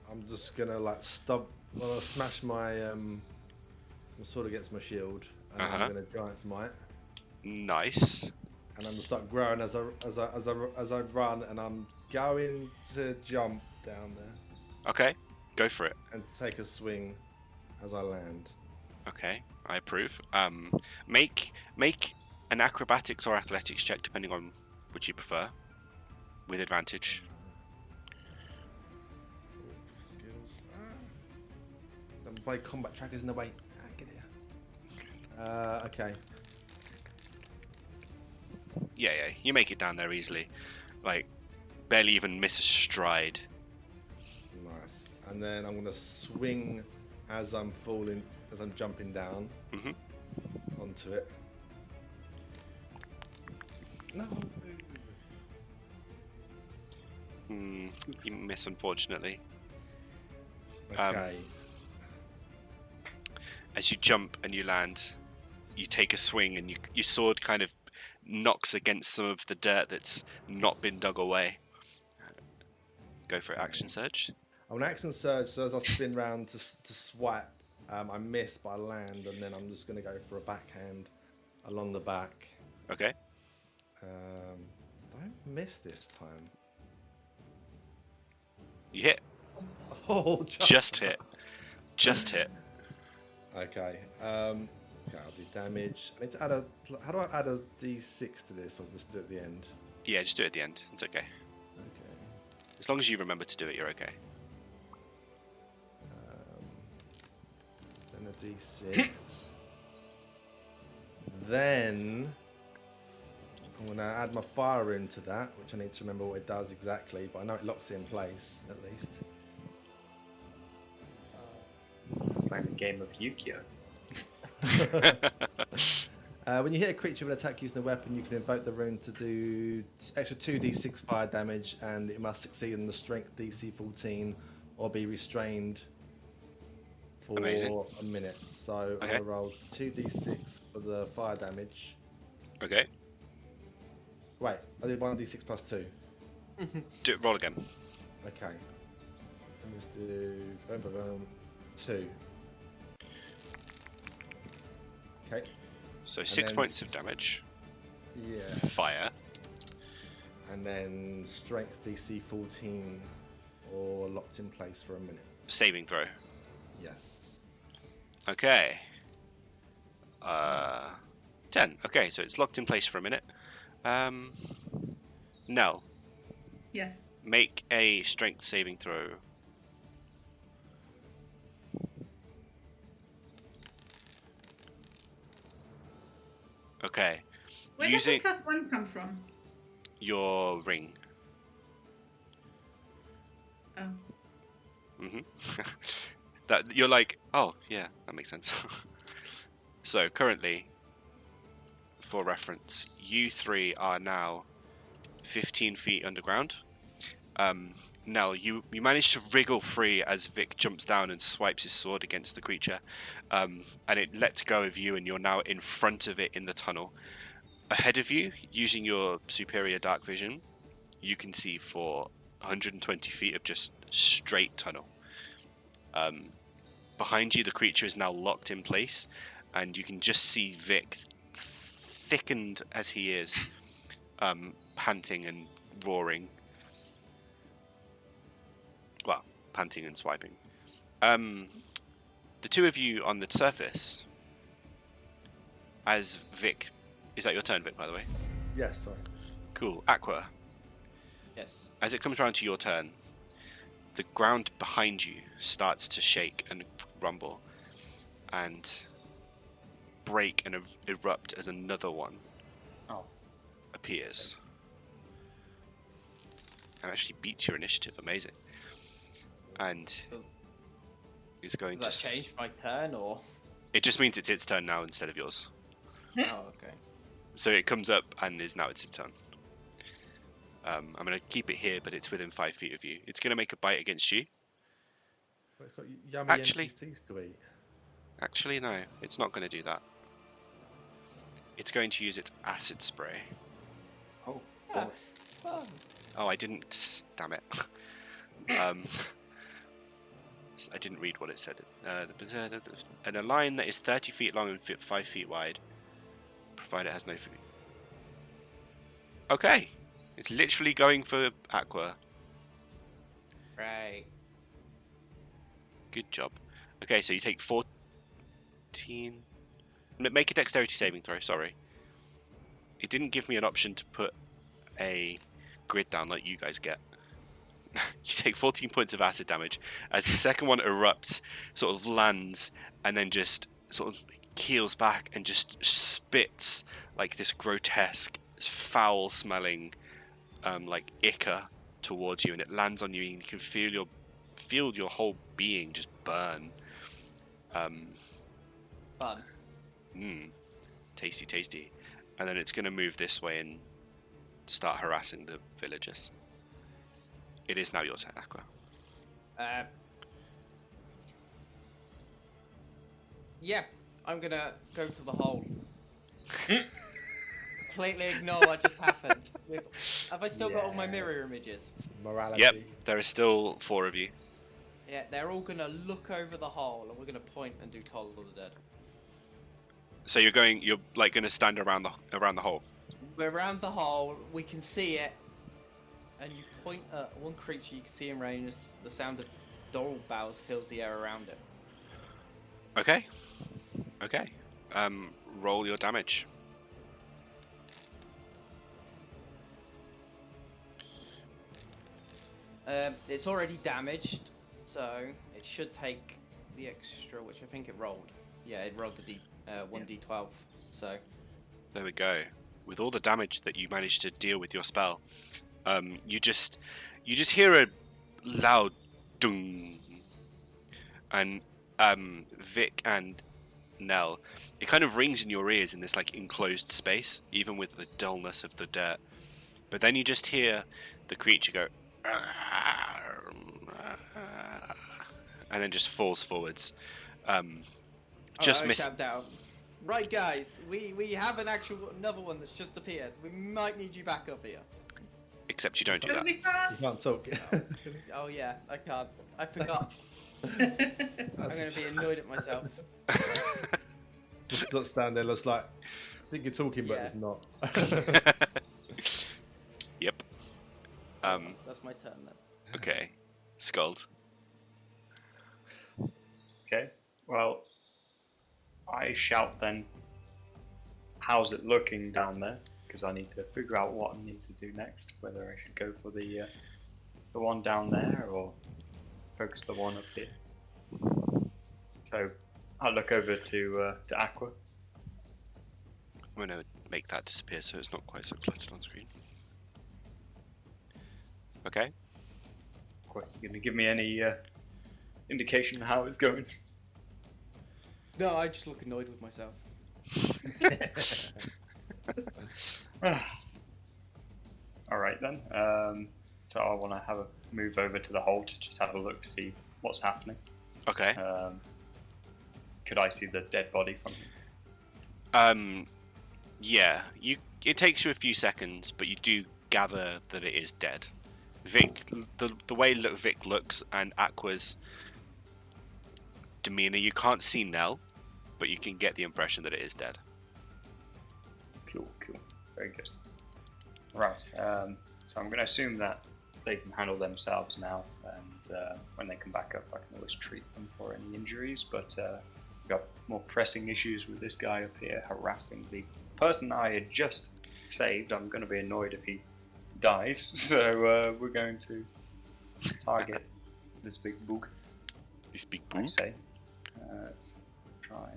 I'm just gonna like smash my sword against my shield, and I'm gonna Giant's Might, Nice. and I'm gonna start growing as I run, and I'm going to jump down there Okay, go for it. and take a swing as I land. Okay, I approve. Make an acrobatics or athletics check depending on which you prefer, with advantage. Skills. Don't play combat trackers in the way. Get here. Okay. Yeah, you make it down there easily, like barely even miss a stride. Nice. And then I'm gonna swing as I'm jumping down onto it. No. You miss, unfortunately. Okay. As you jump and you land, you take a swing, and your sword kind of knocks against some of the dirt that's not been dug away. Go for it, action surge. I'm an action surge, so as I spin round to swipe, I miss, but I land, and then I'm just gonna go for a backhand along the back. Okay. Don't miss this time. You hit. Oh, Just hit. Just hit. Okay. Okay, I'll do damage. I need to add a. How do I add a d6 to this, or just do it at the end? Yeah, just do it at the end. It's okay. Okay. As long as you remember to do it, you're okay. Then a d6. Then I'm gonna add my fire into that, which I need to remember what it does exactly, but I know it locks it in place at least. Playing a game of Yu-Gi-Oh! When you hit a creature with an attack using a weapon, you can invoke the rune to do extra 2d6 fire damage, and it must succeed in the strength DC 14 or be restrained for Amazing. a minute. So Okay. I rolled 2d6 for the fire damage. Okay. Wait, I did 1d6 plus 2. Roll again. Okay. Let's do 2. Okay. So And 6 then- points of damage. Yeah. Fire. And then strength DC 14 or locked in place for a minute. Saving throw. Yes. Okay. 10. Okay, so it's locked in place for a minute. Nell, Yes. make a strength saving throw. Okay. Where Using does the +1 come from? your ring. Oh. That you're like, oh yeah, that makes sense. So currently, for reference, you three are now 15 feet underground. Nell, you manage to wriggle free as Vic jumps down and swipes his sword against the creature, and it lets go of you, and you're now in front of it in the tunnel. Ahead of you, using your superior dark vision, you can see for 120 feet of just straight tunnel. Behind you, the creature is now locked in place, and you can just see Vic, thickened as he is, panting and roaring. Well, panting and swiping. The two of you on the surface, as Vic... Is that your turn, Vic, by the way? Yes, sorry. Cool. Aqua, Yes. as it comes around to your turn, the ground behind you starts to shake and rumble and break and erupt as another one appears. And actually beats your initiative. Amazing. And is going Does that to... change my turn, or? It just means it's its turn now instead of yours. Oh, okay. So it comes up and is now it's its turn. I'm going to keep it here, but it's within 5 feet of you. It's going to make a bite against you. Well, it's got yummy Actually- NPCs to eat. Actually, no. It's not going to do that. It's going to use its acid spray. Oh, Ah, boy. fun. Oh, I didn't... Damn it. I didn't read what it said. And a line that is 30 feet long and 5 feet wide, provided it has no food. Okay. It's literally going for Aqua. Right. Good job. Okay, so you take 14... Make a dexterity saving throw, sorry. It didn't give me an option to put a grid down like you guys get. You take 14 points of acid damage as the second one erupts, sort of lands, and then just sort of keels back and just spits like this grotesque, foul-smelling, like ichor towards you, and it lands on you, and you can feel your whole being just burn. Fun. Tasty, tasty. And then it's going to move this way and start harassing the villagers. It is now your turn, Aqua. Yeah, I'm gonna go to the hole. Completely ignore what just happened. Have I still got all my mirror images? Morality. Yep, there are still 4 of you. Yeah, they're all gonna look over the hole, and we're gonna point and do Toll of the Dead. So you're like going to stand around the hole. We're around the hole, we can see it, and you point at one creature you can see in range. The sound of door bows fills the air around it. Okay. Okay. Roll your damage. It's already damaged, so it should take the extra, which I think it rolled. Yeah, it rolled the 1d12. So There we go. With all the damage that you managed to deal with your spell, you just hear a loud dung, and Vic and Nell, it kind of rings in your ears in this like enclosed space, even with the dullness of the dirt. But then you just hear the creature go, and then just falls forwards. Just I miss. shout down. Right, guys, we have another one that's just appeared. We might need you back up here. Except you don't do But that. we can't. You can't talk. Oh yeah, I can't. I forgot. I'm gonna be annoyed at myself. Just not stand there, looks like I think you're talking, but Yeah. it's not. Yep. That's my turn then. Okay. Sköld. Okay. Well, I shout then. How's it looking down there? Because I need to figure out what I need to do next. Whether I should go for the one down there or focus the one up here. So I'll look over to Aqua. I'm going to make that disappear so it's not quite so cluttered on screen. Okay. Aqua, you gonna give me any indication of how it's going? No, I just look annoyed with myself. All right then. So I want to have a move over to the hole to just have a look, see what's happening. Okay. Could I see the dead body from here? Yeah. It takes you a few seconds, but you do gather that it is dead. Vic, the way Vic looks and Aqua's demeanor, you can't see Nell, but you can get the impression that it is dead. Cool. Very good. Right, so I'm going to assume that they can handle themselves now, and when they come back up, I can always treat them for any injuries, but we've got more pressing issues with this guy up here harassing the person I had just saved. I'm going to be annoyed if he dies, so we're going to target this big boog. This big boog? Okay. Let's try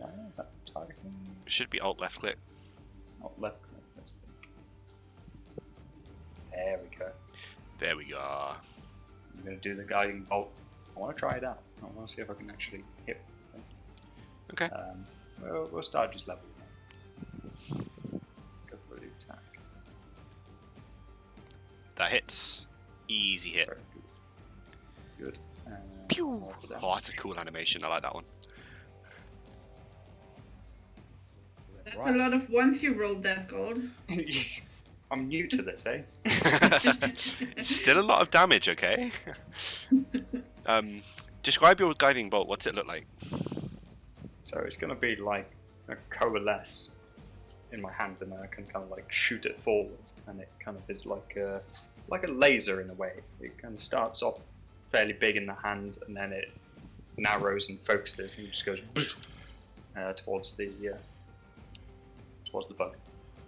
2-9. Is that targeting? It should be alt left click. Not left click. Let's see. There we go. There we go. I'm going to do the guiding bolt. I want to try it out. I want to see if I can actually hit the thing. Okay. We'll start just level 1. Go for the attack. That hits. Easy hit. Very good. Good. Pew! Roll for damage. Oh, that's a cool animation. I like that one. That's Right. a lot of once you rolled that Sköld. I'm new to this, eh? Still a lot of damage, okay? Describe your guiding bolt. What's it look like? So it's going to be like a coalesce in my hand, and then I can kind of like shoot it forwards, and it kind of is like a laser in a way. It kind of starts off fairly big in the hand, and then it narrows and focuses, and just goes towards the bug.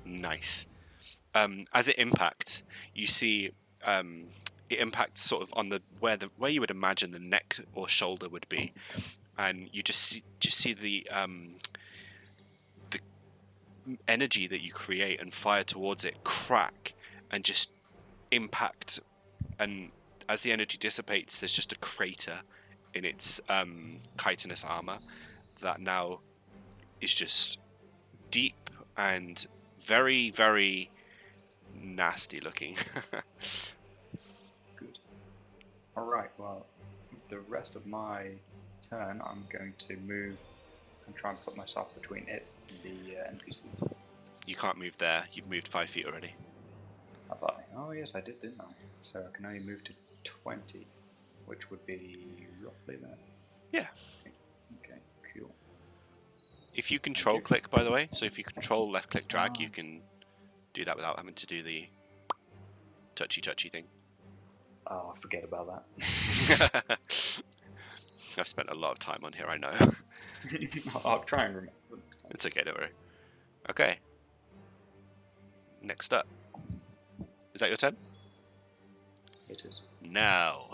Nice. As it impacts, you see it impacts sort of on where you would imagine the neck or shoulder would be, and you just see the energy that you create and fire towards it crack and just impact, and as the energy dissipates, there's just a crater in its chitinous armor that now is just deep and very, very nasty looking. Good. Alright, well, the rest of my turn, I'm going to move and try and put myself between it and the NPCs. You can't move there. You've moved 5 feet already. Have I? Oh, yes, I did, didn't I? So I can only move to 20, which would be roughly there. Yeah. Okay, cool. If you control click, by the way, so if you control left click drag, you can do that without having to do the touchy thing. Oh, I forget about that. I've spent a lot of time on here, I know. I'll try and remember. It's okay, don't worry. Okay. Next up. Is that your turn? It is. Now.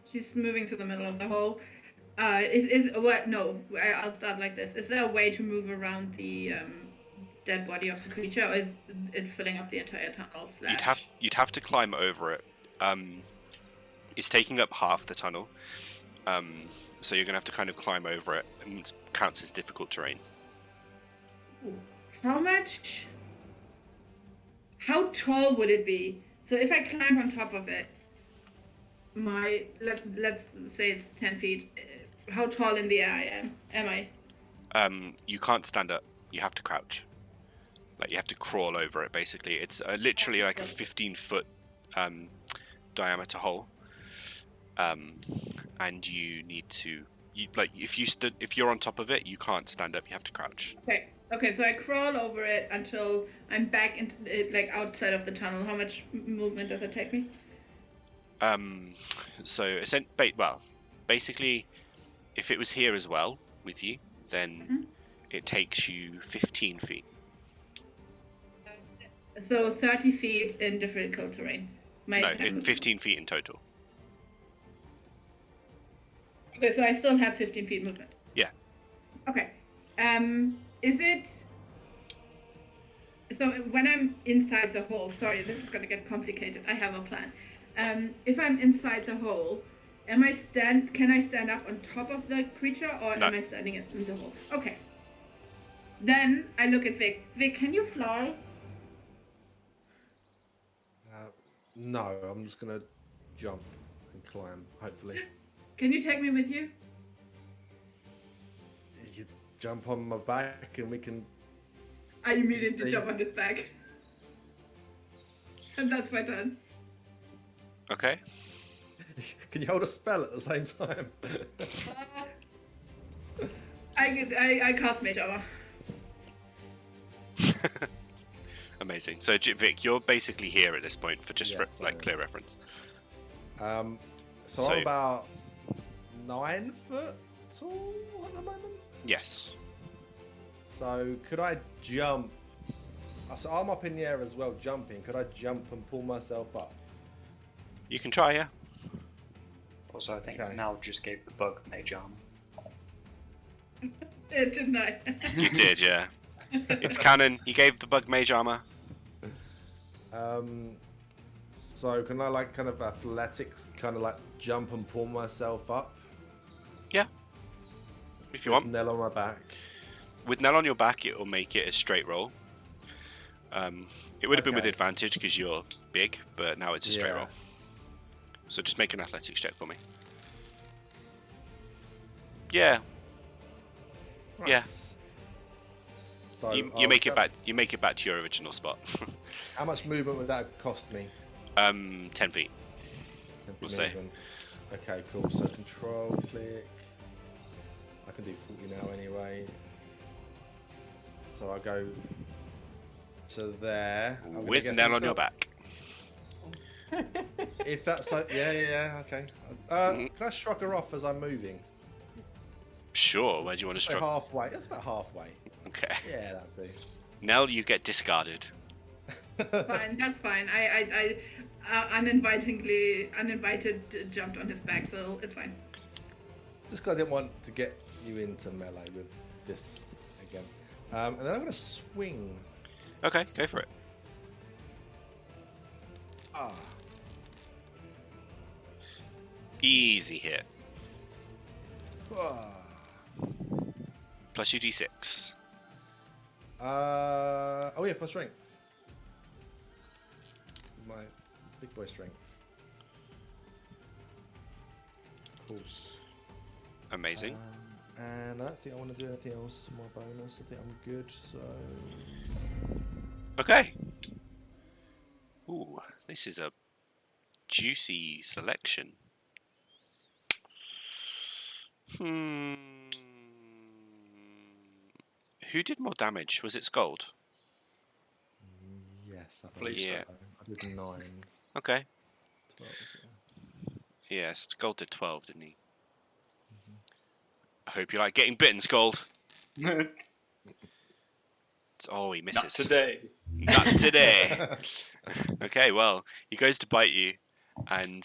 She's moving to the middle of the hole. No, I'll start like this. Is there a way to move around the dead body of the creature, or is it filling up the entire tunnel? You'd have to climb over it. It's taking up half the tunnel. So you're gonna have to kind of climb over it, and it counts as difficult terrain. How tall would it be? So if I climb on top of it, let's say it's 10 feet. How tall in the air am I? You can't stand up. You have to crouch. Like you have to crawl over it. Basically, it's literally like a 15-foot diameter hole. And you need to, if you're on top of it, you can't stand up. You have to crouch. Okay. So I crawl over it until I'm back into it, like outside of the tunnel. How much movement does it take me? Basically, if it was here as well with you, then it takes you 15 feet. So 30 feet in difficult terrain. 15 feet in total. Okay, so I still have 15 feet movement. Yeah. Okay. Is it... So when I'm inside the hole... Sorry, this is going to get complicated. I have a plan. If I'm inside the hole, can I stand up on top of the creature, or No. am I standing in the hole? Okay. Then I look at Vic. Vic, can you fly? No, I'm just gonna jump and climb. Hopefully, Can you take me with you? you jump on my back and we can. I immediately See. jump on his back. And that's my turn. Okay. Can you hold a spell at the same time? I cast Mage Armor. Amazing. So Vic, you're basically here at this point for just Yeah, like clear reference. So I'm about 9 foot tall at the moment. Yes. So could I jump? So I'm up in the air as well, jumping. Could I jump and pull myself up? You can try, yeah. Also, I think Okay. Nal just gave the bug mage armor. Didn't I? You did, yeah. It's canon. You gave the bug mage armor. So can I like kind of athletics, kind of like jump and pull myself up? If you With want. Nell on my back. With Nell on your back, it will make it a straight roll. It would have been with Okay. advantage because you're big, but now it's a straight Yeah. roll. So just make an athletics check for me. Yeah, Yeah. Nice. So you I'll make it grab- back. You make it back to your original spot. How much movement would that cost me? 10 feet. Temporary We'll say. movement. Okay, cool. So control, click. I can do 40 now anyway. So I'll go to there. I'm gonna With guess Nell I'm on your still- back. If that's so, yeah, okay. Mhm. Can I shrug her off as I'm moving? Sure. Where do you want to So struggle? halfway. That's about halfway. Okay. Yeah, that'd be. Nell, you get discarded. Fine, that's fine. I uninvited jumped on his back, so it's fine. Just 'cause I didn't want to get you into melee with this again. And then I'm gonna swing. Okay, go for it. Ah. Easy hit. Ah. Plus your d6. Oh yeah, plus strength. My big boy strength. Of course. Amazing. And I don't think I want to do anything else. More bonus. I think I'm good. So Okay. Ooh, this is a juicy selection. Who did more damage? Was it Sköld? yes, I Believe believe so. so. I did 9. Okay. 12, Yes, Sköld did 12, didn't he? I hope you like getting bitten, Sköld. Oh, he misses. Not today. Not today. Okay, well, he goes to bite you, and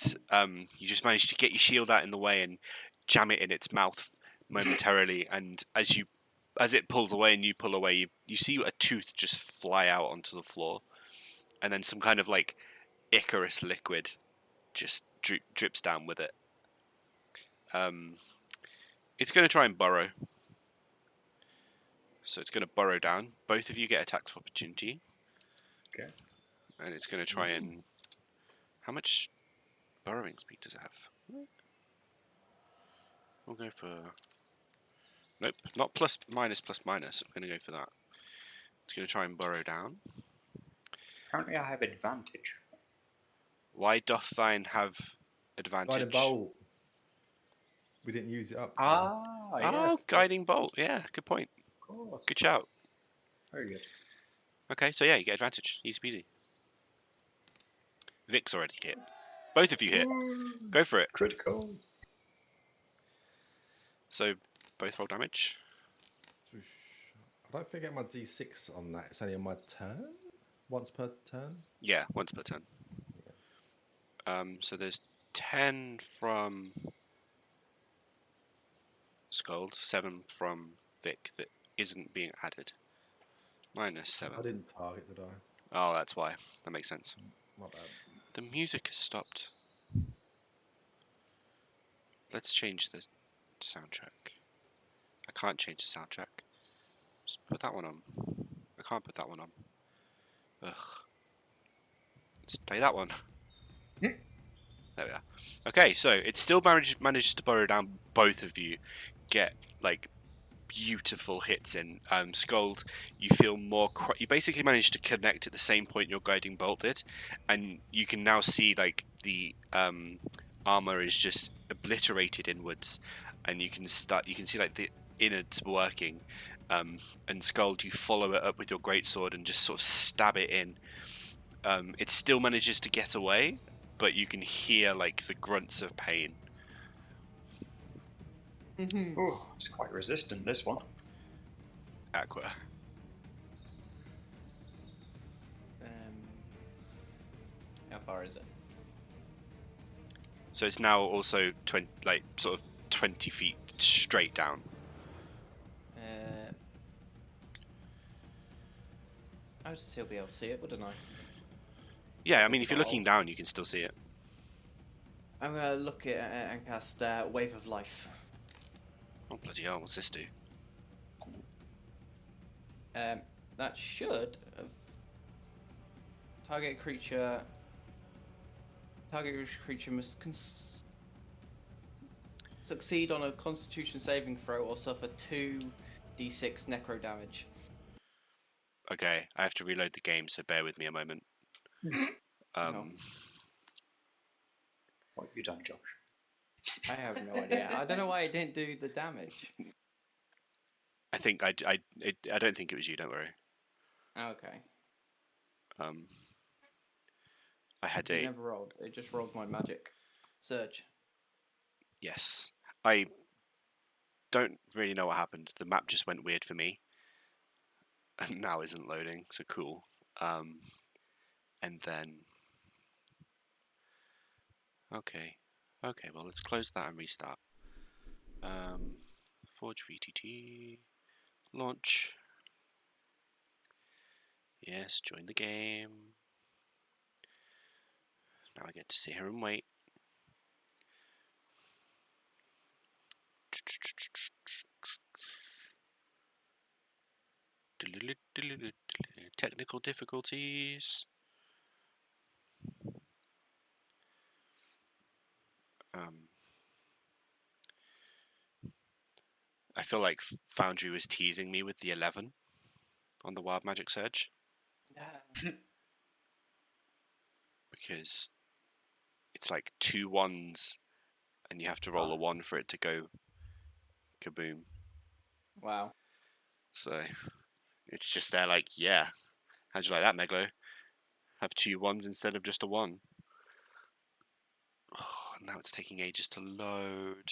you just manage to get your shield out in the way and jam it in its mouth momentarily. And as it pulls away and you pull away, you see a tooth just fly out onto the floor, and then some kind of like Icarus liquid just drips down with it. It's going to try and burrow. So it's going to burrow down. Both of you get attacks of opportunity. Okay. And it's going to try and... How much burrowing speed does it have? We'll go for... Nope, not plus minus plus minus. I'm going to go for that. It's going to try and burrow down. Apparently I have advantage. Why doth thine have Guiding advantage? bolt. We didn't use it up. Ah, Oh, yes. guiding bolt. Yeah, good point. Of course. Good shout. Very good. Okay, so yeah, you get advantage. Easy peasy. Vic's already hit. Both of you hit. Go for it. Critical. So, both roll damage. I don't think I get my d6 on that. It's only on my turn? Once per turn? Yeah, once per turn. So there's 10 from Sköld, 7 from Vic that isn't being added. Minus 7. I didn't target, did I? Oh, that's why. That makes sense. My bad. The music has stopped. Let's change the soundtrack. I can't change the soundtrack. Just put that one on. I can't put that one on. Ugh. Let's play that one. There we are. Okay, so it's still managed to burrow down. Both of you get like beautiful hits in. Sköld, you feel more. You basically managed to connect at the same point your guiding bolt did, and you can now see like the armor is just obliterated inwards, and you can see like the innards working. And Sköld, you follow it up with your greatsword and just sort of stab it in. It still manages to get away, but you can hear like the grunts of pain. Oh, it's quite resistant, this one. Aqua. How far is it? So it's now also 20 feet straight down. I would still be able to see it, wouldn't I? Yeah, I mean, if you're looking down, you can still see it. I'm gonna look at it and cast Wave of Life. Oh, bloody hell, what's this do? That should have... Target creature must succeed on a Constitution saving throw or suffer 2d6 necro damage. Okay, I have to reload the game, so bear with me a moment. No. What have you done, Josh? I have no idea. I don't know why it didn't do the damage. I think I don't think it was you. Don't worry. Okay. I had It never rolled. It just rolled my magic surge. Yes, I don't really know what happened. The map just went weird for me, and now isn't loading. So cool. And then okay, well, let's close that and restart. Forge VTT, launch. Yes, join the game. Now I get to sit here and wait. Technical difficulties. I feel like Foundry was teasing me with the 11 on the Wild Magic Surge. Because it's like 2 1s and you have to roll a 1 for it to go kaboom. Wow. So it's just they're like, yeah. How'd you like that, Meglo? Have 2 1s instead of just a 1. Oh, now it's taking ages to load.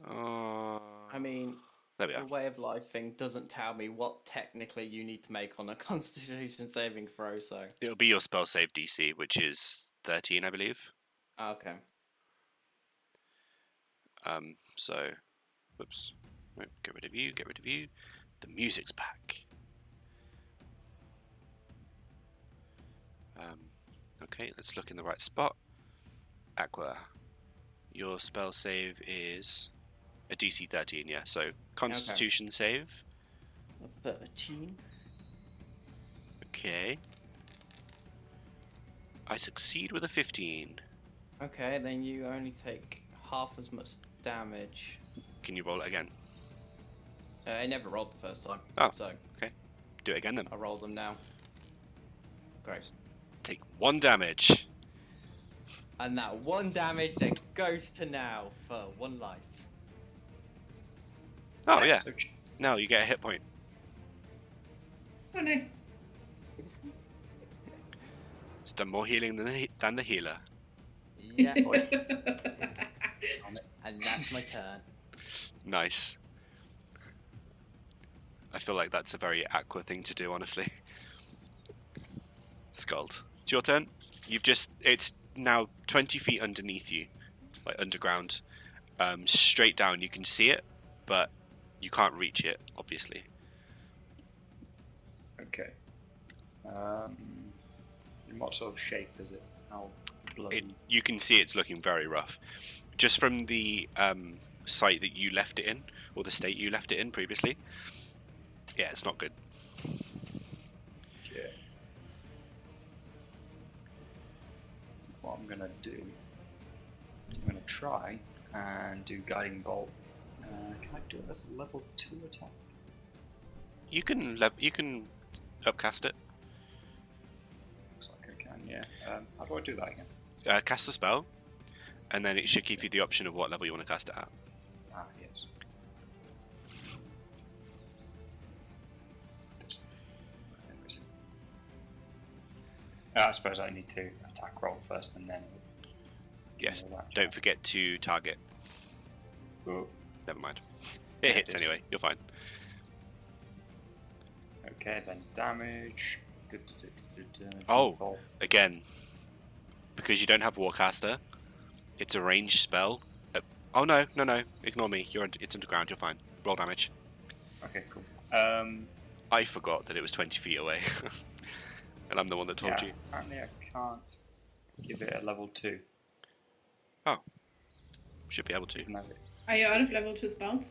Oh. I mean, there we are. the Way of Life thing doesn't tell me what technically you need to make on a Constitution saving throw, so... It'll be your spell save DC, which is 13, I believe. Okay. So, whoops. Right, get rid of you, get rid of you. The music's back. Okay, let's look in the right spot. Aqua, your spell save is a DC 13, yeah. So, Constitution save. 13. Okay. I succeed with a 15. Okay, then you only take half as much damage. Can you roll it again? I never rolled the first time. Oh, so okay. Do it again then. I'll roll them now. Great. Take 1 damage. And that 1 damage then goes to now for 1 life. Oh, yeah. Now you get a hit point. Oh, nice. It's done more healing than the healer. Yeah. And that's my turn. Nice. I feel like that's a very Aqua thing to do, honestly. Sköld. It's your turn. It's now 20 feet underneath you, like underground. Straight down, you can see it, but you can't reach it, obviously. Okay. In what sort of shape is it? How bloody? You can see it's looking very rough. Just from the site that you left it in, or the state you left it in previously. Yeah, it's not good. Yeah. what I'm gonna do. I'm gonna try and do guiding bolt. Can I do it as a level 2 attack? You can upcast it. Looks like I can, yeah. How do I do that again? Cast the spell, and then it should give you the option of what level you want to cast it at. Ah, yes. I suppose I need to attack roll first and then. Yes. all that Don't jazz. forget to target. Oh, Never mind. It hits did. anyway. You're fine. okay, then damage. Oh. Default. Again, because you don't have Warcaster, it's a ranged spell. Oh no, ignore me. It's underground. You're fine. Roll damage. Okay, cool. I forgot that it was 20 feet away, and I'm the one that told yeah, you. apparently I can't give it a level 2. Should be able to. Even though it, Are you out of level 2 spells?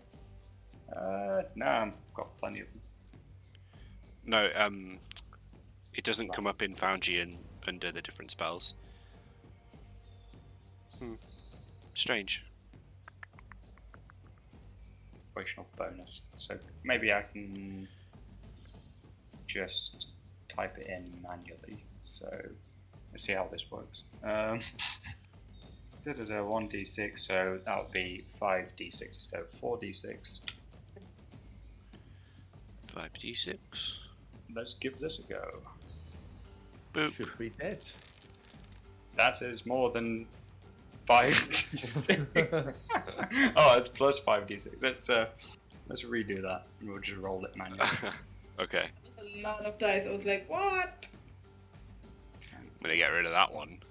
no, I've got plenty of them. No, it doesn't come up in Foundry and under the different spells. Strange. Operational bonus. So maybe I can just type it in manually. So let's see how this works. 1d6, so that would be 5d6, so 4d6. 5d6. Let's give this a go. Boop. Should be dead. That is more than 5d6. Oh, it's plus 5d6. Let's redo that. And we'll just roll it manually. Okay. A lot of dice. I was like, what? I'm gonna get rid of that one.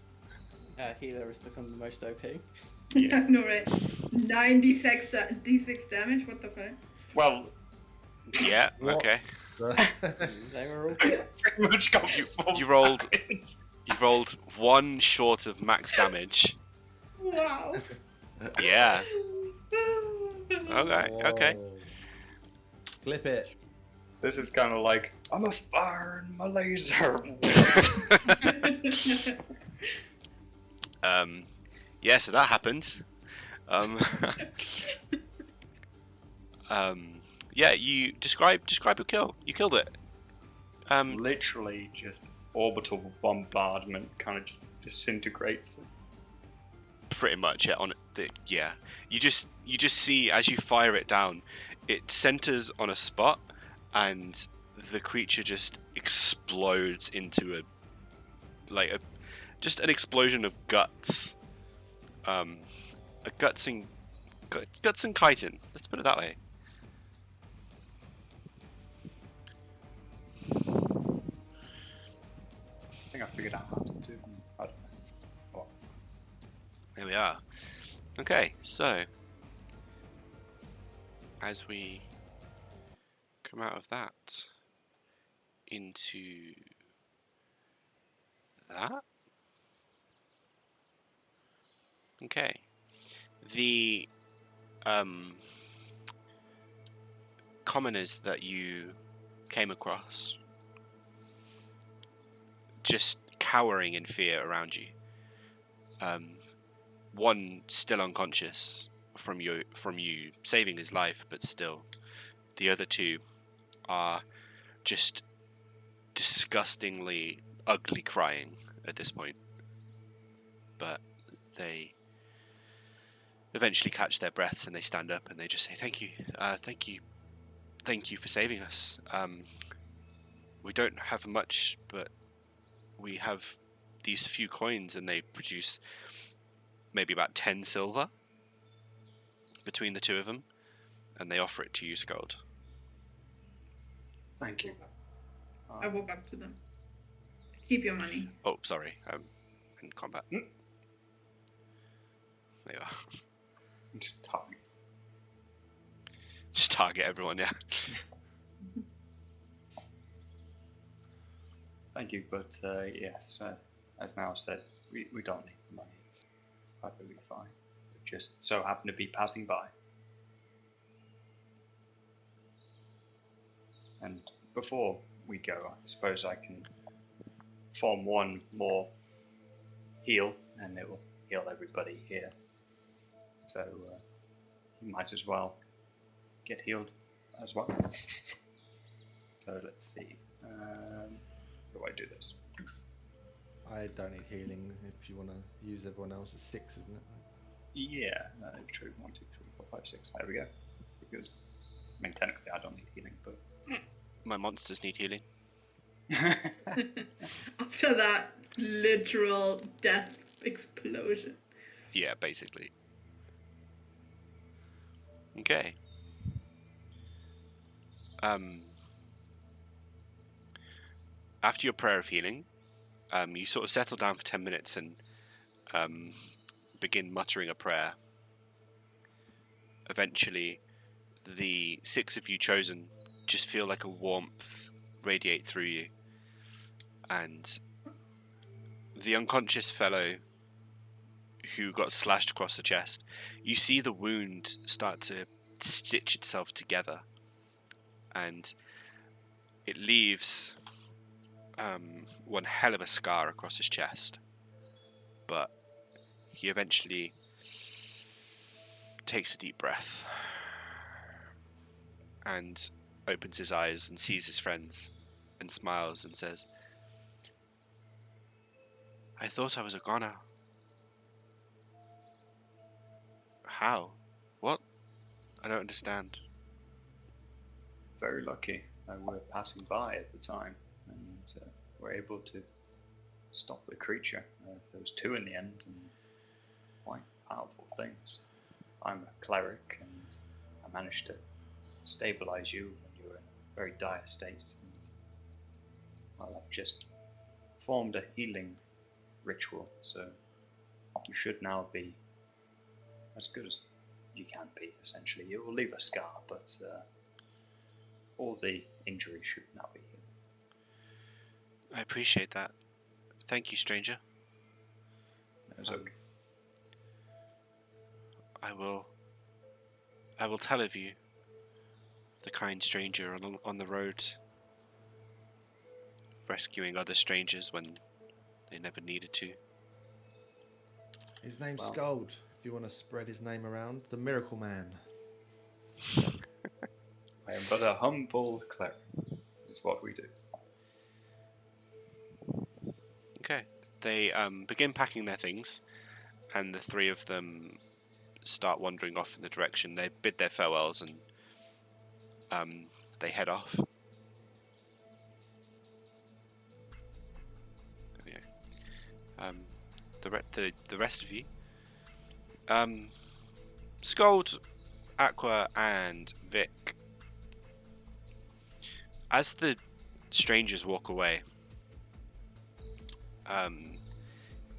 Healer has become the most OP. Yeah. No, right. 96 d6 damage? What the fuck? Well, Yeah. What? Okay. They were all pretty much got you full. You rolled. You rolled one short of max damage. Wow. Yeah. Okay. Okay. Whoa. Flip it. This is kind of like, I'm a fire and my laser. Yeah. So that happened. Yeah. You describe your kill. You killed it. Literally just orbital bombardment kind of just disintegrates it. Pretty much. Yeah. You just see as you fire it down, it centers on a spot, and the creature just explodes into just an explosion of guts. A guts and chitin. Let's put it that way. I think I figured out how to do them. I don't know. What? There we are. Okay, so as we come out of that into that. Okay. The commoners that you came across just cowering in fear around you. One still unconscious from you saving his life, but still the other two are just disgustingly ugly crying at this point. But they eventually catch their breaths and they stand up and they just say, thank you for saving us. We don't have much, but we have these few coins, and they produce maybe about 10 silver between the two of them, and they offer it to you, Sköld. Thank you. I walk up to them. Keep your money. Oh, sorry, in combat. Mm. There you are. Just target. Just target everyone, yeah. Thank you, but yes, as now said, we don't need the money. It's perfectly fine. We just so happen to be passing by. And before we go, I suppose I can form one more heal and it will heal everybody here. So you might as well get healed as well. So let's see. How do I do this? I don't need healing if you want to use everyone else's 6, isn't it? Yeah, true. 1, 2, 3, 4, 5, 6. There we go. Good. I mean, technically, I don't need healing, but My monsters need healing. After that literal death explosion. Yeah, basically. Okay. After your prayer of healing, you sort of settle down for 10 minutes and begin muttering a prayer. Eventually, the 6 of you chosen just feel like a warmth radiate through you. And the unconscious fellow who got slashed across the chest, you see the wound start to stitch itself together. And it leaves one hell of a scar across his chest. But he eventually takes a deep breath and opens his eyes and sees his friends and smiles and says, "I thought I was a goner." "How? What? I don't understand." very lucky. We were passing by at the time, and were able to stop the creature. There was 2 in the end, and quite powerful things. I'm a cleric, and I managed to stabilize you when you were in a very dire state. And, well, I've just formed a healing ritual, so you should now be as good as you can be, essentially. It will leave a scar, but all the injuries should now be healed. I appreciate that. Thank you, stranger. It was okay. I will tell of you, the kind stranger on the road, rescuing other strangers when they never needed to. His name's Well. Sköld, if you want to spread his name around. The Miracle Man. I am but a humble cleric, is what we do. Okay. They begin packing their things, and the 3 of them start wandering off in the direction. They bid their farewells and they head off. The rest of you, Sköld, Aqua, and Vic. As the strangers walk away,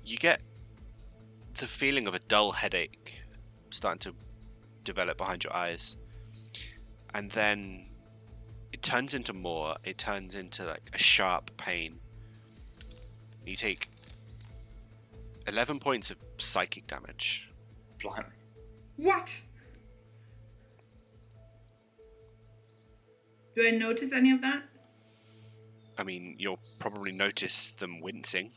you get the feeling of a dull headache starting to develop behind your eyes, and then it turns into more. It turns into like a sharp pain. You take 11 points of psychic damage. Blimey. What? Do I notice any of that? I mean, you'll probably notice them wincing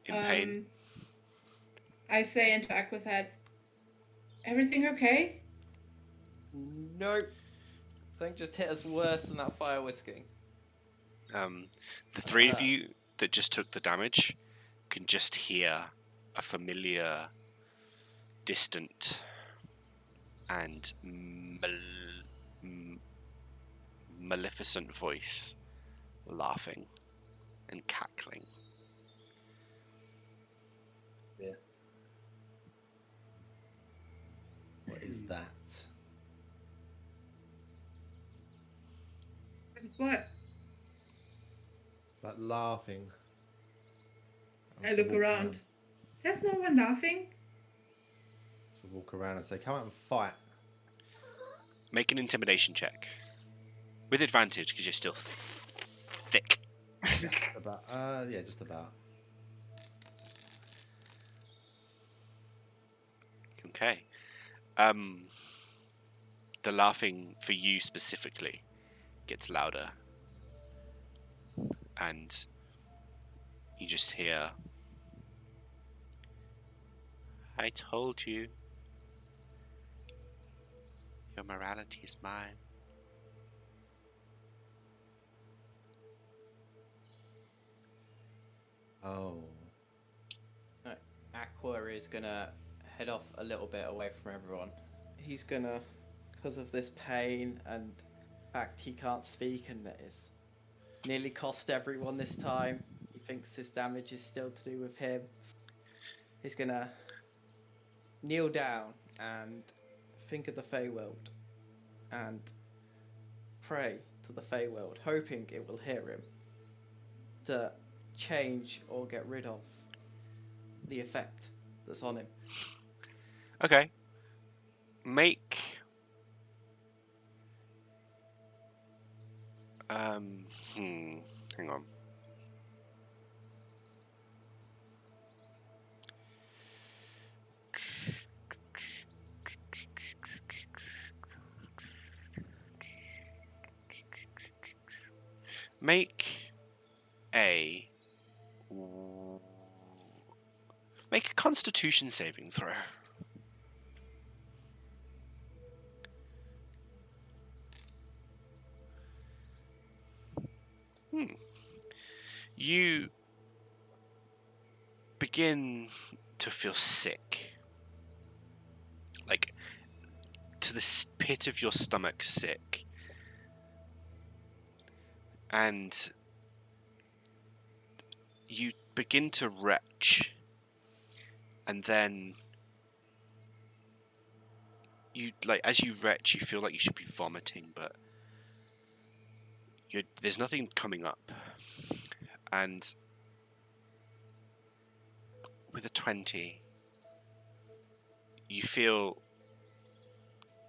in pain. I say into Aqua's head, "Everything okay?" Nope. Something just hit us worse than that fire whisking. The 3 of you that just took the damage can just hear a familiar, distant, and maleficent voice laughing and cackling. Yeah. What is that? It's what? Like laughing. I look around. There's no one laughing. So walk around and say, "Come out and fight." Make an intimidation check. With advantage, because you're still thick. About, yeah, just about. Okay. The laughing for you specifically gets louder. And you just hear I told you. Your morality is mine. Oh. Aqua is gonna head off a little bit away from everyone. He's gonna, because of this pain and fact he can't speak and that it's nearly cost everyone this time. He thinks this damage is still to do with him. He's gonna kneel down and think of the Feywild and pray to the Feywild, hoping it will hear him to change or get rid of the effect that's on him. Okay. Make hang on. Make a Constitution saving throw. You begin to feel sick, like to the pit of your stomach sick, and you begin to retch, and then you, like, as you retch, you feel like you should be vomiting, but there's nothing coming up. And with a 20, you feel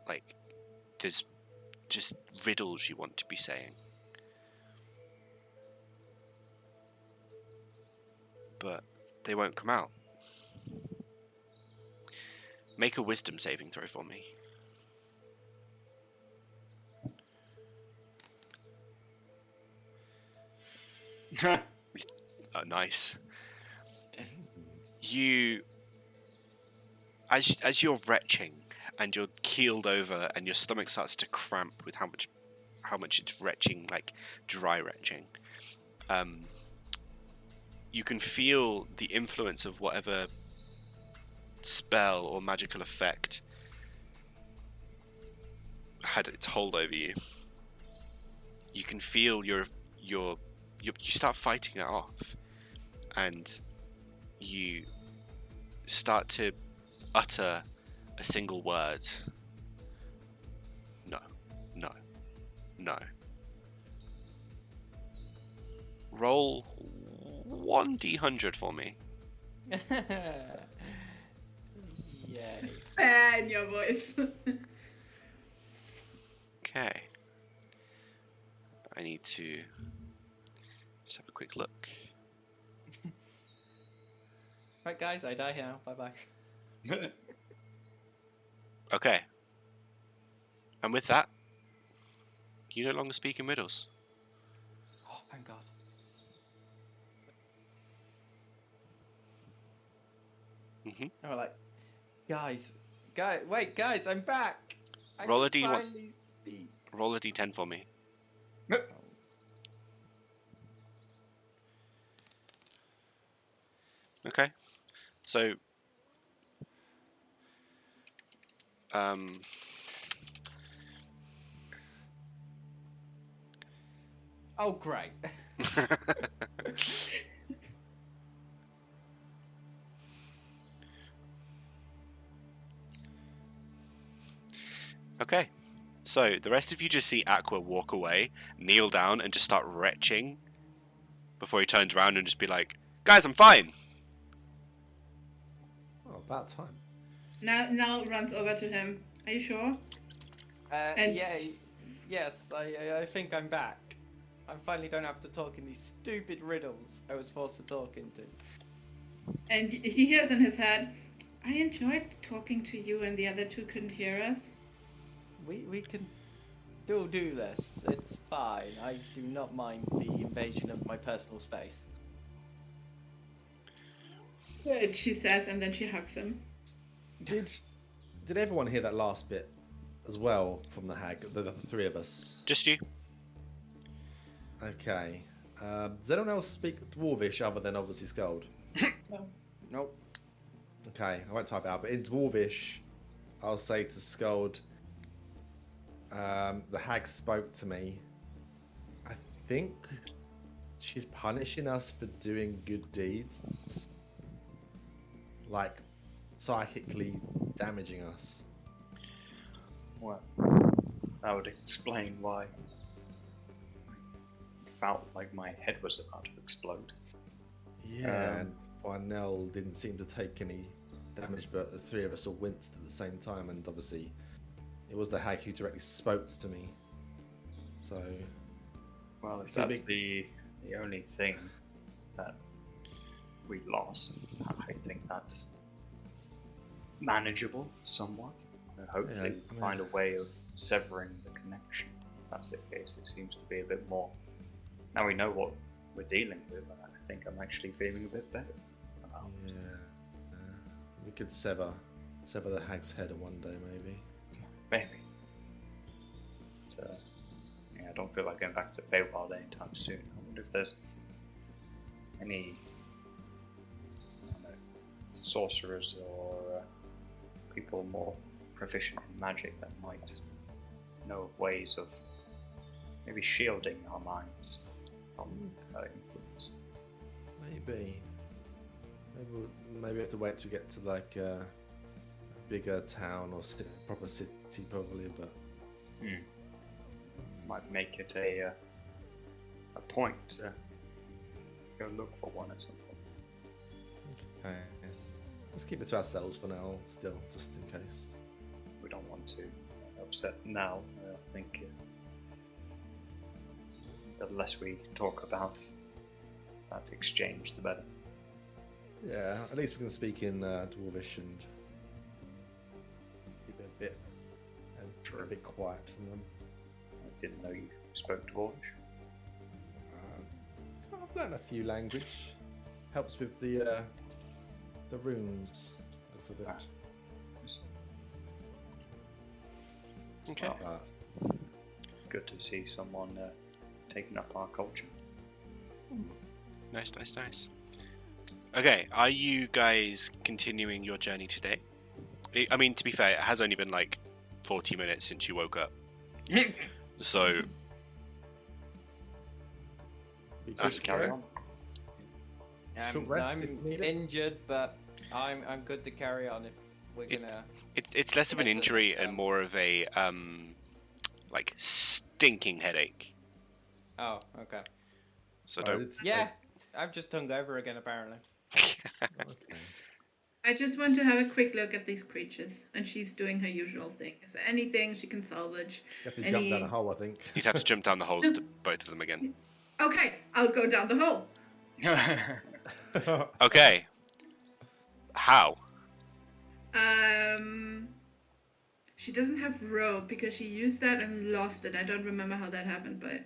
like there's just riddles you want to be saying, but they won't come out. Make a wisdom saving throw for me. Oh, nice. You, as you're retching and you're keeled over and your stomach starts to cramp with how much it's retching, like dry retching, you can feel the influence of whatever spell or magical effect had its hold over you. You can feel you start fighting it off, and you start to utter a single word. No, no, no. Roll 1d100 for me. Yay. And your voice. Okay. I need to just have a quick look. Right, guys, I die now. Bye-bye. Okay. And with that, you no longer speak in riddles. Oh, thank God. Mm-hmm. And we're like, guys, wait, guys, I'm back. I Roll can a D1. finally speak. Roll a d10 for me. Okay. So, Oh, great. okay. So, the rest of you just see Aqua walk away, kneel down, and just start retching before he turns around and just be like, guys, I'm fine. Oh, about time. Now runs over to him. Are you sure? And- Yeah, yes, I think I'm back. I finally don't have to talk in these stupid riddles I was forced to talk into. And he hears in his head, I enjoyed talking to you and the other two couldn't hear us. We can still do this. It's fine. I do not mind the invasion of my personal space. Good, she says, and then she hugs him. Did everyone hear that last bit as well from the hag? The three of us. Just you. Okay. Does anyone else speak Dwarvish other than obviously Sköld? Nope. Okay, I won't type it out, but in Dwarvish, I'll say to Sköld, the hag spoke to me. I think she's punishing us for doing good deeds. Like, psychically damaging us. Well, that would explain why I felt like my head was about to explode. Yeah, and why Nell didn't seem to take any damage, but the three of us all winced at the same time, and obviously it was the hag who directly spoke to me. So, Well, if Too that's big. the only thing that we lost, I think that's manageable somewhat. And hopefully Yeah, I mean- find a way of severing the connection. If that's the case, it seems to be a bit more. Now we know what we're dealing with. I think I'm actually feeling a bit better about it. yeah, we could sever the hag's head one day, maybe. Maybe. But, yeah, I don't feel like going back to Feywild anytime soon. I wonder if there's any I don't know, sorcerers or people more proficient in magic that might know ways of maybe shielding our minds from influence. Maybe we have to wait to get to like a bigger town or proper city, probably. But Might make it a point to go look for one at some point. okay, let's keep it to ourselves for now, still, just in case. We don't want to upset now. I think the less we talk about that exchange, the better. Yeah, at least we can speak in Dwarvish and keep it a bit quiet from them. I didn't know you spoke Dwarvish. I've learned a few language. Helps with the runes a little bit. Okay. Good to see someone taking up our culture. Nice. Okay, are you guys continuing your journey today? I mean, to be fair, it has only been like 40 minutes since you woke up. So, let's carry on. Short rest if I'm needed. injured, but I'm good to carry on if we're gonna. It's less of an injury and more of a like stinking headache. Oh, okay. So Oh, don't. it's Yeah, I've just hung over again apparently. okay. I just want to have a quick look at these creatures, and she's doing her usual thing. Is there anything she can salvage? You have to jump down a hole, I think. You'd have to jump down the holes to both of them again. Okay, I'll go down the hole. Okay. How? She doesn't have rope because she used that and lost it. I don't remember how that happened, but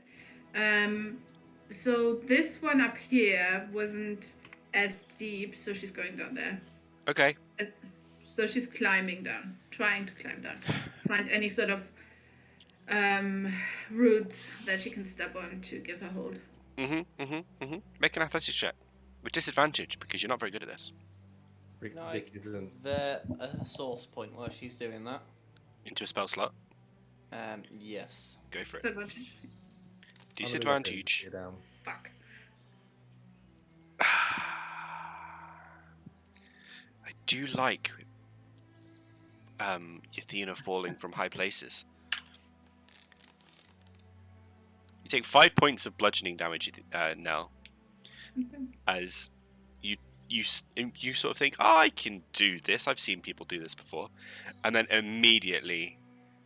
so this one up here wasn't as deep, so she's going down there. Okay. So she's climbing down, trying to climb down, find any sort of roots that she can step on to give her hold. Make an athletics check with disadvantage because you're not very good at this. No, Vic isn't. the source point where she's doing that. Into a spell slot. Yes. Go for it. Disadvantage. Disadvantage. Get down. Fuck. I do like Yathina falling from high places. You take 5 points of bludgeoning damage now, Okay. as you sort of think, oh, I can do this. I've seen people do this before, and then immediately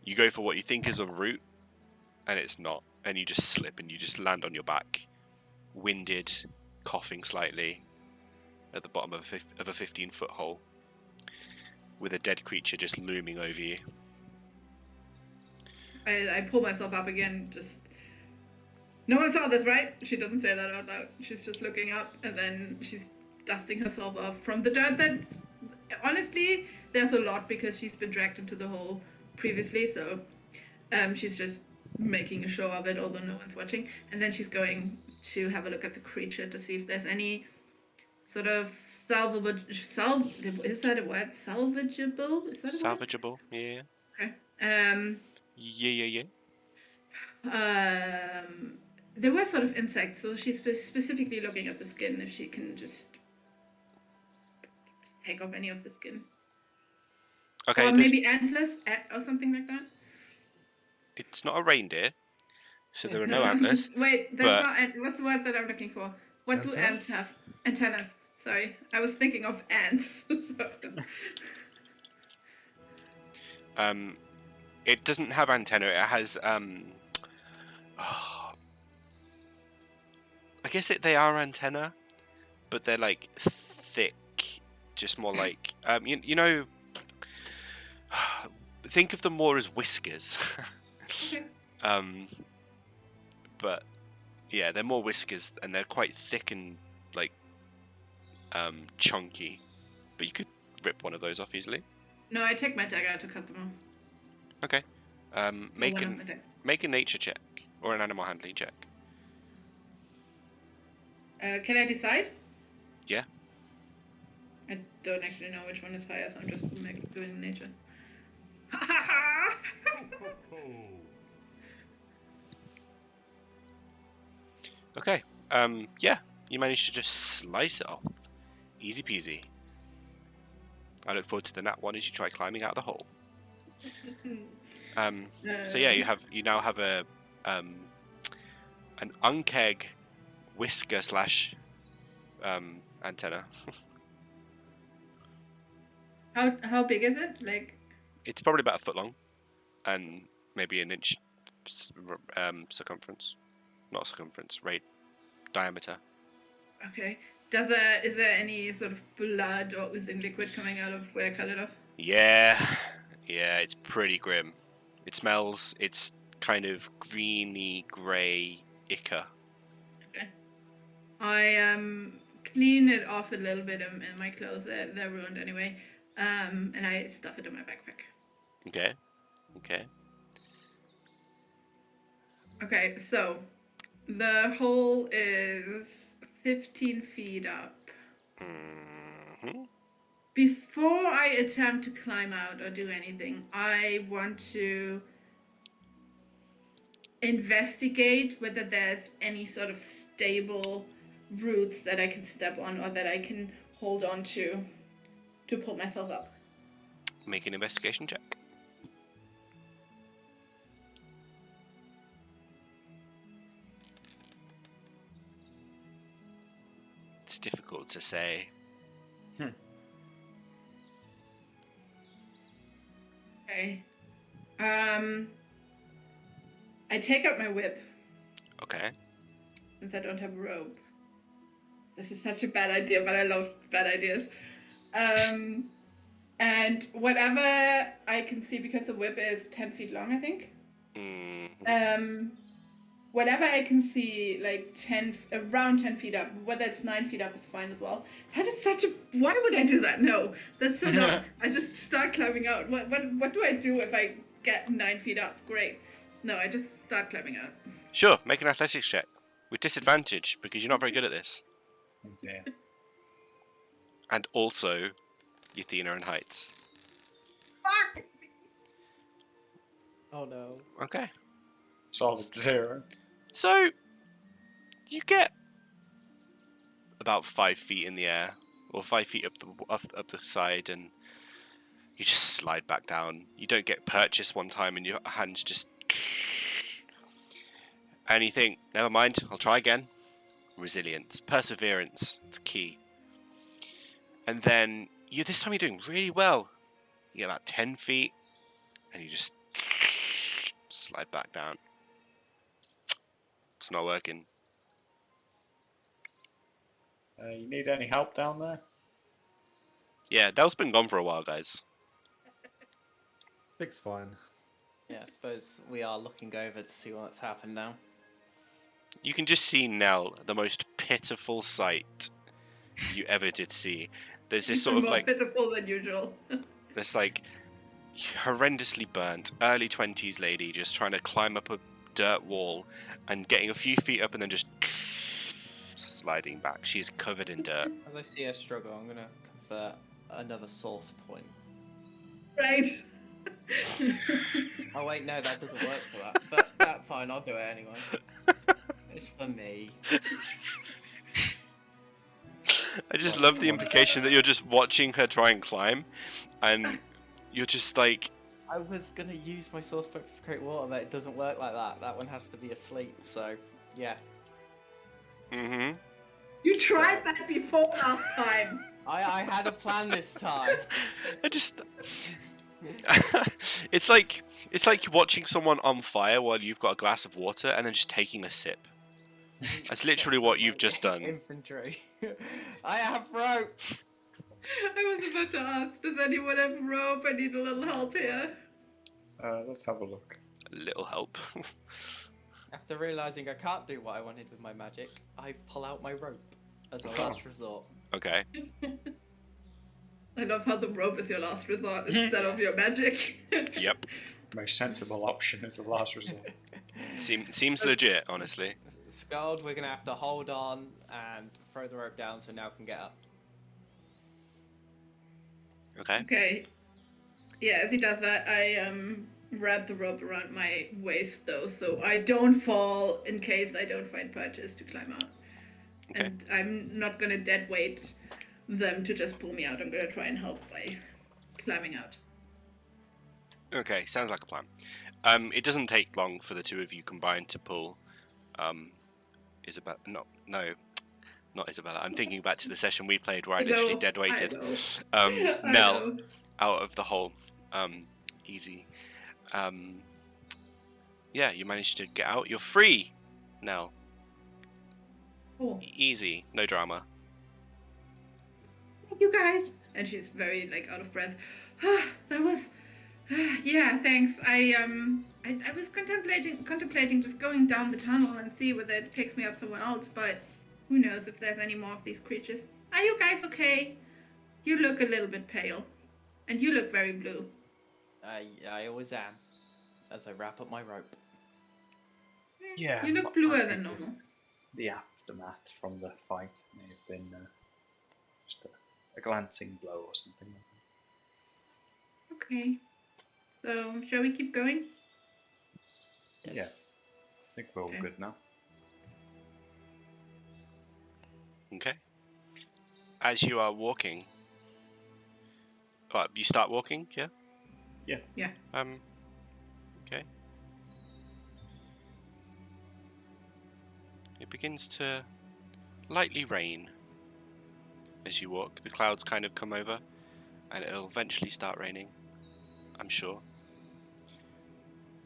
you go for what you think is a route, and it's not, and you just slip and you just land on your back, winded, coughing slightly, at the bottom of a 15-foot hole, with a dead creature just looming over you. I pull myself up again, just... No one saw this, right? She doesn't say that out loud. She's just looking up, and then she's dusting herself off from the dirt that's honestly, there's a lot because she's been dragged into the hole previously, so she's just making a show of it, although no one's watching. And then she's going to have a look at the creature to see if there's any sort of is that a word? Salvageable? Is that a word? Salvageable, yeah. Okay. Yeah. There were sort of insects, so she's specifically looking at the skin if she can just take off any of the skin. Okay, Or maybe antlers or something like that. it's not a reindeer, so there are no antlers. Wait, but- that's not. What's the word that I'm looking for? What do Antenna? ants have? Antennas. Sorry, I was thinking of ants. It doesn't have antenna. It has I guess they are antenna, but they're like thick, just more like you know. Think of them more as whiskers. Okay. But yeah, they're more whiskers, and they're quite thick and like chunky. But you could rip one of those off easily. No, I take my dagger to cut them off. Okay. Make Or one of my a nature check or an animal handling check. Can I decide? Yeah. I don't actually know which one is higher, so I'm just doing nature. Okay. Yeah, you managed to just slice it off. Easy peasy. I look forward to the nat one as you try climbing out of the hole. So yeah, you now have a an unkeg whisker slash antenna. How big is it? Like, It's probably about a foot long, and maybe an inch circumference. Not circumference, diameter. okay. Is there any sort of blood or oozing liquid coming out of where I cut it off? Yeah, it's pretty grim. It smells. It's kind of greeny grey ichor. Okay. I clean it off a little bit in my clothes. They're ruined anyway. And I stuff it in my backpack. Okay. Okay, so the hole is 15 feet up. Mm-hmm. Before I attempt to climb out or do anything, I want to investigate whether there's any sort of stable roots that I can step on or that I can hold on to pull myself up. Make an investigation check. It's difficult to say. Okay. I take out my whip Okay. since I don't have a rope. This is such a bad idea, but I love bad ideas. And whatever I can see, because the whip is 10 feet long, I think. Mm-hmm. Whatever I can see, like around 10 feet up, whether it's 9 feet up is fine as well. That is such a. Why would I do that? No, that's so dumb. I just start climbing out. What do I do if I get 9 feet up? Great. No, I just start climbing out. Sure, make an athletics check with disadvantage because you're not very good at this, Yeah. and also yathina and heights. Fuck! Oh no. Okay. Solid 0. So you get about 5 feet in the air, or 5 feet up the side, and you just slide back down. You don't get purchased one time, and your hands just. And you think, never mind, I'll try again. Resilience, perseverance, it's key. And then this time you're doing really well. You get about 10 feet, and you just slide back down. It's not working. You need any help down there? Yeah, Del's been gone for a while, guys. Vic's fine. Yeah, I suppose we are looking over to see what's happened now. You can just see Nell, the most pitiful sight you ever did see. There's this Even sort of more like pitiful than usual. this like horrendously burnt early 20s lady just trying to climb up a dirt wall and getting a few feet up and then just sliding back. She's covered in dirt. As I see her struggle, I'm gonna convert another source point. Right. Oh wait, no, that doesn't work for that. But that's fine, I'll do it anyway. It's for me. I just love the implication that you're just watching her try and climb and you're just like, I was gonna use my source point for create water, but it doesn't work like that. That one has to be asleep, so yeah. mm-hmm. You tried that before last time. I had a plan this time. I just it's like watching someone on fire while you've got a glass of water and then just taking a sip. That's literally what you've just done. Infantry. I have rope. I was about to ask, does anyone have rope? I need a little help here. Let's have a look. A little help. After realizing I can't do what I wanted with my magic, I pull out my rope as a last resort. Okay. I love how the rope is your last resort instead of your magic. Yep. Most sensible option is the last resort. Seems legit, honestly. Sköld, we're gonna have to hold on and throw the rope down so now can get up. Okay. Okay. Yeah, as he does that, I wrap the rope around my waist though, so I don't fall in case I don't find perches to climb out. Okay. And I'm not gonna dead weight them to just pull me out. I'm gonna try and help by climbing out. Okay, sounds like a plan. It doesn't take long for the two of you combined to pull Isabella. Not Isabella. I'm thinking back to the session we played where I literally dead weighted Nell out of the hole. Easy. Yeah, you managed to get out. You're free, Nell. Cool. Easy, no drama. Thank you guys. And she's very like out of breath. That was yeah, thanks. I was contemplating just going down the tunnel and see whether it takes me up somewhere else, but who knows if there's any more of these creatures. Are you guys okay? You look a little bit pale. And you look very blue. I always am, as I wrap up my rope. Yeah. You look I bluer think than normal. The aftermath from the fight may have been just a glancing blow or something like that. Okay. So, shall we keep going? Yes. Yeah. I think we're all Okay. good now. Okay. As you are walking, you start walking, yeah? Yeah. Yeah. Okay. It begins to lightly rain as you walk. The clouds kind of come over, and it'll eventually start raining, I'm sure.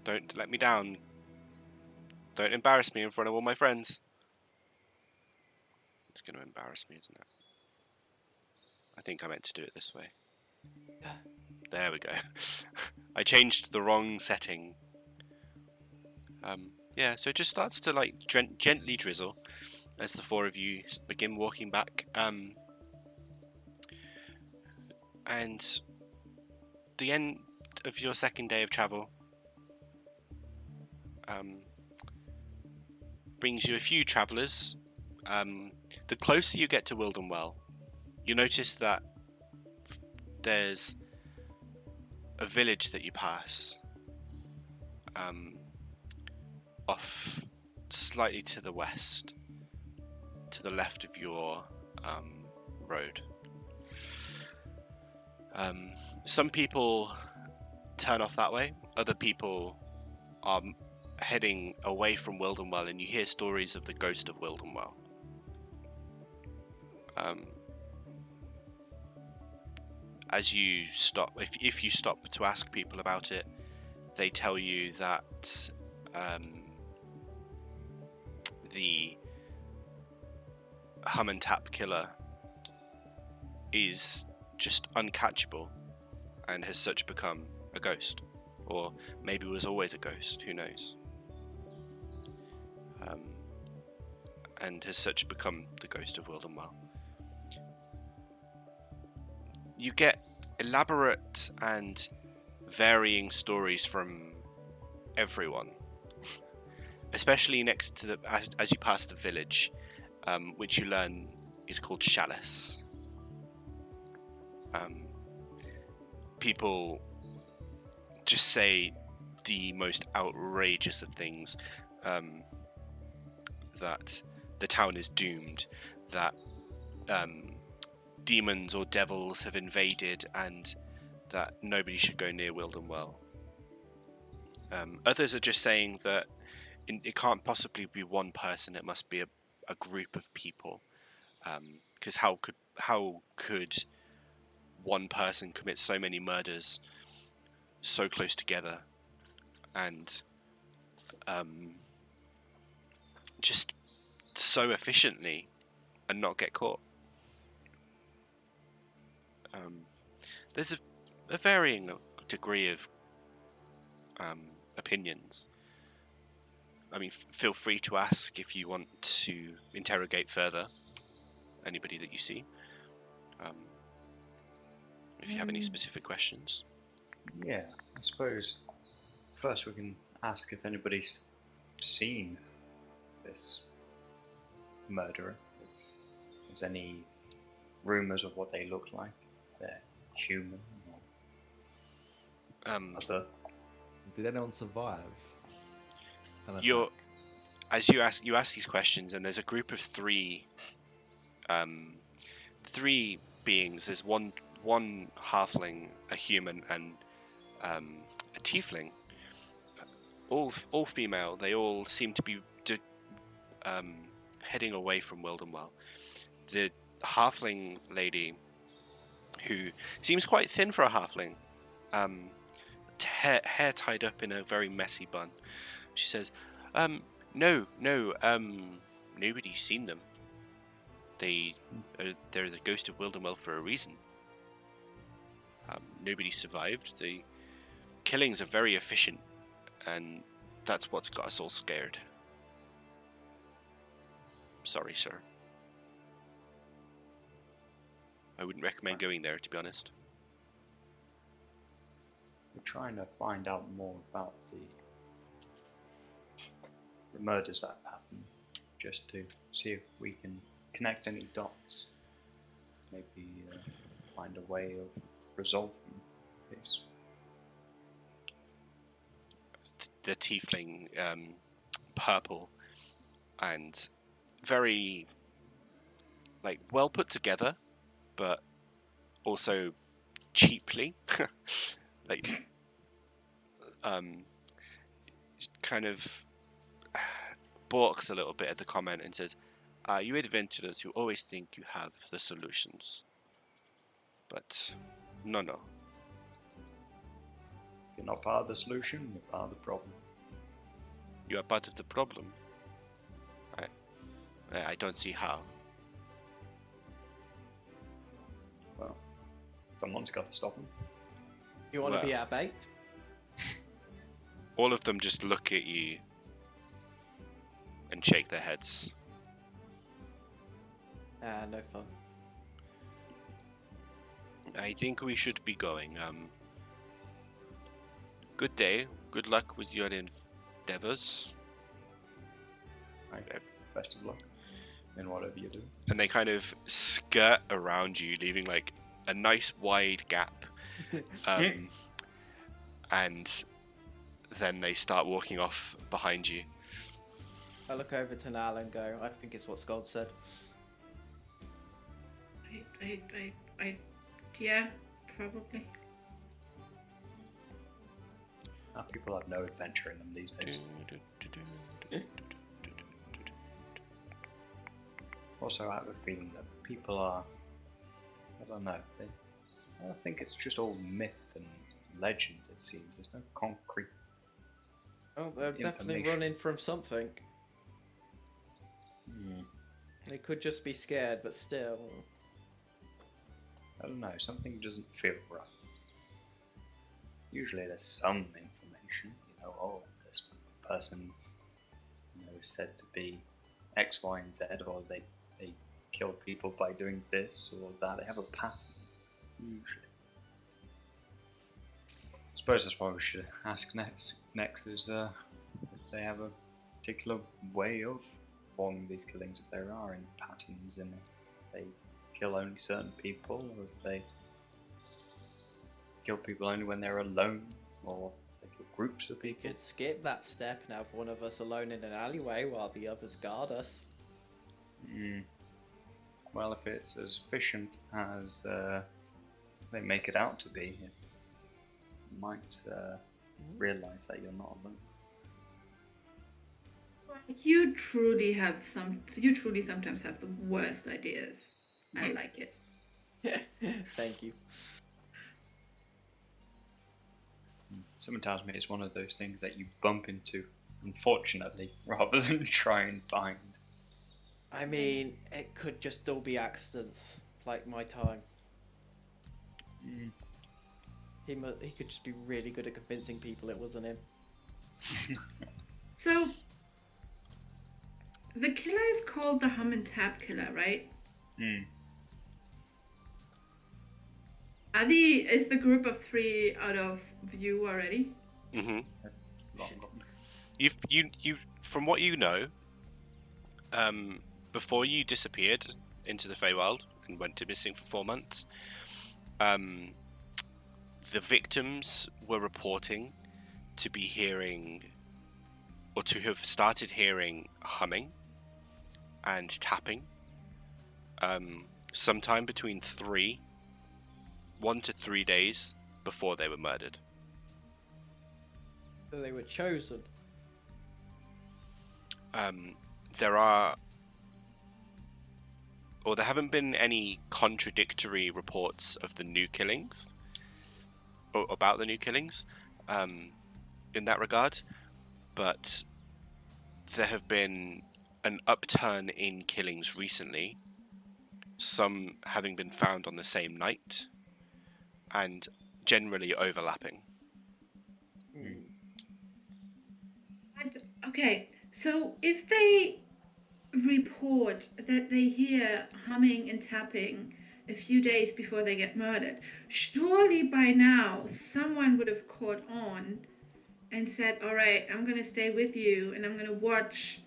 Don't let me down. Don't embarrass me in front of all my friends. It's going to embarrass me, isn't it? I think I meant to do it this way. There we go. I changed the wrong setting. Yeah, so it just starts to like gently drizzle as the four of you begin walking back. And the end of your second day of travel brings you a few travellers. The closer you get to Wildenwell, you notice that there's a village that you pass off slightly to the west, to the left of your road. Some people turn off that way, other people are heading away from Wildenwell, and you hear stories of the ghost of Wildenwell. As you stop, if you stop to ask people about it, they tell you that the hum and tap killer is just uncatchable and has such become a ghost, or maybe was always a ghost, who knows, and has such become the ghost of Wildenwell. you get elaborate and varying stories from everyone, especially next to the as you pass the village, which you learn is called Chalice. People just say the most outrageous of things, that the town is doomed, that demons or devils have invaded, and that nobody should go near Wildenwell. Others are just saying that it can't possibly be one person; it must be a group of people. Because how could one person commit so many murders so close together, and just so efficiently, and not get caught? There's a varying degree of opinions. I mean, feel free to ask if you want to interrogate further anybody that you see. If you have any specific questions. Yeah, I suppose first we can ask if anybody's seen this murderer. If there's any rumours of what they look like. They're human or other. Did anyone survive? As you ask these questions, and there's a group of three beings. There's one halfling, a human, and a tiefling. All female. They all seem to be heading away from Wildenwell. The halfling lady, who seems quite thin for a halfling, hair tied up in a very messy bun. She says, no, nobody's seen them. They're the ghost of Wildenwell for a reason. Nobody survived. The killings are very efficient, and that's what's got us all scared. Sorry, sir. I wouldn't recommend going there, to be honest. We're trying to find out more about the murders that happened, just to see if we can connect any dots. Maybe find a way of resolving this. The tiefling, purple and very well put together, but also cheaply, kind of balks a little bit at the comment and says, you adventurers who always think you have the solutions, but no. You're not part of the solution, you're part of the problem. You are part of the problem. I don't see how. Well, someone's got to stop them. You want to be our bait? All of them just look at you and shake their heads. No fun. I think we should be going. Good day. Good luck with your endeavors. Okay. Best of luck in whatever you do. And they kind of skirt around you, leaving a nice wide gap. And then they start walking off behind you. I look over to Nal and go, I think it's what Sköld said. Yeah, probably. People have no adventure in them these days. Also, I have a feeling that people are, I don't know, I think it's just all myth and legend, it seems. There's no concrete. Oh, they're definitely running from something. They could just be scared, but still. I don't know, something doesn't feel right. Usually there's some information, this person, is said to be X, Y, and Z, or they kill people by doing this or that. They have a pattern. Usually. I suppose that's what we should ask next is if they have a particular way of performing these killings, if there are any patterns in it. If they kill only certain people, or if they kill people only when they're alone, or they kill groups of We people. could skip that step and have one of us alone in an alleyway while the others guard us. Well, if it's as efficient as they make it out to be, you might realise that you're not alone. You truly sometimes have the worst ideas. I like it. Thank you. Someone tells me it's one of those things that you bump into, unfortunately, rather than try and find. I mean, it could just all be accidents, like my time. He could just be really good at convincing people it wasn't him. So, the killer is called the Hum and Tap Killer, right? Is the group of 3 out of view already? Mm-hmm. Shit. You from what you know, before you disappeared into the Feywild and went to missing for 4 months, the victims were reporting to be hearing, or to have started hearing, humming and tapping sometime between 1 to 3 days before they were murdered. So they were chosen. There haven't been any contradictory reports of the new killings, or about the new killings, in that regard, but there have been an upturn in killings recently, some having been found on the same night, and generally overlapping. Okay, so if they report that they hear humming and tapping a few days before they get murdered, surely by now someone would have caught on and said, all right, I'm going to stay with you and I'm going to watch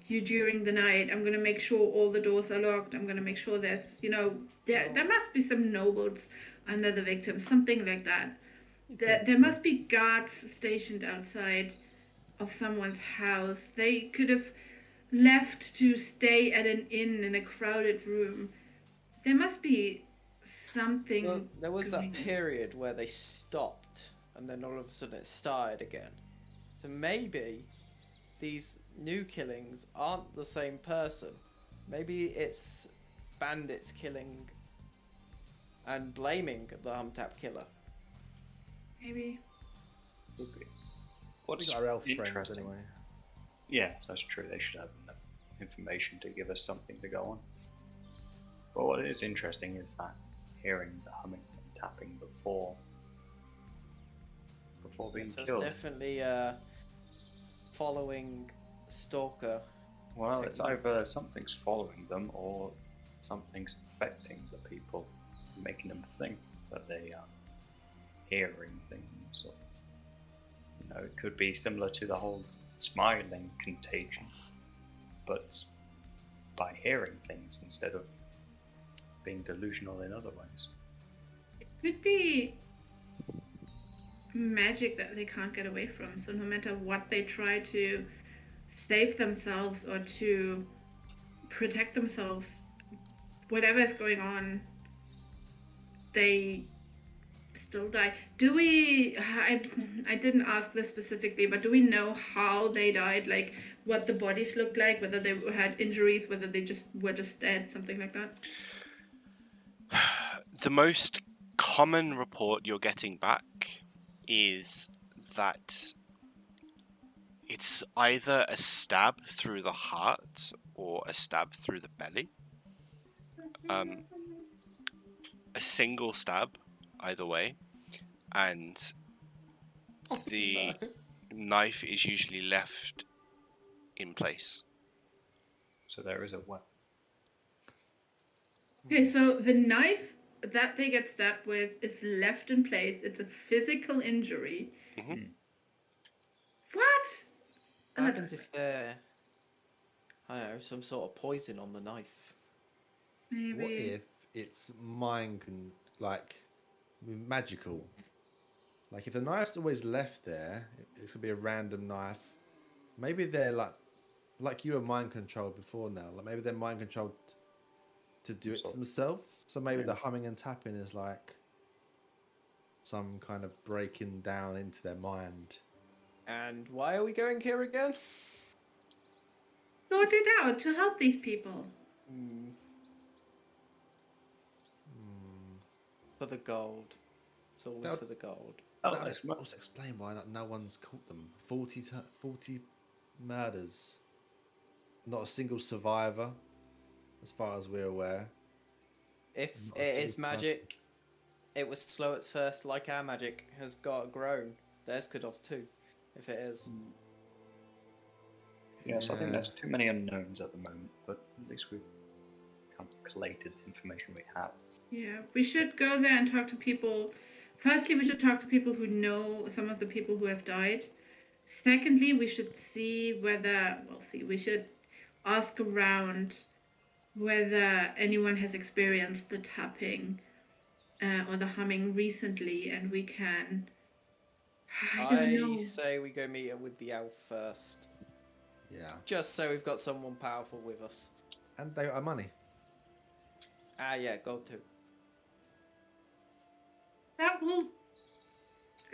you during the night. I'm going to make sure all the doors are locked. I'm going to make sure there's, there must be some nobles under the victims, something like that. There must be guards stationed outside of someone's house. They could have left to stay at an inn in a crowded room. There must be something. Well, there was that going on. period where they stopped and then all of a sudden it started again. So maybe these new killings aren't the same person. Maybe it's bandits killing and blaming the Humtap killer. Maybe. Okay. We What's got our elf friends interesting? anyway. Yeah, that's true. They should have enough information to give us something to go on. But what is interesting is that hearing the humming and tapping before being So it's killed. definitely following Stalker. Well, it's either something's following them or something's affecting the people, making them think that they are hearing things. Or, it could be similar to the whole smiling contagion, but by hearing things instead of being delusional in other ways. It could be magic that they can't get away from. So no matter what they try to save themselves or to protect themselves, whatever is going on, they still die. Do we? I didn't ask this specifically, but do we know how they died? Like what the bodies looked like, whether they had injuries, whether they were just dead, something like that? The most common report you're getting back is that it's either a stab through the heart or a stab through the belly. A single stab, either way, and the knife is usually left in place. So there is a weapon. Okay, so the knife that they get stabbed with is left in place. It's a physical injury. Mhm. What? What happens if they're, I don't know, some sort of poison on the knife? Maybe. What if it's like magical? Like if the knife's always left there, it's gonna be a random knife. Maybe they're like you were mind controlled before now. Like maybe they're mind controlled to do it to themselves. So maybe the humming and tapping is like some kind of breaking down into their mind. And why are we going here again? Sort it out to help these people. For the gold. It's always That- for the gold. Oh, That that's would also explain why no one's caught them. 40 murders. Not a single survivor, as far as we're aware. If Not a it single is magic, it was slow at first, like our magic has grown. Theirs could have too, if it is. Yes, I think Yeah. there's too many unknowns at the moment, but at least we've kind of collated the information we have. Yeah, we should go there and talk to people. Firstly, we should talk to people who know some of the people who have died. Secondly, we should we should ask around whether anyone has experienced the tapping or the humming recently, and we can. I don't know. say we go meet her with the elf first. Yeah. Just so we've got someone powerful with us. And they got our money. Ah, yeah, gold too. That will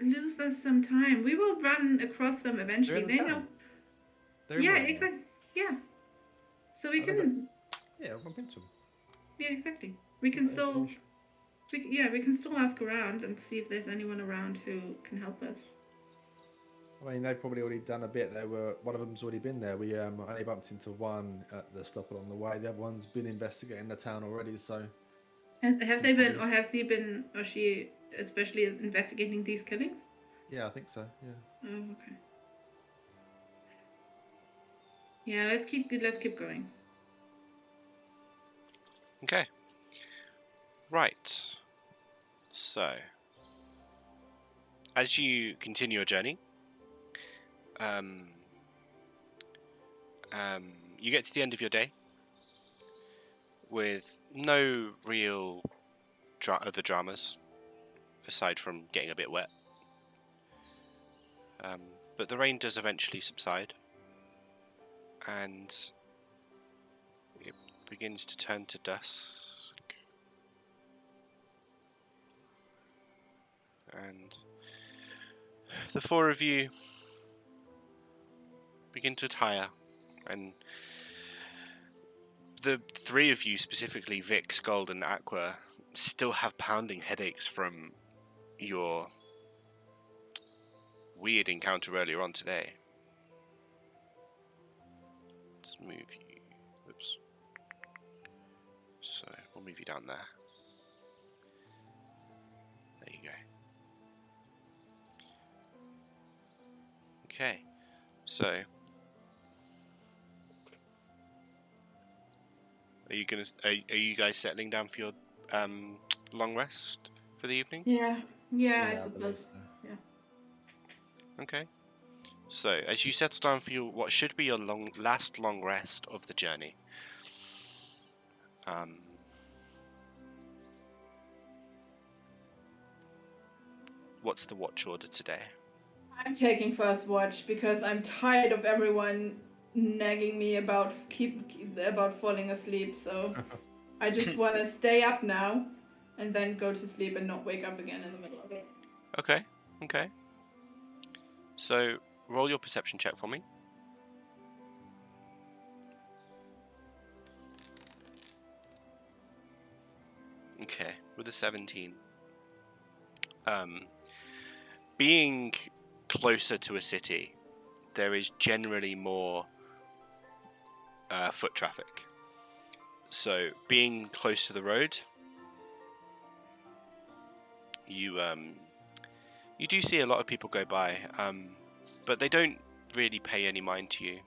lose us some time. We will run across them eventually. They're in the They town. know. They're in Yeah, Wildenwell. exactly. Yeah. So we Oh, no, can. Yeah, bump into them. Yeah, exactly. We can still. We can still ask around and see if there's anyone around who can help us. I mean, they've probably already done a bit. One of them's already been there. We only bumped into one at the stop along the way. The other one's been investigating the town already. So Have they been, or has he been, or she, especially investigating these killings? yeah, I think so. Yeah. Oh, okay. Yeah, let's keep going. Okay. Right. So, as you continue your journey, you get to the end of your day with no real other dramas aside from getting a bit wet. But the rain does eventually subside, and it begins to turn to dusk. And the four of you begin to tire, and the three of you, specifically Vic, Sköld, and Aqua, still have pounding headaches from your weird encounter earlier on today. Let's move you. Oops. So we'll move you down there. There you go. Okay. So, are you guys settling down for your long rest for the evening? Yeah, I believe suppose. so. Okay. So, as you settle down for what should be your last long rest of the journey, what's the watch order today? I'm taking first watch because I'm tired of everyone nagging me about about falling asleep. So I just want to stay up now and then go to sleep and not wake up again in the middle of it. Okay. Okay. So, roll your perception check for me. Okay, with a 17. Being closer to a city, there is generally more foot traffic. So, being close to the road, you do see a lot of people go by, but they don't really pay any mind to you.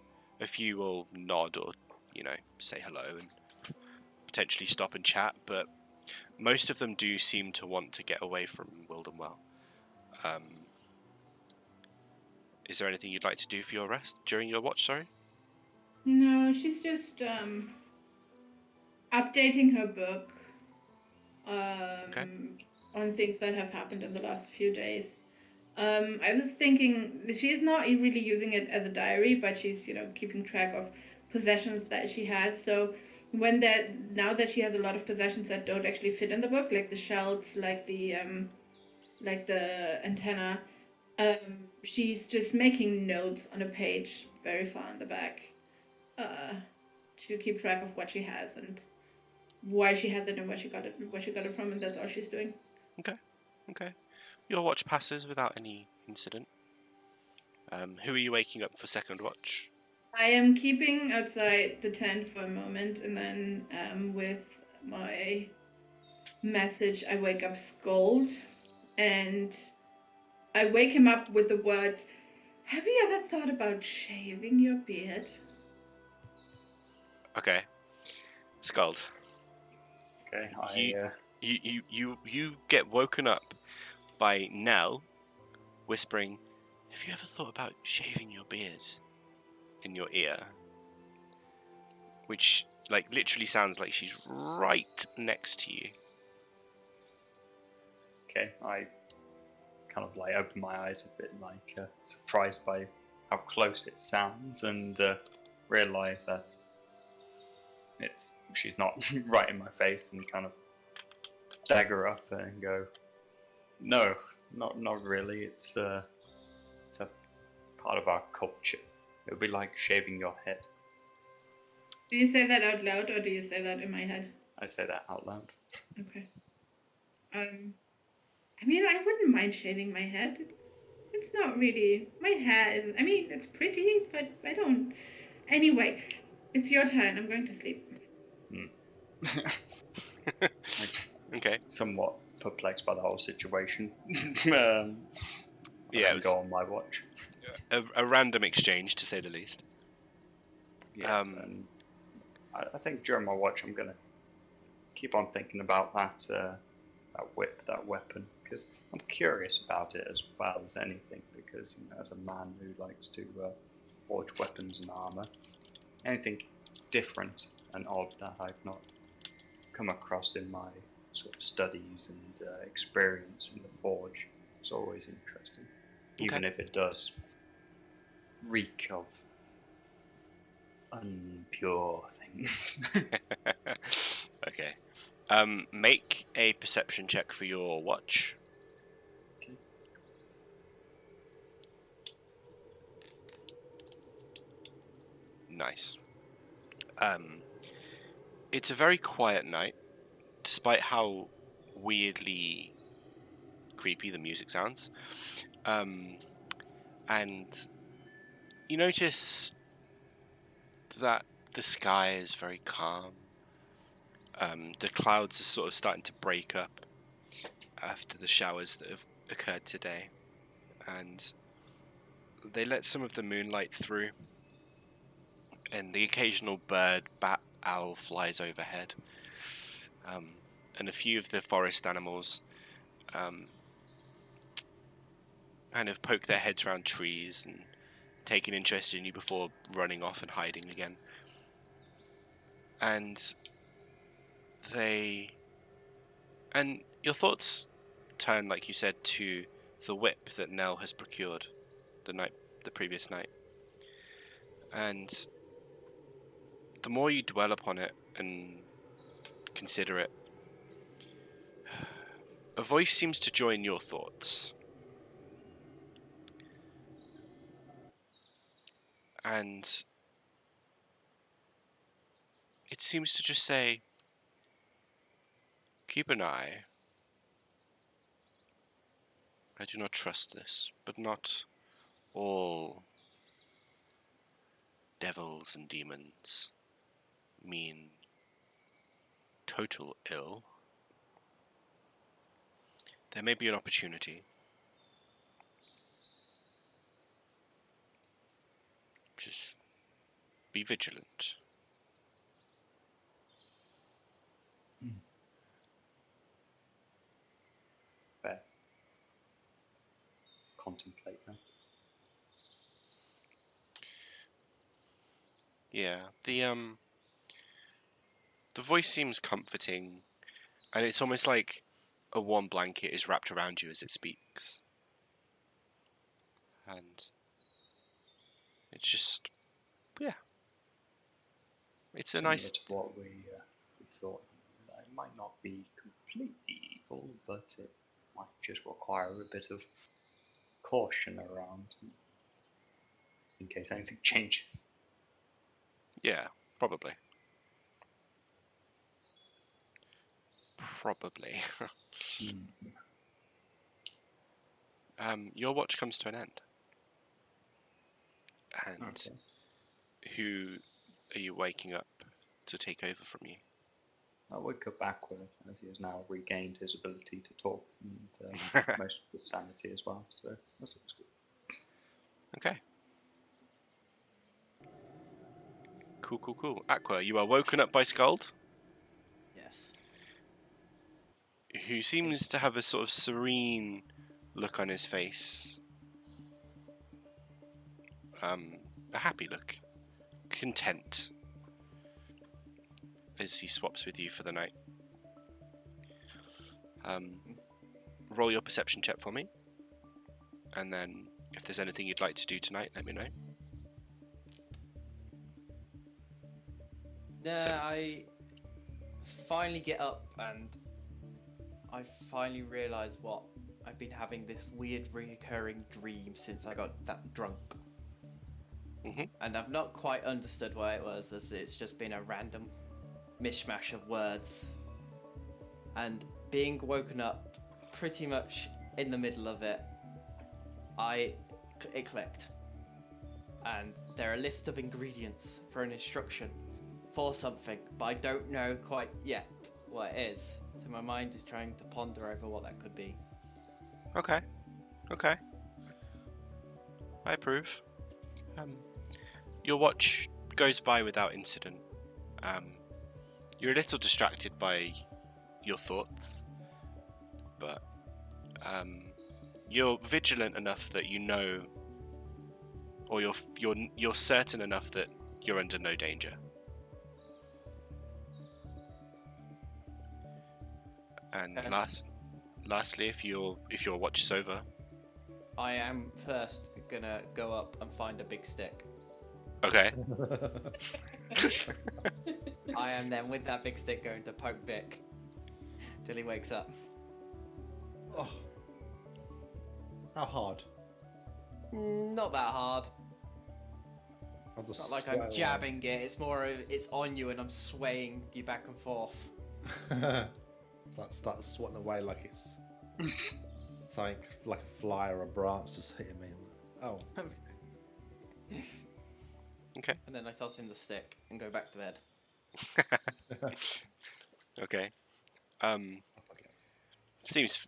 A few will nod or, say hello and potentially stop and chat, but most of them do seem to want to get away from Wildenwell. Is there anything you'd like to do for your rest during your watch? Sorry. No, she's just updating her book Okay. on things that have happened in the last few days. I was thinking she's not really using it as a diary, but she's keeping track of possessions that she has. So now that she has a lot of possessions that don't actually fit in the book, like the shells, like the antenna, she's just making notes on a page very far in the back, to keep track of what she has and why she has it and where she got it from, and that's all she's doing. Okay. Your watch passes without any incident. Who are you waking up for second watch? I am keeping outside the tent for a moment, and then with my message, I wake up Sköld, and I wake him up with the words, "Have you ever thought about shaving your beard?" Okay. Sköld. Okay, You get woken up by Nell whispering, "Have you ever thought about shaving your beard?" in your ear, which literally sounds like she's right next to you. okay, I kind of open my eyes a bit, surprised by how close it sounds, and realize that she's not right in my face, and kind of stagger up and go, "No, not really. It's a part of our culture. It would be like shaving your head." Do you say that out loud, or do you say that in my head? I say that out loud. Okay. I mean, I wouldn't mind shaving my head. It's not really my hair is. I mean, it's pretty, but I don't. Anyway, it's your turn. I'm going to sleep. Okay. Somewhat perplexed by the whole situation. Yeah, it was go on my watch. a random exchange, to say the least. Yes, and I think during my watch I'm gonna keep on thinking about that whip, that weapon, because I'm curious about it as well as anything. Because as a man who likes to forge weapons and armor, anything different and odd that I've not come across in my sort of studies and experience in the forge is always interesting, even if it does reek of unpure things. Okay. Make a perception check for your watch. Okay. Nice. It's a very quiet night, despite how weirdly creepy the music sounds. And you notice that the sky is very calm. The clouds are sort of starting to break up after the showers that have occurred today, and they let some of the moonlight through, and the occasional bird, bat, owl flies overhead, and a few of the forest animals kind of poke their heads around trees and take an interest in you before running off and hiding again. And your thoughts turn, like you said, to the whip that Nell has procured the previous night. And the more you dwell upon it and consider it, a voice seems to join your thoughts. And it seems to just say, "Keep an eye. I do not trust this, but not all devils and demons mean total ill. There may be an opportunity. Just be vigilant." fair. Contemplate them. Yeah, the voice seems comforting, and it's almost like a warm blanket is wrapped around you as it speaks. And it's just, yeah, it's a Similar nice. to what we thought. It might not be completely evil, but it might just require a bit of caution around in case anything changes. Yeah, probably. Probably. Your watch comes to an end. And Okay. who are you waking up to take over from you? I wake up Aqua as he has now regained his ability to talk and most of his sanity as well, so that's looks good. Okay. Cool. Aqua, you are woken up by Sköld, Yes. who seems to have a sort of serene look on his face. A happy look. Content. As he swaps with you for the night. Roll your perception check for me. And then, if there's anything you'd like to do tonight, let me know. No, So- I finally get up and I finally realise what I've been having this weird reoccurring dream since I got that drunk. Mhm. And I've not quite understood what it was, as it's just been a random mishmash of words. And being woken up pretty much in the middle of it, it clicked. And there are a list of ingredients for an instruction for something, but I don't know quite yet what it is. So my mind is trying to ponder over what that could be. Okay. I approve. Your watch goes by without incident. You're a little distracted by your thoughts, but you're vigilant enough that you know, or you're certain enough that you're under no danger. And Okay. lastly, if your watch is over, I am first gonna go up and find a big stick. okay. I am then with that big stick going to poke Vic till he wakes up. Oh. How hard? Not that hard. I'll just Not like sweat I'm away. jabbing it. It's more of it's on you and I'm swaying you back and forth. Start swatting away like it's something like a fly or a branch just hitting me. Oh. Okay. And then I toss him the stick and go back to bed. Okay. Seems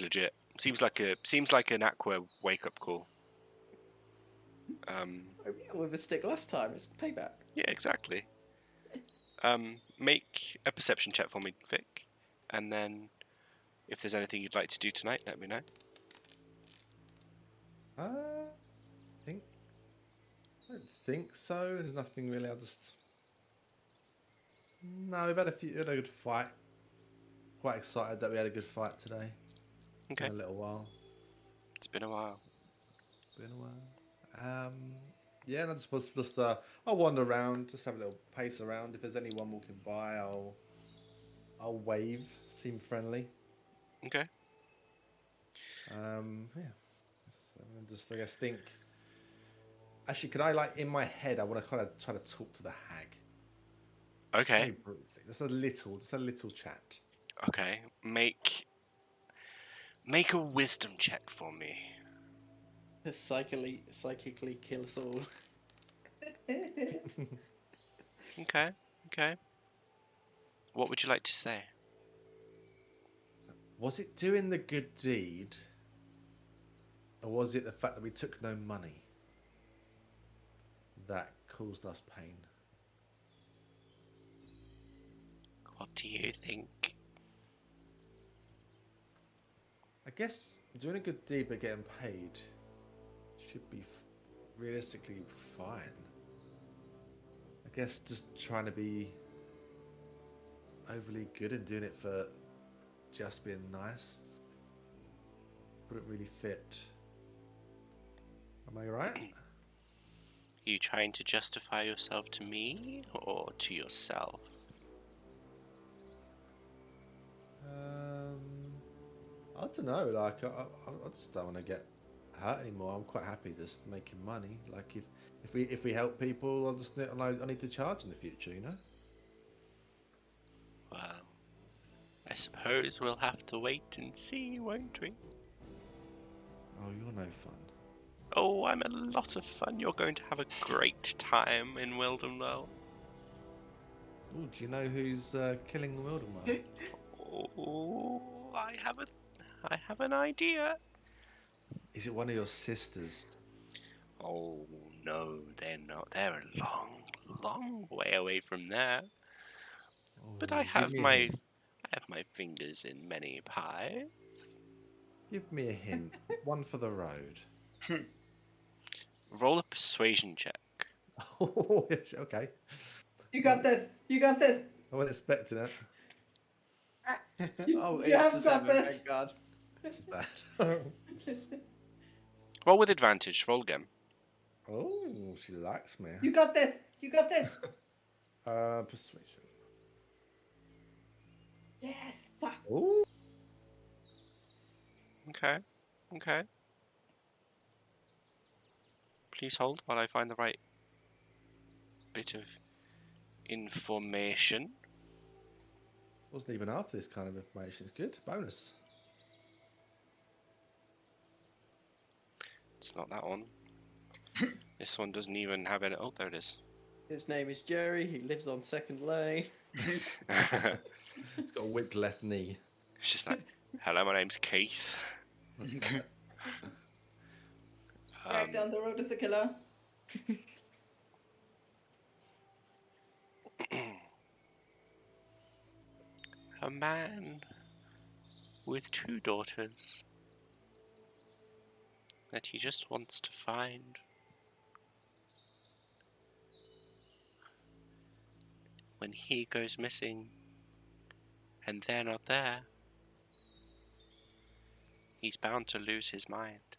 legit. Seems like an Aqua wake up call. Oh, yeah, with a stick last time. It's payback. Yeah, exactly. Make a perception check for me, Vic, and then if there's anything you'd like to do tonight, let me know. I don't think so. There's nothing really. No, we've had a good fight. Quite excited that we had a good fight today. Okay. In a little while. It's been a while. Been a while. Yeah, and I suppose I'll wander around, just have a little pace around. If there's anyone walking by, I'll wave, seem friendly. Okay. Yeah. So I just I guess think. Actually, could I in my head? I want to kind of try to talk to the hag. Okay. Very briefly, just a little chat. Okay. Make a wisdom check for me. Psychically kill us all. Okay. What would you like to say? Was it doing the good deed, or was it the fact that we took no money that caused us pain? What do you think? guess doing a good deed but getting paid should be realistically fine. I guess just trying to be overly good and doing it for just being nice wouldn't really fit. Am I right? Are you trying to justify yourself to me or to yourself? I don't know. Like, I just don't want to get hurt anymore. I'm quite happy just making money. Like, if we help people, I need to charge in the future. You know. Well, I suppose we'll have to wait and see, won't we? Oh, you're no fun. Oh, I'm a lot of fun. You're going to have a great time in Wildenwell. Oh, do you know who's killing the Wildenwell? Oh, I have an idea. Is it one of your sisters? Oh no, they're not. They're a long, long way away from there. But I Give have me a my hint. fingers in many pies. Give me a hint. One for the road. Roll a persuasion check. Oh, yes, okay. You got this. You got this. I wasn't expecting it. Oh, You it's a have got 7, this. thank God. It's bad. Roll with advantage. Roll again. Oh, she likes me. You got this. You got this. Persuasion. Yes. Oh, Okay. Okay. Please hold while I find the right bit of information. wasn't even after this kind of information. It's good. Bonus. It's not that one. This one doesn't even have any. Oh, there it is. His name is Jerry. He lives on 2nd Lane. It's got a weak left knee. It's just like, hello, my name's Keith. Right down the road is a killer. A man with 2 daughters that he just wants to find. When he goes missing and they're not there, he's bound to lose his mind.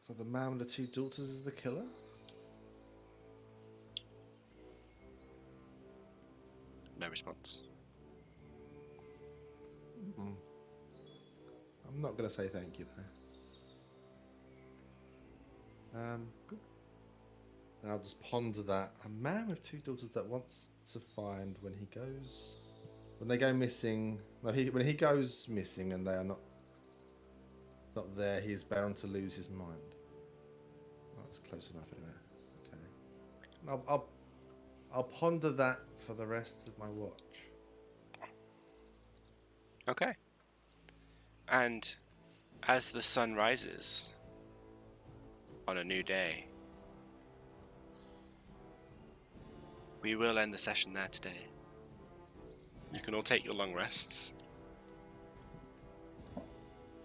So the man with the 2 daughters is the killer? No response. I'm not going to say thank you, though. Good. And I'll just ponder that. A man with 2 daughters that wants to find when they go missing. No, when he goes missing and they are not there, he is bound to lose his mind. Oh, that's close enough, anyway. Okay. And I'll ponder that for the rest of my watch. Okay. And as the sun rises on a new day, we will end the session there today. You can all take your long rests.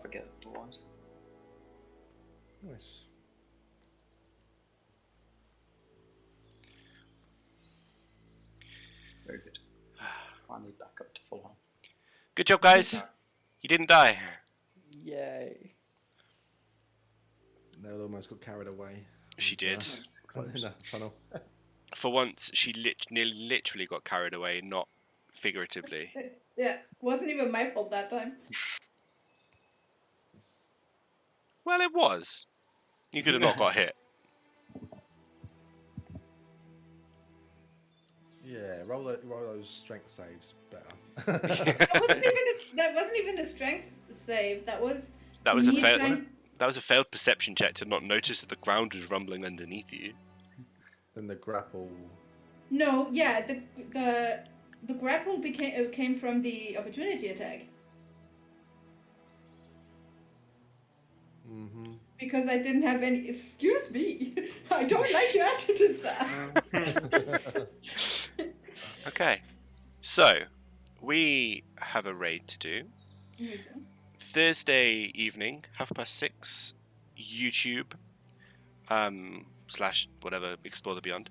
Forget otherwise. Nice. Very good. Finally back up to full health. Good job, guys. You didn't die. Yay. They almost got carried away. She did. In that tunnel. For once, she literally got carried away, not figuratively. Yeah, wasn't even my fault that time. Well, it was. You could have not got hit. Yeah, roll those strength saves better. That wasn't even a strength save. That was That was a me failed. trying- That was a failed perception check to not notice that the ground was rumbling underneath you. Then the grapple. No, yeah, the grapple came from the opportunity attack Mm-hmm. because I didn't have any. Excuse me, I don't like your attitude there. Okay, so we have a raid to do. Thursday evening, 6:30, YouTube, slash whatever, Explore the Beyond.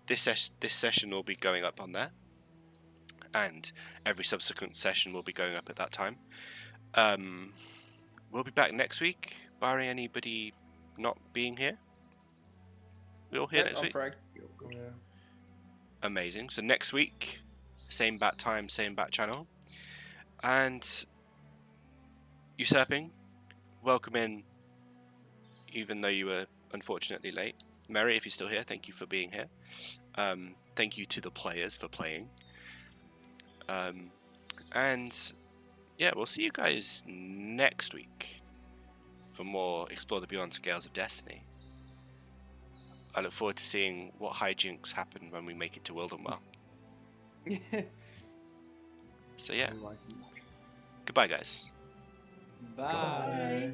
This session will be going up on there, and every subsequent session will be going up at that time. We'll be back next week, barring anybody not being here. We're all here Yep, next I'm week. free. Yeah. Amazing. So next week, same bat time, same bat channel. And usurping, welcome in, even though you were unfortunately late. Mary, if you're still here, thank you for being here. Thank you to the players for playing. And yeah, we'll see you guys next week for more Explore the Beyond Scales of Destiny. I look forward to seeing what hijinks happen when we make it to Wildenwell. So yeah, goodbye guys. Bye. Bye.